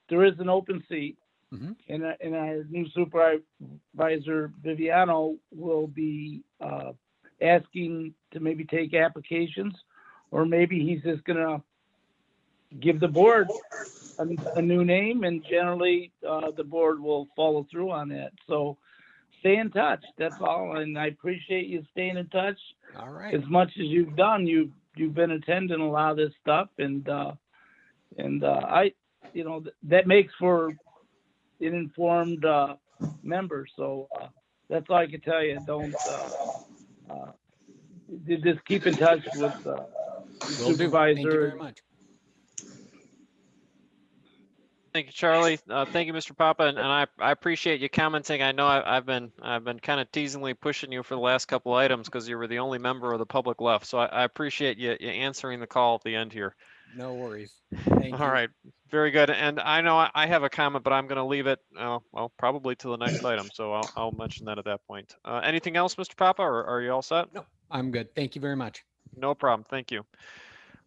D: there is an open seat.
Q: Mm-hmm.
D: And our new supervisor, Viviano, will be asking to maybe take applications, or maybe he's just going to give the board a new name, and generally the board will follow through on that. So stay in touch. That's all. And I appreciate you staying in touch.
Q: All right.
D: As much as you've done, you've been attending a lot of this stuff, and I, that makes for an informed member. So that's all I can tell you. Don't just keep in touch with the supervisor.
Q: Thank you very much.
A: Thank you, Charlie. Thank you, Mr. Papa, and I appreciate you commenting. I know I've been kind of teasingly pushing you for the last couple items because you were the only member of the public left. So I appreciate you answering the call at the end here.
Q: No worries. Thank you.
A: All right, very good. And I know I have a comment, but I'm going to leave it, well, probably to the next item. So I'll mention that at that point. Anything else, Mr. Papa, or are you all set?
Q: No, I'm good. Thank you very much.
A: No problem. Thank you.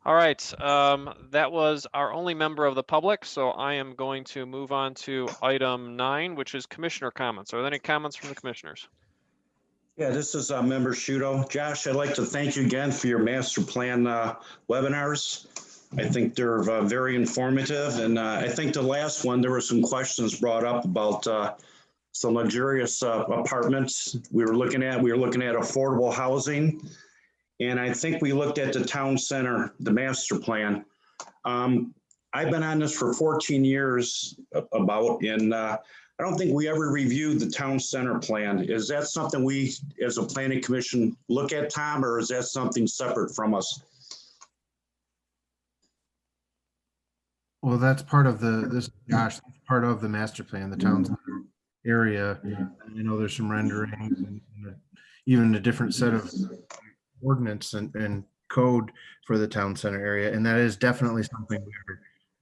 A: All right, that was our only member of the public. So I am going to move on to item 9, which is commissioner comments. Are there any comments from the commissioners?
C: Yeah, this is member Shudo. Josh, I'd like to thank you again for your master plan webinars. I think they're very informative. And I think the last one, there were some questions brought up about some luxurious apartments we were looking at. We were looking at affordable housing. And I think we looked at the town center, the master plan. I've been on this for 14 years and I don't think we ever reviewed the town center plan. Is that something we, as a planning commission, look at, Tom, or is that something separate from us?
E: Well, that's part of that's part of the master plan, the town center area. I know there's some renderings and even a different set of ordinance and code for the town center area. And that is definitely something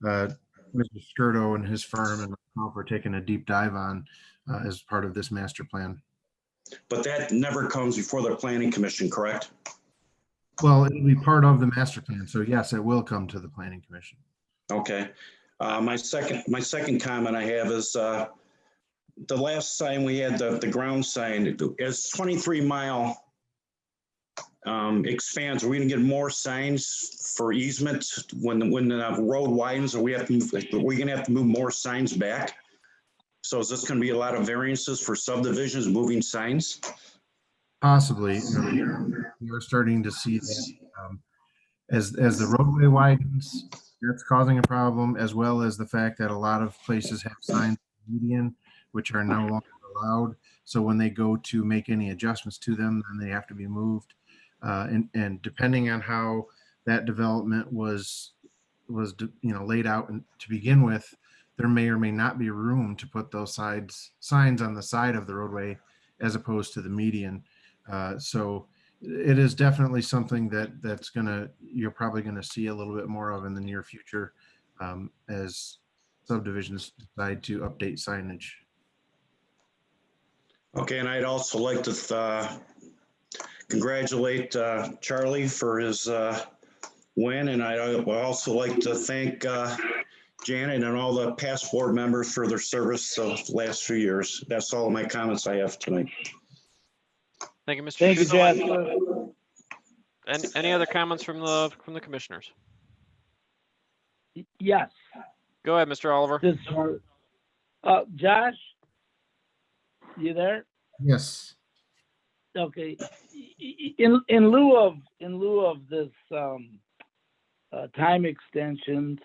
E: Mr. Skirdo and his firm and myself are taking a deep dive on as part of this master plan.
C: But that never comes before the planning commission, correct?
E: Well, it'll be part of the master plan. So yes, it will come to the planning commission.
C: Okay. My second comment I have is the last sign we had, the ground sign, as 23 Mile expands, are we gonna get more signs for easement when the road widens, or we gonna have to move more signs back? So is this gonna be a lot of variances for subdivisions moving signs?
E: Possibly. We're starting to see that as the roadway widens, that's causing a problem, as well as the fact that a lot of places have signs median, which are no longer allowed. So when they go to make any adjustments to them, then they have to be moved. And depending on how that development was laid out to begin with, there may or may not be room to put those signs on the side of the roadway as opposed to the median. So it is definitely something you're probably gonna see a little bit more of in the near future as subdivisions decide to update signage.
C: Okay, and I'd also like to congratulate Charlie for his win, and I'd also like to thank Janet and all the past board members for their service the last few years. That's all of my comments I have tonight.
A: Thank you, Mr.
D: Thank you,
A: Skirdo.
D: Jasper.
A: Any other comments from the commissioners?
D: Yes.
A: Go ahead, Mr. Oliver.
D: Josh, you there?
E: Yes.
D: Okay. In lieu of this time extensions,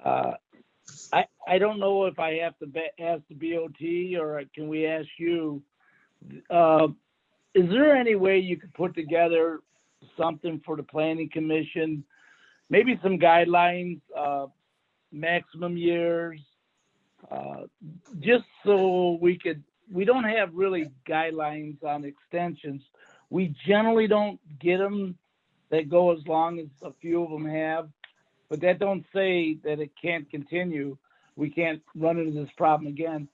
D: I don't know if I have to ask the BOT or can we ask you? Is there any way you could put together something for the planning commission? Maybe some guidelines, maximum years, just so we don't have really guidelines on extensions. We generally don't get them that go as long as a few of them have, but that don't say that it can't continue. We can't run into this problem again.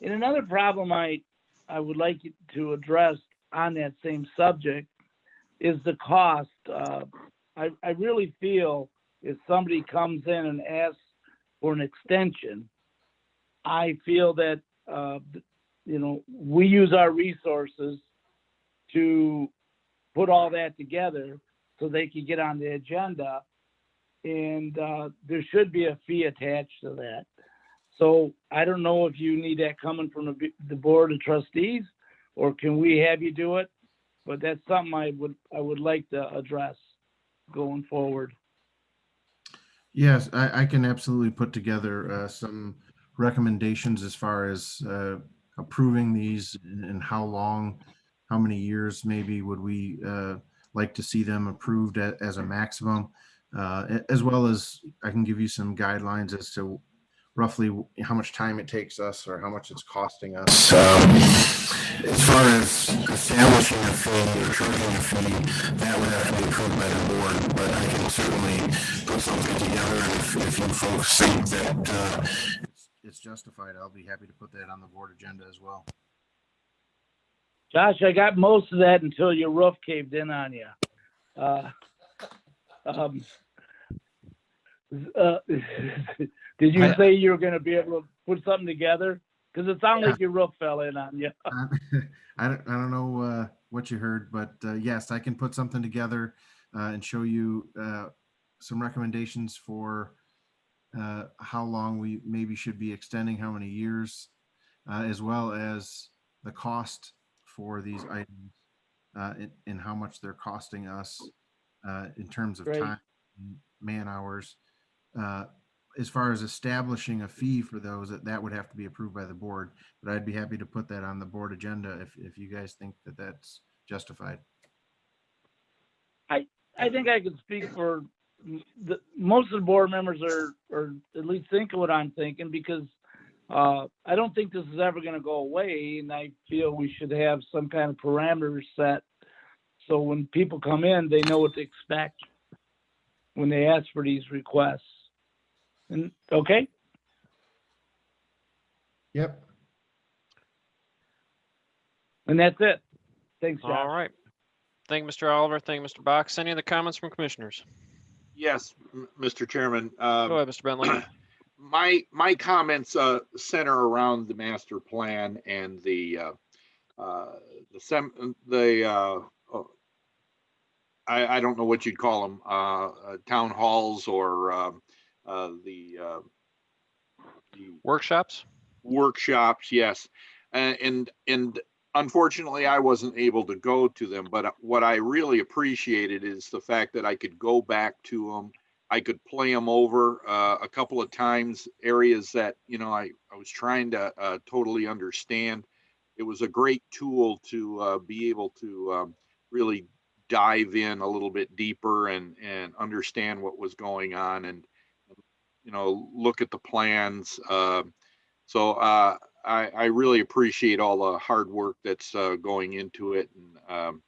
D: And another problem I would like you to address on that same subject is the cost. I really feel if somebody comes in and asks for an extension, I feel that we use our resources to put all that together so they can get on the agenda, and there should be a fee attached to that. So I don't know if you need that coming from the board of trustees, or can we have you do it? But that's something I would like to address going forward.
E: Yes, I can absolutely put together some recommendations as far as approving these and how many years maybe would we like to see them approved as a maximum, as well as I can give you some guidelines as to roughly how much time it takes us or how much it's costing us. As far as establishing a fee or charging a fee, that would have to be approved by the board, but I can certainly put something together. And if you folks think that it's justified, I'll be happy to put that on the board agenda as well.
D: Josh, I got most of that until your roof caved in on you. Did you say you were going to be able to put something together? Because it sounded like your roof fell in on you.
E: I don't know what you heard, but yes, I can put something together and show you some recommendations for how long we maybe should be extending, how many years, as well as the cost for these items and how much they're costing us in terms of
D: Great.
E: time, man hours. As far as establishing a fee for those, that would have to be approved by the board, but I'd be happy to put that on the board agenda if you guys think that that's justified.
D: I think I can speak for most of the board members are at least thinking what I'm thinking, because I don't think this is ever going to go away, and I feel we should have some kind of parameters set so when people come in, they know what to expect when they ask for these requests. And okay.
E: Yep.
D: And that's it. Thanks, Josh.
A: All right. Thank you, Mr. Oliver. Thank you, Mr. Box. Any other comments from commissioners?
B: Yes, Mr. Chairman.
A: Go ahead, Mr. Bentley.
B: My comments center around the master plan and the I don't know what you'd call them, town halls or the
A: workshops.
B: Workshops, yes, and unfortunately, I wasn't able to go to them. But what I really appreciated is the fact that I could go back to them. I could play them over a couple of times, areas that, I was trying to totally understand. It was a great tool to be able to really dive in a little bit deeper and understand what was going on and, look at the plans. So I really appreciate all the hard work that's going into it and,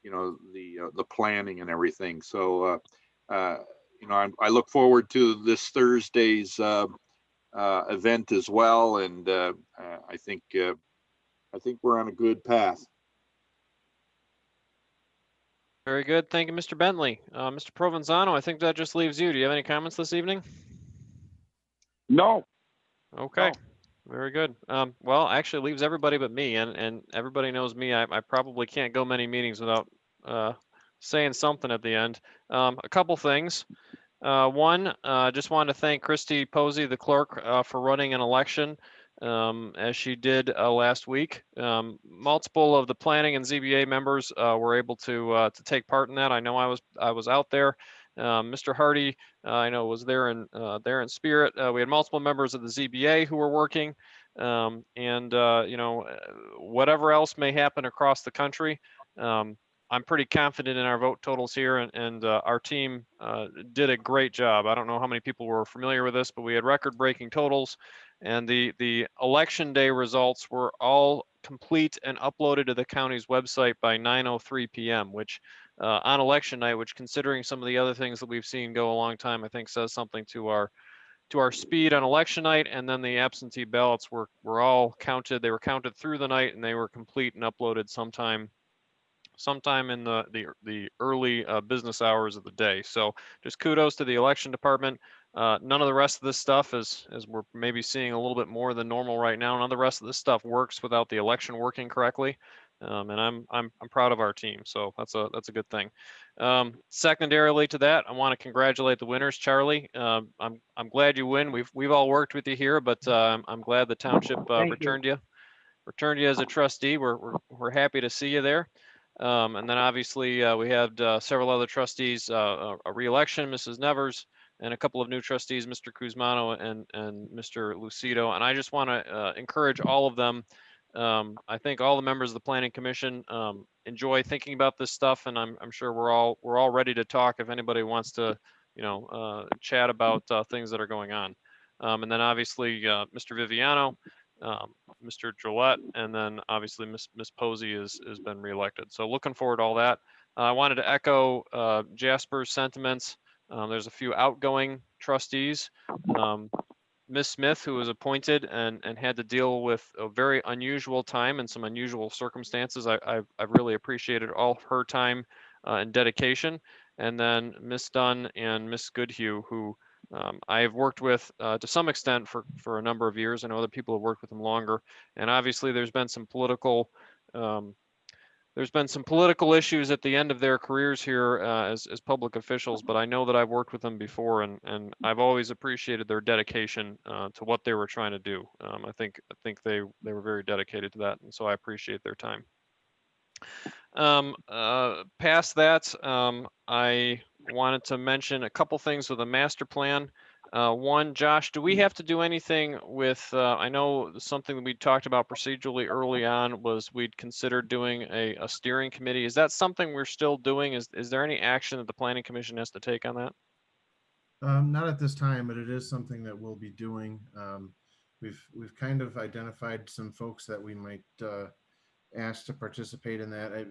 B: the planning and everything. So, I look forward to this Thursday's event as well, and I think we're on a good path.
A: Very good. Thank you, Mr. Bentley. Mr. Provenzano, I think that just leaves you. Do you have any comments this evening?
H: No.
A: Okay.
H: No.
A: Very good. Well, actually, it leaves everybody but me, and everybody knows me. I probably can't go many meetings without saying something at the end. A couple things. One, just wanted to thank Christy Posey, the clerk, for running an election as she did last week. Multiple of the planning and ZBA members were able to take part in that. I know I was out there. Mr. Hardy, I know was there in spirit. We had multiple members of the ZBA who were working, and whatever else may happen across the country. I'm pretty confident in our vote totals here, and our team did a great job. I don't know how many people were familiar with this, but we had record-breaking totals, and the election day results were all complete and uploaded to the county's website by 9:03 p.m., which on election night, which considering some of the other things that we've seen go a long time, I think says something to our speed on election night. And then the absentee ballots were all counted. They were counted through the night, and they were complete and uploaded sometime in the early business hours of the day. So just kudos to the election department. None of the rest of this stuff, as we're maybe seeing a little bit more than normal right now, none of the rest of this stuff works without the election working correctly. And I'm proud of our team. So that's a good thing. Secondarily to that, I want to congratulate the winners. Charlie, I'm glad you win. We've all worked with you here, but I'm glad the township returned you as a trustee. We're happy to see you there. And then obviously we had several other trustees, a re-election, Mrs. Nevers, and a couple of new trustees, Mr. Kuzmano and Mr. Lucido. And I just want to encourage all of them. I think all the members of the Planning Commission enjoy thinking about this stuff, and I'm sure we're all ready to talk if anybody wants to, chat about things that are going on. And then obviously Mr. Viviano, Mr. Gillette, and then obviously Miss Posey has been reelected. So looking forward to all that. I wanted to echo Jasper's sentiments. There's a few outgoing trustees. Miss Smith, who was appointed and had to deal with a very unusual time and some unusual circumstances. I've really appreciated all of her time and dedication. And then Miss Dunn and Miss Goodhue, who I have worked with to some extent for a number of years. I know other people have worked with them longer. And obviously there's been some political there's been some political issues at the end of their careers here as public officials, but I know that I've worked with them before, and I've always appreciated their dedication to what they were trying to do. I think they were very dedicated to that, and so I appreciate their time. Past that, I wanted to mention a couple things with a master plan. One, Josh, do we have to do anything with, I know something that we talked about procedurally early on was we'd consider doing a steering committee. Is that something we're still doing? Is there any action that the planning commission has to take on that?
E: Not at this time, but it is something that we'll be doing. We've kind of identified some folks that we might ask to participate in that.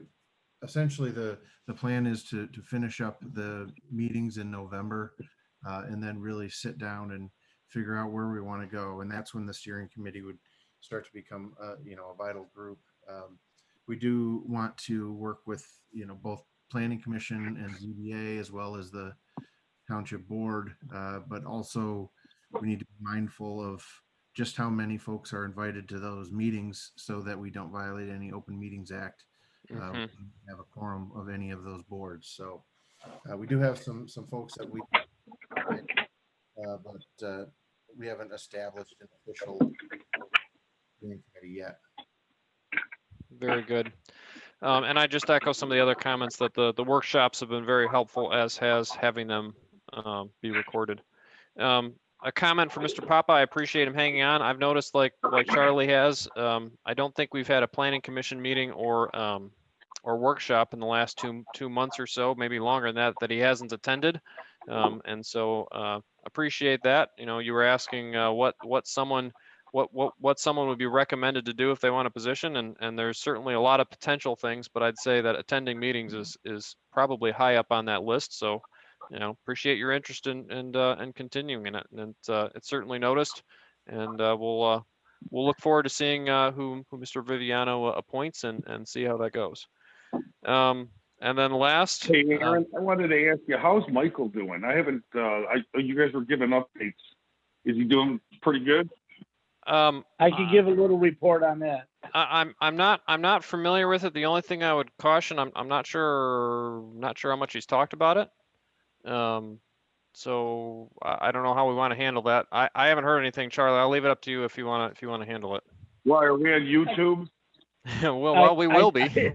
E: Essentially, the plan is to finish up the meetings in November and then really sit down and figure out where we want to go. And that's when the steering committee would start to become, a vital group. We do want to work with, both planning commission and ZBA as well as the township board, but also we need to be mindful of just how many folks are invited to those meetings so that we don't violate any Open Meetings Act. We have a quorum of any of those boards. So we do have some folks that we, but we haven't established an official committee yet.
A: Very good. And I just echo some of the other comments that the workshops have been very helpful, as has having them be recorded. A comment from Mr. Papa. I appreciate him hanging on. I've noticed, like Charlie has, I don't think we've had a planning commission meeting or workshop in the last two months or so, maybe longer than that he hasn't attended. And so appreciate that. You were asking what someone would be recommended to do if they want a position, and there's certainly a lot of potential things, but I'd say that attending meetings is probably high up on that list. So appreciate your interest in continuing in it, and it's certainly noticed, and we'll look forward to seeing who Mr. Viviano appoints and see how that goes. And then last,
H: hey Aaron, I wanted to ask you, how's Michael doing? I haven't. You guys were giving updates. Is he doing pretty good?
D: I could give a little report on that.
A: I'm not familiar with it. The only thing I would caution, I'm not sure how much he's talked about it. So I don't know how we want to handle that. I haven't heard anything, Charlie. I'll leave it up to you if you want to handle it.
H: Why, are we on YouTube?
A: well, we will be.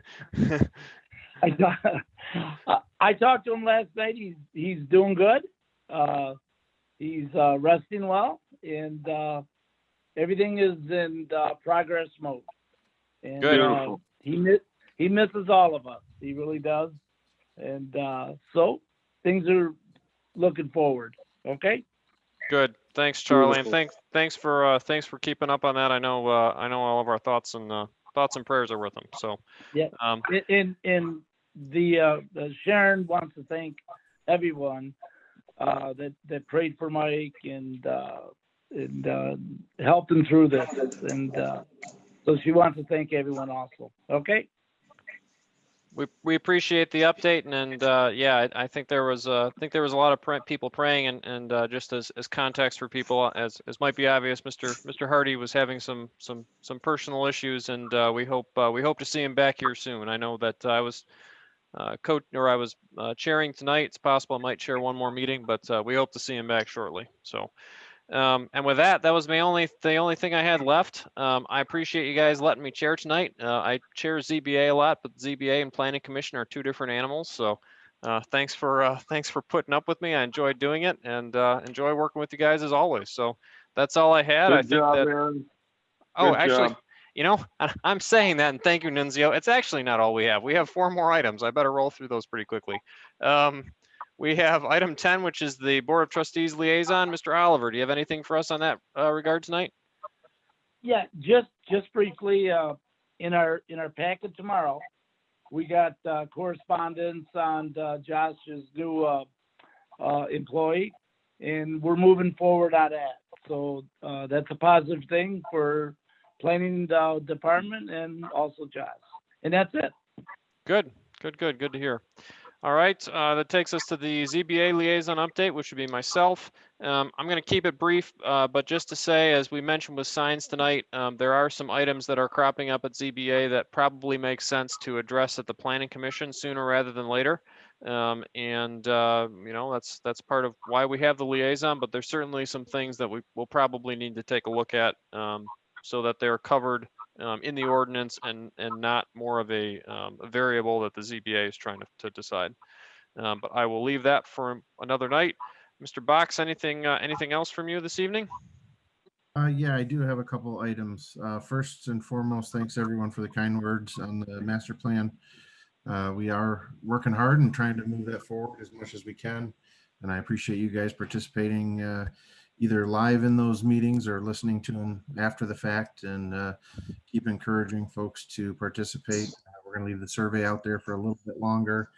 D: I talked to him last night. He's doing good. He's resting well, and everything is in progress mode. And
A: good.
D: He misses all of us. He really does. And so things are looking forward. Okay.
A: Good. Thanks, Charlie, and thanks for keeping up on that. I know all of our thoughts and prayers are with him. So
D: yeah. And the Sharon wants to thank everyone that prayed for Mike and helped him through this, and so she wants to thank everyone also. Okay.
A: We appreciate the update, and yeah, I think there was a lot of people praying, and just as context for people, as might be obvious, Mr. Hardy was having some personal issues, and we hope to see him back here soon. I know that I was chairing tonight. It's possible I might chair one more meeting, but we hope to see him back shortly. So. And with that was the only thing I had left. I appreciate you guys letting me chair tonight. I chair ZBA a lot, but ZBA and Planning Commission are two different animals. So thanks for putting up with me. I enjoyed doing it, and enjoy working with you guys as always. So that's all I had.
H: Good job, Aaron.
A: Oh, actually, I'm saying that, and thank you, Nunzio. It's actually not all we have. We have 4 more items. I better roll through those pretty quickly. We have item 10, which is the Board of Trustees liaison. Mr. Oliver, do you have anything for us on that regard tonight?
D: Yeah, just briefly, in our packet tomorrow, we got correspondence on Josh's new employee, and we're moving forward on that. So that's a positive thing for planning department and also Josh. And that's it.
A: Good to hear. All right, that takes us to the ZBA liaison update, which would be myself. I'm going to keep it brief, but just to say, as we mentioned with signs tonight, there are some items that are cropping up at ZBA that probably make sense to address at the Planning Commission sooner rather than later. You know, that's part of why we have the liaison, but there's certainly some things that we will probably need to take a look at so that they're covered in the ordinance and not more of a variable that the ZBA is trying to decide. But I will leave that for another night. Mr. Box, anything else from you this evening?
E: Yeah, I do have a couple items. First and foremost, thanks everyone for the kind words on the master plan. We are working hard and trying to move that forward as much as we can. And I appreciate you guys participating either live in those meetings or listening to them after the fact, and keep encouraging folks to participate. We're going to leave the survey out there for a little bit longer,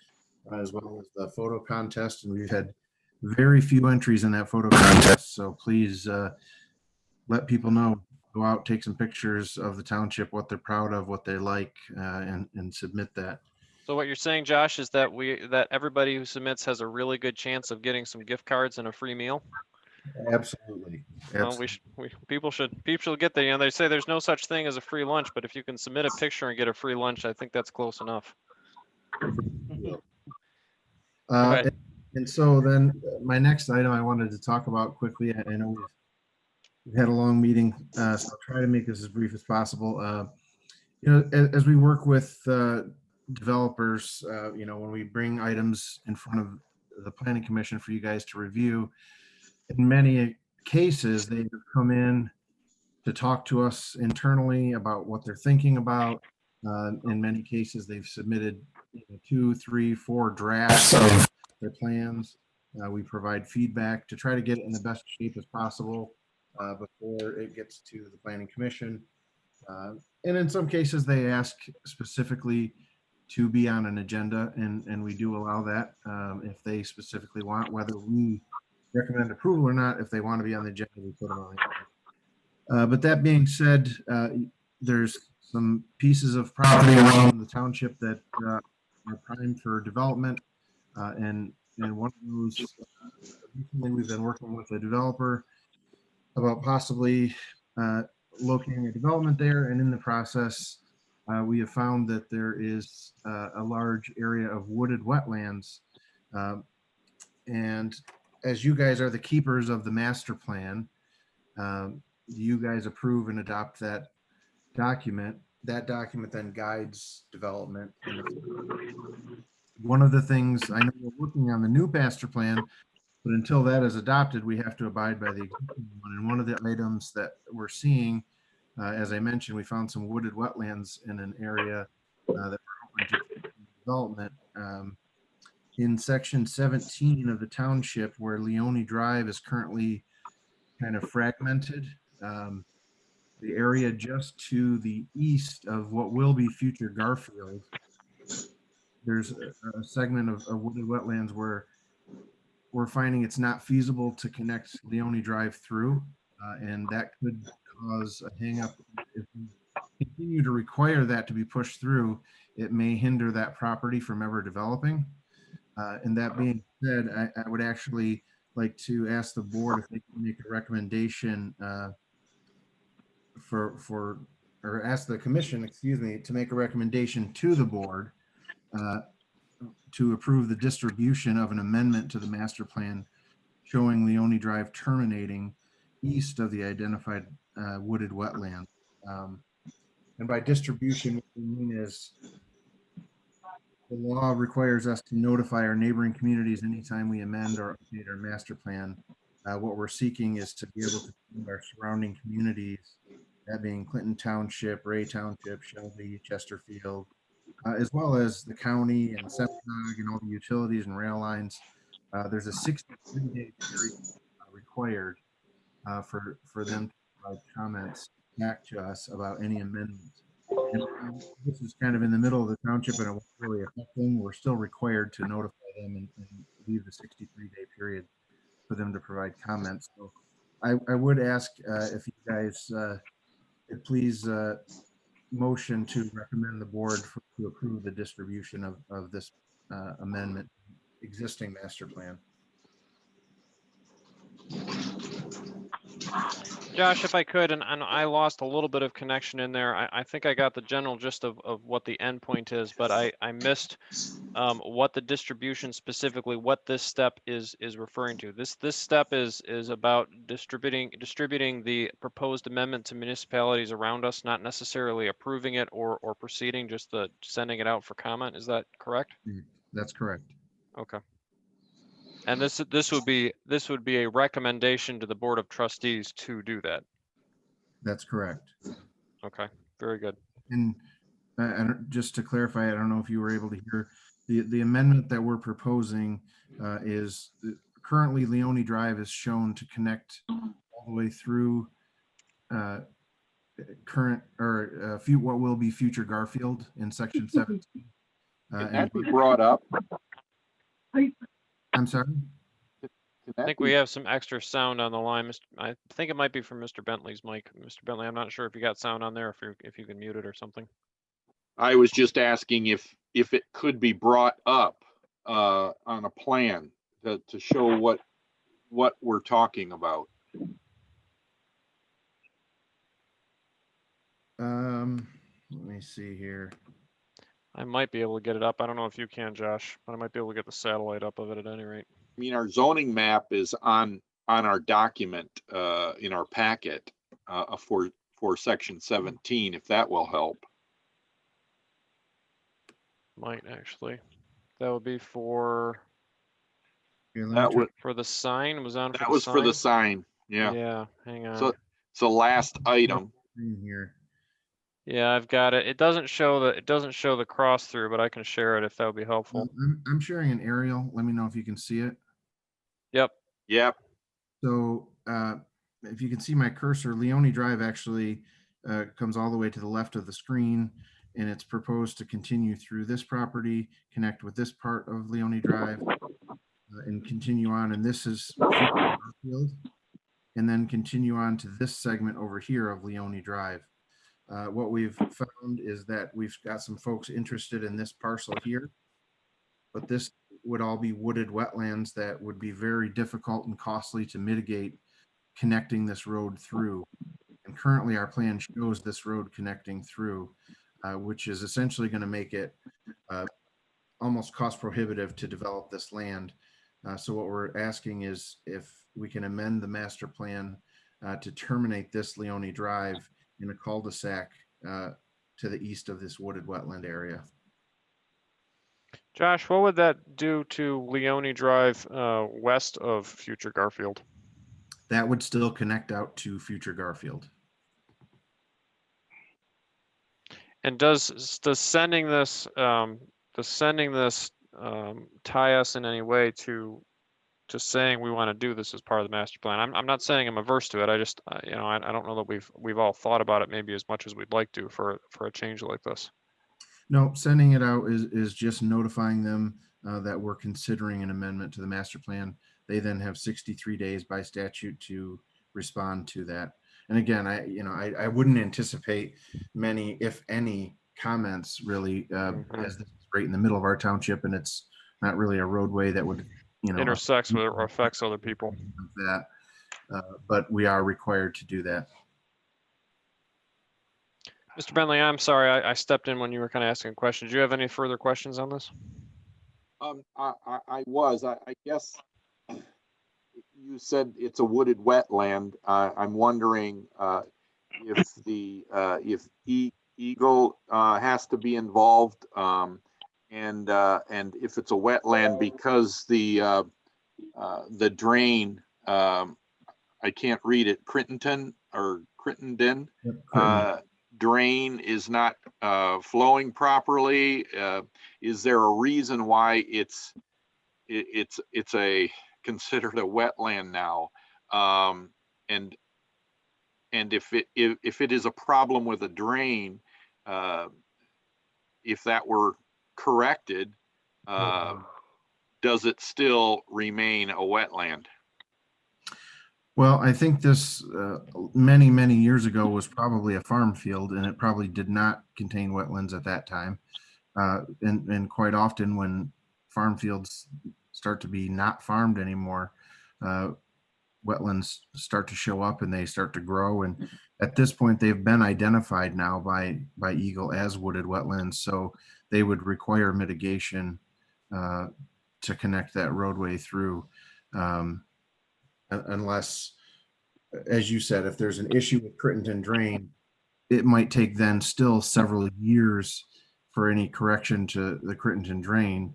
E: as well as the photo contest. And we've had very few entries in that photo contest. So please let people know, go out, take some pictures of the township, what they're proud of, what they like, and submit that.
A: So what you're saying, Josh, is that everybody who submits has a really good chance of getting some gift cards and a free meal?
E: Absolutely.
A: Well, people should get there. You know, they say there's no such thing as a free lunch, but if you can submit a picture and get a free lunch, I think that's close enough.
E: And so then my next item I wanted to talk about quickly, I know we've had a long meeting, so I'll try to make this as brief as possible. You know, as we work with developers, you know, when we bring items in front of the Planning Commission for you guys to review, in many cases, they have come in to talk to us internally about what they're thinking about. In many cases, they've submitted 2, 3, 4 drafts of their plans. We provide feedback to try to get it in the best shape as possible before it gets to the Planning Commission. And in some cases, they ask specifically to be on an agenda, and we do allow that if they specifically want, whether we recommend approval or not. If they want to be on the agenda, we put them on the agenda. But that being said, there's some pieces of property around the township that are primed for development, and one of those, recently we've been working with a developer about possibly locating a development there, and in the process, we have found that there is a large area of wooded wetlands. And as you guys are the keepers of the master plan, you guys approve and adopt that document. That document then guides development. One of the things, I know we're working on the new master plan, but until that is adopted, we have to abide by the existing one. And one of the items that we're seeing, as I mentioned, we found some wooded wetlands in an area that we're hoping to development. In section 17 of the township, where Leone Drive is currently kind of fragmented, the area just to the east of what will be future Garfield, there's a segment of wooded wetlands where we're finding it's not feasible to connect Leone Drive through, and that could cause a hang up. If we continue to require that to be pushed through, it may hinder that property from ever developing. And that being said, I would actually like to ask the board if they can make a recommendation or ask the commission, excuse me, to make a recommendation to the board to approve the distribution of an amendment to the master plan showing Leone Drive terminating east of the identified wooded wetland. And by distribution, what we mean is the law requires us to notify our neighboring communities anytime we amend or update our master plan. What we're seeking is to be able to include our surrounding communities, that being Clinton Township, Ray Township, Shelby, Chesterfield, as well as the county and Semtog and all the utilities and rail lines. There's a 63-day period required for them to provide comments back to us about any amendments. And this is kind of in the middle of the township and it won't really affect them. We're still required to notify them and leave the 63-day period for them to provide comments. So I would ask if you guys could please motion to recommend the board to approve the distribution of this amendment, existing master plan.
A: Josh, if I could, and I lost a little bit of connection in there. I think I got the general gist of what the endpoint is, but I missed what the distribution specifically, what this step is referring to. This step is about distributing the proposed amendment to municipalities around us, not necessarily approving it or proceeding, just the sending it out for comment. Is that correct?
E: That's correct.
A: Okay. And this would be a recommendation to the Board of Trustees to do that.
E: That's correct.
A: Okay, very good.
E: And just to clarify, I don't know if you were able to hear, the amendment that we're proposing is currently Leone Drive is shown to connect all the way through current or what will be future Garfield in section 17.
B: Can that be brought up?
E: I'm sorry?
A: I think we have some extra sound on the line. I think it might be from Mr. Bentley's mic. Mr. Bentley, I'm not sure if you got sound on there, if you can mute it or something.
B: I was just asking if it could be brought up on a plan to show what we're talking about.
E: Let me see here.
A: I might be able to get it up. I don't know if you can, Josh, but I might be able to get the satellite up of it at any rate.
B: I mean, our zoning map is on our document in our packet for section 17, if that will help.
A: Might actually. That would be for
B: For
A: the sign. Was on for
B: that
A: the
B: was
A: sign?
B: for the sign. Yeah.
A: Yeah. Hang on.
B: So it's the last item.
E: Here.
A: Yeah, I've got it. It doesn't show the cross through, but I can share it if that would be helpful.
E: I'm sharing an aerial. Let me know if you can see it.
A: Yep.
B: Yep.
E: So if you can see my cursor, Leone Drive actually comes all the way to the left of the screen, and it's proposed to continue through this property, connect with this part of Leone Drive, and continue on. And this is Garfield, and then continue on to this segment over here of Leone Drive. What we've found is that we've got some folks interested in this parcel here, but this would all be wooded wetlands that would be very difficult and costly to mitigate connecting this road through. And currently our plan shows this road connecting through, which is essentially going to make it almost cost prohibitive to develop this land. So what we're asking is if we can amend the master plan to terminate this Leone Drive in a cul-de-sac to the east of this wooded wetland area.
A: Josh, what would that do to Leone Drive west of future Garfield?
E: That would still connect out to future Garfield.
A: And does sending this tie us in any way to saying we want to do this as part of the master plan? I'm not saying I'm averse to it. I just I don't know that we've all thought about it maybe as much as we'd like to for a change like this.
E: No, sending it out is just notifying them that we're considering an amendment to the master plan. They then have 63 days by statute to respond to that. And again, I wouldn't anticipate many, if any, comments really, as this is right in the middle of our township, and it's not really a roadway that would,
A: intersects with or affects other people.
E: That, but we are required to do that.
A: Mr. Bentley, I'm sorry, I stepped in when you were kind of asking questions. Do you have any further questions on this?
B: I guess you said it's a wooded wetland. I'm wondering if Eagle has to be involved, and if it's a wetland because the drain, I can't read it, Crittenden drain is not flowing properly. Is there a reason why it's considered a wetland now? And if it is a problem with a drain, if that were corrected, does it still remain a wetland?
E: Well, I think this many, many years ago was probably a farm field, and it probably did not contain wetlands at that time. And quite often when farm fields start to be not farmed anymore, wetlands start to show up and they start to grow. And at this point, they've been identified now by Eagle as wooded wetlands. So they would require mitigation to connect that roadway through, unless, as you said, if there's an issue with Crittenden Drain, it might take then still several years for any correction to the Crittenden Drain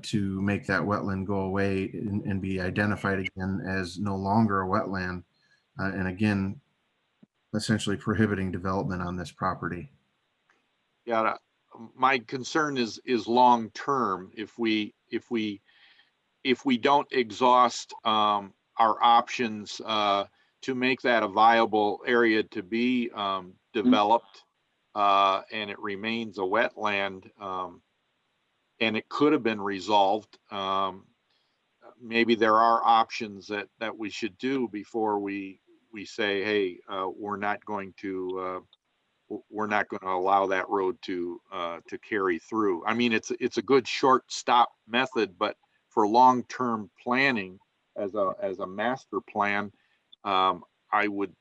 E: to make that wetland go away and be identified again as no longer a wetland. And again, essentially prohibiting development on this property.
B: Yeah, my concern is long term. If we don't exhaust our options to make that a viable area to be developed, and it remains a wetland, and it could have been resolved, maybe there are options that we should do before we say, hey, we're not going to allow that road to carry through. I mean, it's a good short stop method, but for long-term planning as a master plan, I would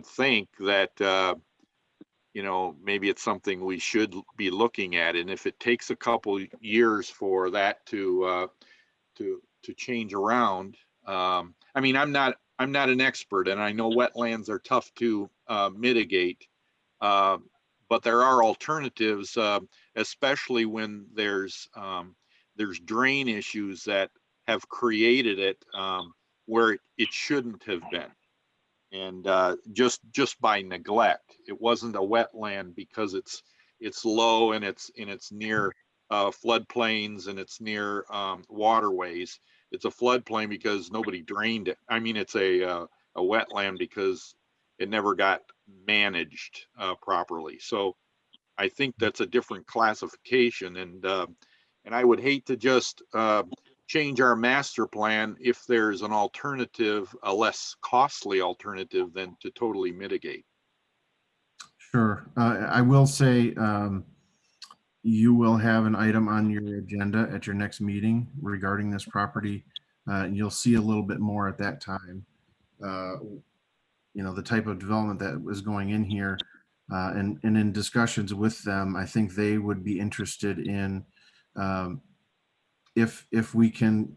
B: think that maybe it's something we should be looking at. And if it takes a couple years for that to change around, I mean, I'm not an expert, and I know wetlands are tough to mitigate, but there are alternatives, especially when there's drain issues that have created it where it shouldn't have been. And just by neglect, it wasn't a wetland because it's low and it's near floodplains and it's near waterways. It's a floodplain because nobody drained it. I mean, it's a wetland because it never got managed properly. So I think that's a different classification, and I would hate to just change our master plan if there's an alternative, a less costly alternative than to totally mitigate.
E: Sure. I will say you will have an item on your agenda at your next meeting regarding this property. And you'll see a little bit more at that time. The type of development that was going in here, and in discussions with them, I think they would be interested in if we can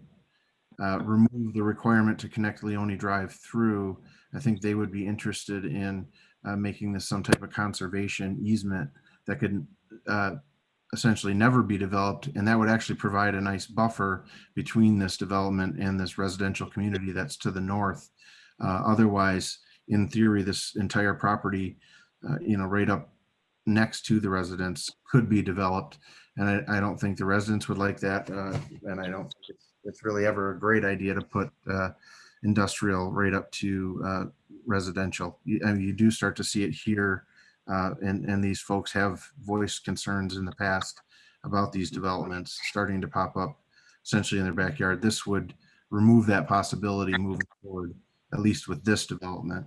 E: remove the requirement to connect Leone Drive through. I think they would be interested in making this some type of conservation easement that could essentially never be developed, and that would actually provide a nice buffer between this development and this residential community that's to the north. Otherwise, in theory, this entire property, right up next to the residence could be developed, and I don't think the residents would like that, and I don't think it's really ever a great idea to put industrial right up to residential. You do start to see it here. And these folks have voiced concerns in the past about these developments starting to pop up essentially in their backyard. This would remove that possibility moving forward, at least with this development,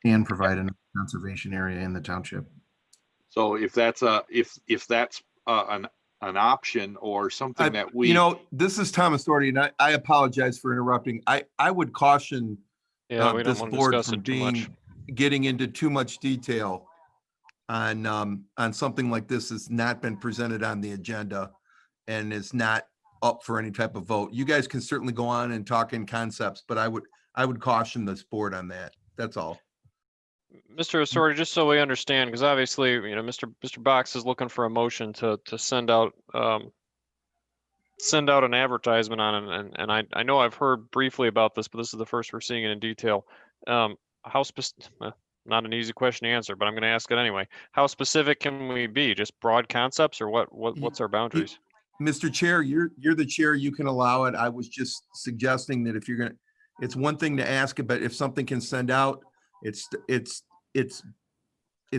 E: and provide a conservation area in the township.
B: So if that's an option or something that we,
F: this is Thomas Doherty, and I apologize for interrupting. I would caution this board from getting into too much detail on something like this that's not been presented on the agenda and is not up for any type of vote. You guys can certainly go on and talk in concepts, but I would caution this board on that. That's all.
A: Mr. Assorti, just so we understand, because obviously, Mr. Box is looking for a motion to send out an advertisement on it, and I know I've heard briefly about this, but this is the first we're seeing it in detail. Not an easy question to answer, but I'm going to ask it anyway. How specific can we be? Just broad concepts, or what's our boundaries?
F: Mr. Chair, you're the chair. You can allow it. I was just suggesting that if you're going to, it's one thing to ask it, but if something can send out, it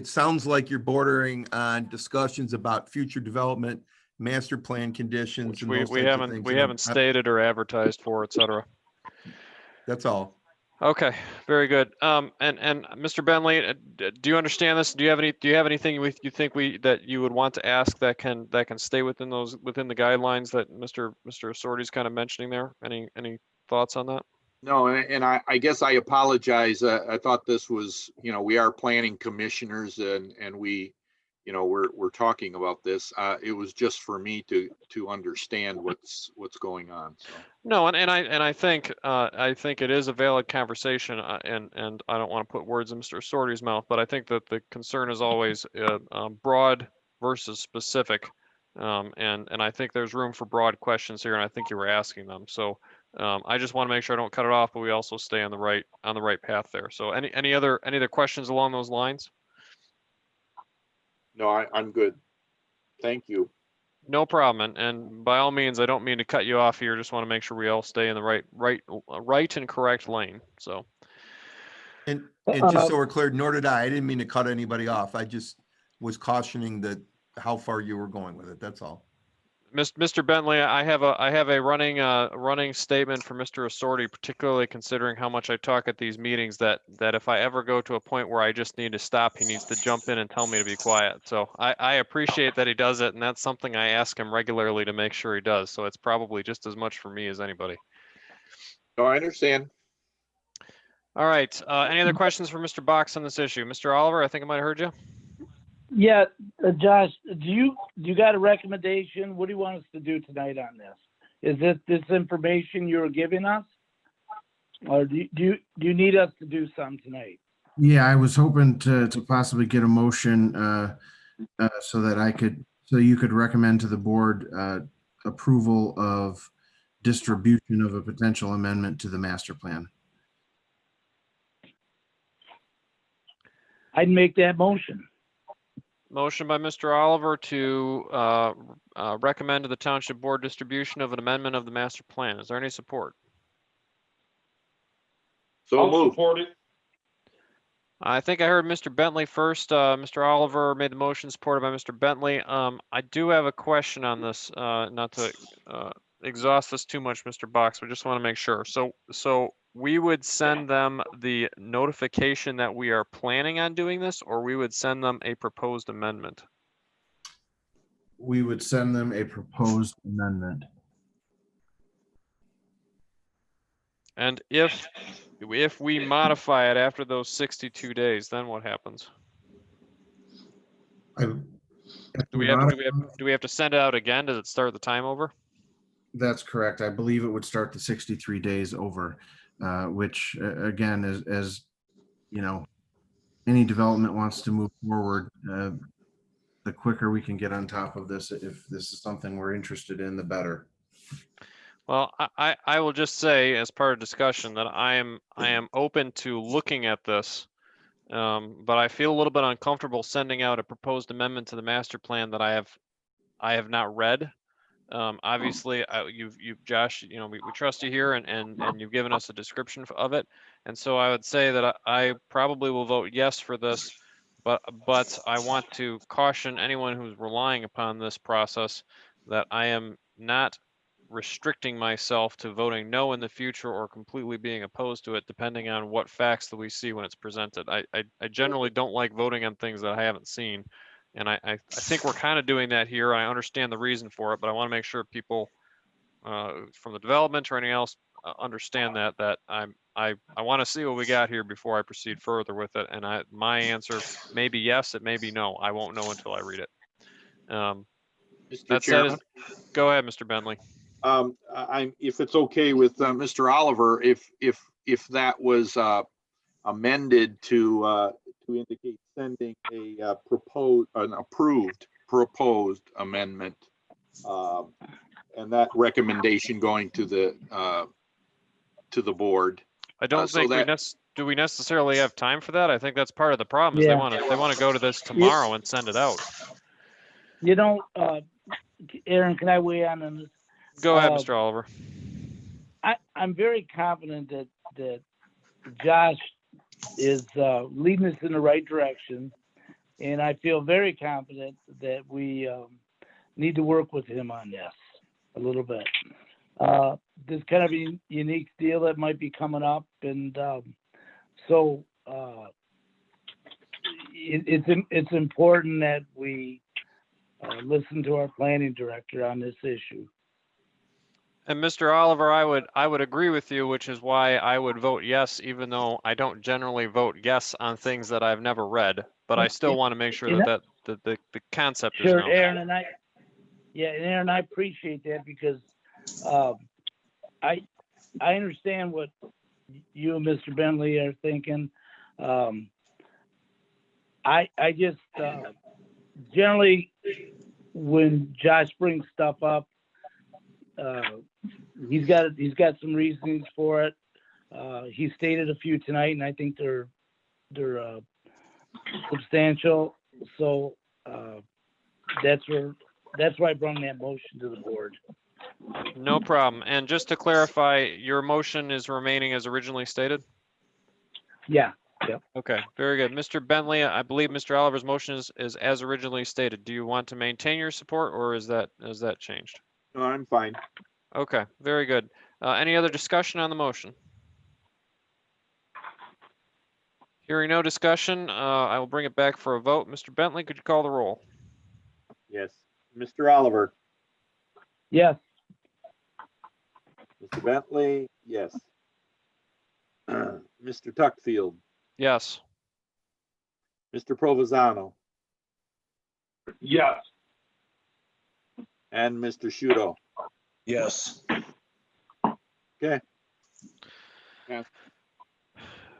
F: sounds like you're bordering on discussions about future development, master plan conditions.
A: Which we haven't stated or advertised for, et cetera.
F: That's all.
A: Okay, very good. And Mr. Bentley, do you understand this? Do you have anything you think that you would want to ask that can stay within the guidelines that Mr. Sorty's kind of mentioning there? Any thoughts on that?
B: No, and I guess I apologize. I thought this was, we are planning commissioners and we, we're talking about this. It was just for me to understand what's going on. So.
A: No, and I think it is a valid conversation, and I don't want to put words in Mr. Sorty's mouth, but I think that the concern is always broad versus specific, and I think there's room for broad questions here, and I think you were asking them. So I just want to make sure I don't cut it off, but we also stay on the right path there. So any other questions along those lines?
B: No, I'm good. Thank you.
A: No problem. And by all means, I don't mean to cut you off here. Just want to make sure we all stay in the right and correct lane. So.
F: And just so we're clear, nor did I. I didn't mean to cut anybody off. I just was cautioning that how far you were going with it. That's all.
A: Mr. Bentley, I have a running statement for Mr. Sorty, particularly considering how much I talk at these meetings, that if I ever go to a point where I just need to stop, he needs to jump in and tell me to be quiet. So I appreciate that he does it, and that's something I ask him regularly to make sure he does. So it's probably just as much for me as anybody.
B: No, I understand.
A: All right. Any other questions for Mr. Box on this issue? Mr. Oliver, I think I might have heard you.
D: Yeah, Josh, do you got a recommendation? What do you want us to do tonight on this? Is this information you're giving us? Or do you need us to do something tonight?
E: Yeah, I was hoping to possibly get a motion so you could recommend to the board approval of distribution of a potential amendment to the master plan.
D: I'd make that motion.
A: Motion by Mr. Oliver to recommend to the Township Board distribution of an amendment of the master plan. Is there any support?
B: So moved.
P: Support it.
A: I think I heard Mr. Bentley first. Mr. Oliver made the motion, supported by Mr. Bentley. I do have a question on this, not to exhaust this too much, Mr. Box, but just want to make sure. So we would send them the notification that we are planning on doing this, or we would send them a proposed amendment?
E: We would send them a proposed amendment.
A: And if we modify it after those 62 days, then what happens? Do we have to send it out again? Does it start the time over?
E: That's correct. I believe it would start the 63 days over, which again, as you know, any development wants to move forward, the quicker we can get on top of this, if this is something we're interested in, the better.
A: Well, I will just say, as part of discussion, that I am open to looking at this, but I feel a little bit uncomfortable sending out a proposed amendment to the master plan that I have not read. Obviously, Josh, we trust you here, and you've given us a description of it, and so I would say that I probably will vote yes for this, but I want to caution anyone who's relying upon this process that I am not restricting myself to voting no in the future or completely being opposed to it, depending on what facts that we see when it's presented. I generally don't like voting on things that I haven't seen. And I think we're kind of doing that here. I understand the reason for it, but I want to make sure people from the development or anything else understand that I want to see what we got here before I proceed further with it. And my answer may be yes, it may be no. I won't know until I read it. That said, go ahead, Mr. Bentley.
B: If it's okay with Mr. Oliver, if that was amended to indicate sending an approved proposed amendment, and that recommendation going to the board.
A: I don't think do we necessarily have time for that? I think that's part of the problem. Is they want to go to this tomorrow and send it out.
D: Aaron, can I weigh in on this?
A: Go ahead, Mr. Oliver.
D: I'm very confident that Josh is leading us in the right direction, and I feel very confident that we need to work with him on this a little bit. There's kind of a unique deal that might be coming up, and so it's important that we listen to our planning director on this issue.
A: And Mr. Oliver, I would agree with you, which is why I would vote yes, even though I don't generally vote yes on things that I've never read. But I still want to make sure that the concept is
D: Sure,
A: known.
D: Aaron, and Aaron, I appreciate that, because I understand what you and Mr. Bentley are thinking. I just generally, when Josh brings stuff up, he's got some reasons for it. He stated a few tonight, and I think they're substantial. So that's why I brought that motion to the board.
A: No problem. And just to clarify, your motion is remaining as originally stated?
D: Yeah. Yep.
A: Okay, very good. Mr. Bentley, I believe Mr. Oliver's motion is as originally stated. Do you want to maintain your support, or is that changed?
B: No, I'm fine.
A: Okay, very good. Any other discussion on the motion? Hearing no discussion, I will bring it back for a vote. Mr. Bentley, could you call the roll?
B: Yes. Mr. Oliver,
D: Yes.
B: Mr. Bentley, yes. Mr. Tuckfield,
A: Yes.
B: Mr. Provenzano,
H: Yes.
B: and Mr. Shudo.
C: Yes.
B: Okay.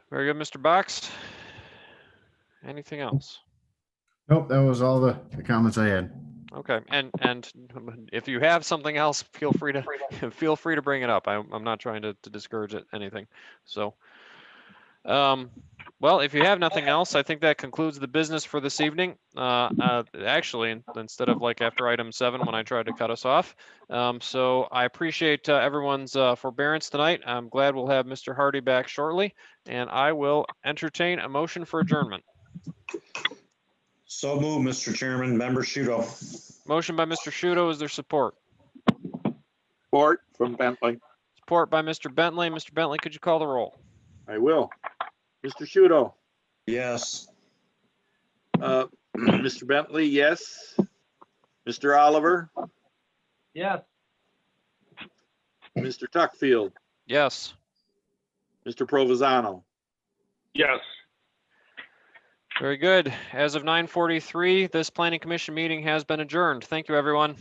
A: Very good, Mr. Box. Anything else?
E: Nope, that was all the comments I had.
A: Okay, and if you have something else, feel free to bring it up. I'm not trying to discourage anything. So, well, if you have nothing else, I think that concludes the business for this evening. Actually, instead of like after item 7 when I tried to cut us off. So I appreciate everyone's forbearance tonight. I'm glad we'll have Mr. Hardy back shortly, and I will entertain a motion for adjournment.
C: So move, Mr. Chairman. Member Shudo.
A: Motion by Mr. Shudo. Is there support?
B: Support from Bentley.
A: Support by Mr. Bentley. Mr. Bentley, could you call the roll?
B: I will. Mr. Shudo.
C: Yes.
B: Mr. Bentley, yes. Mr. Oliver,
D: Yes.
B: Mr. Tuckfield,
A: Yes.
B: Mr. Provenzano.
H: Yes.
A: Very good. As of 9:43, this planning commission meeting has been adjourned. Thank you, everyone.